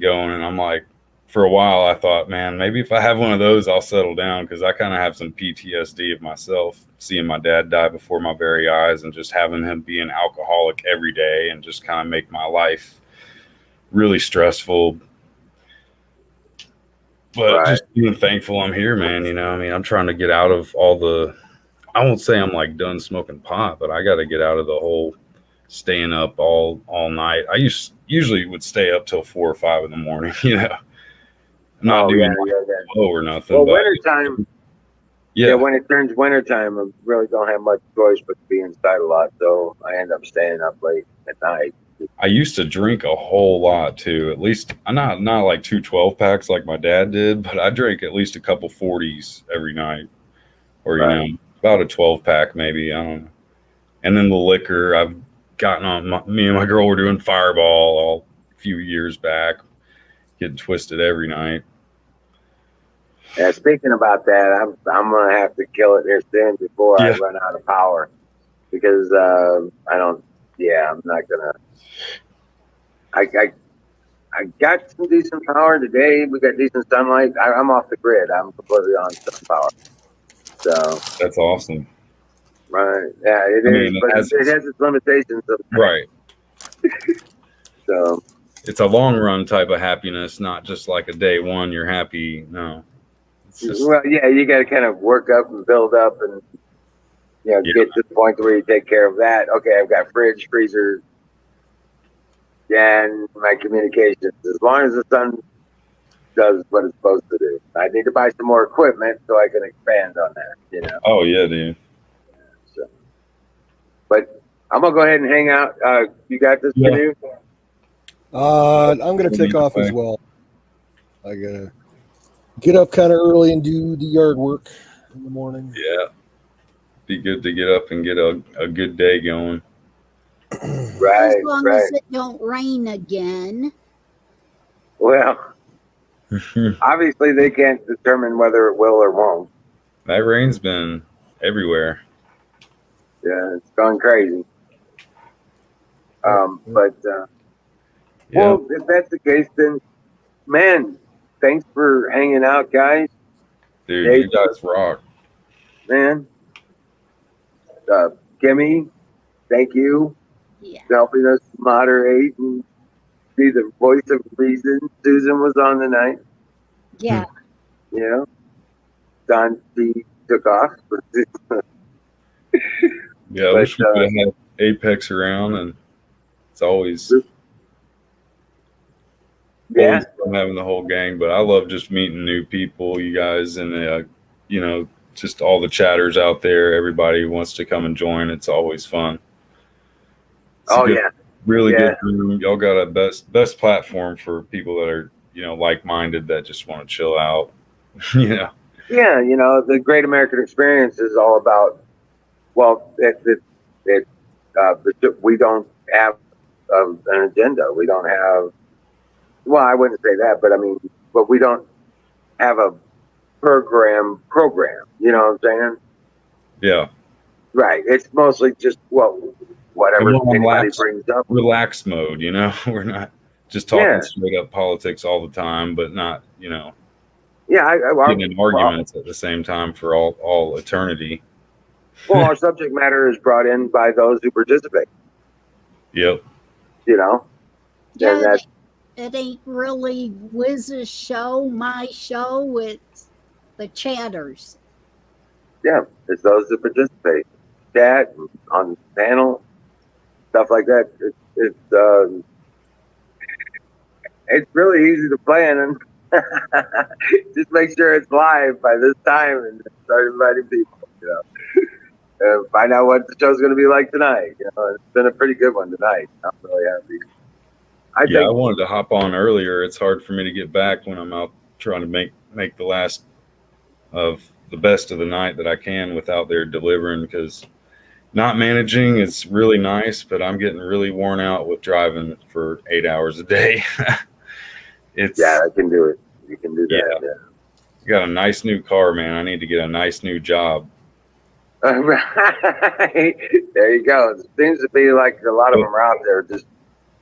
going. And I'm like, for a while, I thought, man, maybe if I have one of those, I'll settle down because I kind of have some PTSD of myself, seeing my dad die before my very eyes and just having him be an alcoholic every day and just kind of make my life really stressful. But just being thankful I'm here, man. You know, I mean, I'm trying to get out of all the, I won't say I'm like done smoking pot, but I got to get out of the whole staying up all night. I usually would stay up till 4 or 5 in the morning, you know. I'm not doing low or nothing. Well, but wintertime. Yeah, when it turns wintertime, I really don't have much choice but to be inside a lot. So I end up staying up late at night. I used to drink a whole lot too. At least not like 2 12 packs like my dad did, but I drank at least a couple 40s every night, or you know, about a 12 pack maybe. I don't know. And then the liquor, I've gotten on. Me and my girl were doing Fireball a few years back, getting twisted every night. Yeah, speaking about that, I'm gonna have to kill it here soon before I run out of power, because I don't. Yeah, I'm not gonna. I got some decent power today. We got decent sunlight. I'm off the grid. I'm completely on sun power. So that's awesome. Right? Yeah, it is, but it has its limitations. Right. So it's a long run type of happiness, not just like a day one you're happy. No. Well, yeah, you got to kind of work up and build up, and get to the point where you take care of that. Okay, I've got fridge, freezer, and my communications. As long as the sun does what it's supposed to do, I need to buy some more equipment so I can expand on that. You know. Oh yeah, dude. But I'm gonna go ahead and hang out. You got this canoe? I'm gonna take off as well. I gotta get up kind of early and do the yard work in the morning. Yeah. Be good to get up and get a good day going. Right, As long right. as it don't rain again. Well, obviously they can't determine whether it will or won't. That rain's been everywhere. Yeah, it's gone crazy. But Yeah. well, if that's the case, then man, thanks for hanging out, guys. Dude, Hey. you guys rock. Man, Kimmy, thank you Yeah. for helping us moderate and be the voice of reason. Susan was on tonight. Yeah. You know, Don T took off. Yeah, I But, wish we could have had Apex around, and it's always Yeah, fun having the whole gang. But I love just meeting new people, you guys, and you know, just all the chatters out there. Everybody who wants to come and join. It's always fun. It's a oh good- yeah, really Yeah. good room. Y'all got a best platform for people that are, you know, like-minded, that just want to chill out. You know. yeah. You know, the Great American Experience is all about. Well, we don't have an agenda. We don't have. Well, I wouldn't say that, but I mean, but we don't have a program. You know what I'm saying? Yeah. Right. It's mostly just whatever And we're on anybody lax- brings up. Relax mode, you know. We're not just talking Yeah. straight up politics all the time, but not, you know, Yeah, getting in arguments at the same time for all eternity. well, our subject matter is brought in by those who participate. Yep. You know, Yeah, and that's it ain't really Wiz's show, my show. It's the chatters. it's those that participate, chat on the panel, stuff like that. It's really easy to plan, and just make sure it's live by this time and start inviting people. You know, and find out what the show's going to be like tonight. You know, it's been a pretty good one tonight. I'm really happy. I I think wanted to hop on earlier. It's hard for me to get back when I'm out trying to make the last of the best of the night that I can without their delivering, because not managing is really nice, but I'm getting really worn out with driving for 8 hours a day. It's I can do it. You can do that. Yeah. I got a nice new car, man. I need to get a nice new job. Right. There you go. It seems to be like a lot of them are out there. Just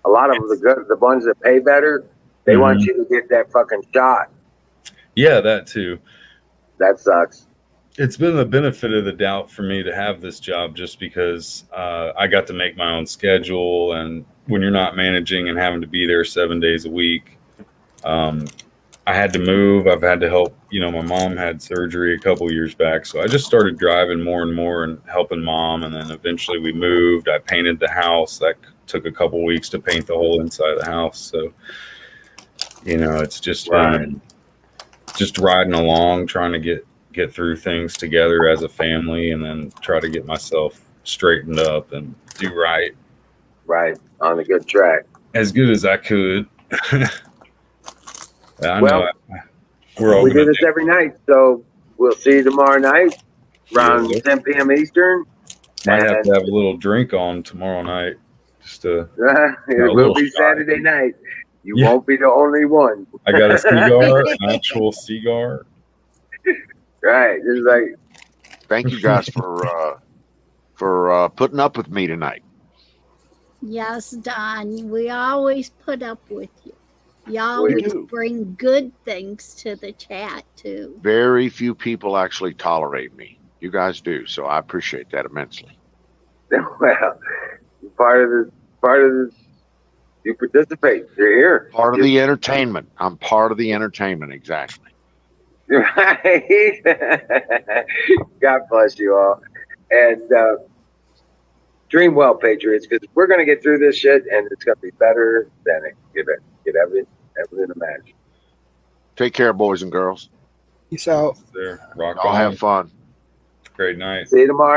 a lot of them, the ones that pay better, they want you to get that fucking shot. Yeah, that too. That sucks. It's been the benefit of the doubt for me to have this job, just because I got to make my own schedule. And when you're not managing and having to be there 7 days a week, I had to move. I've had to help. You know, my mom had surgery a couple years back, so I just started driving more and more and helping mom. And then eventually we moved. I painted the house. That took a couple weeks to paint the whole inside of the house. So, you know, it's just just riding along, trying to get through things together as a family, and then try to get myself straightened up and do right on a good track, as good as I could. I Well, know we're all we do gonna this every night, so we'll see you tomorrow night around 10 p.m. Eastern. might have to have a little drink on tomorrow night, just to It a will little be shot. Saturday night. You Yeah. won't be the only one. I got a cigar, an actual cigar. Right. Just like, Thank you guys for putting up with me tonight. Yes, Don, we always put up with you. You We always do. bring good things to the chat, too. Very few people actually tolerate me. You guys do, so I appreciate that immensely. well, part of the, you participate. You're here. Part of the entertainment. I'm part of the entertainment, exactly. Right. God bless you all. And dream well, Patriots, because we're going to get through this shit, and it's going to be better than it could ever imagine. Take care, boys and girls. Peace out. There, rock Y'all on. have fun. Great night. See you tomorrow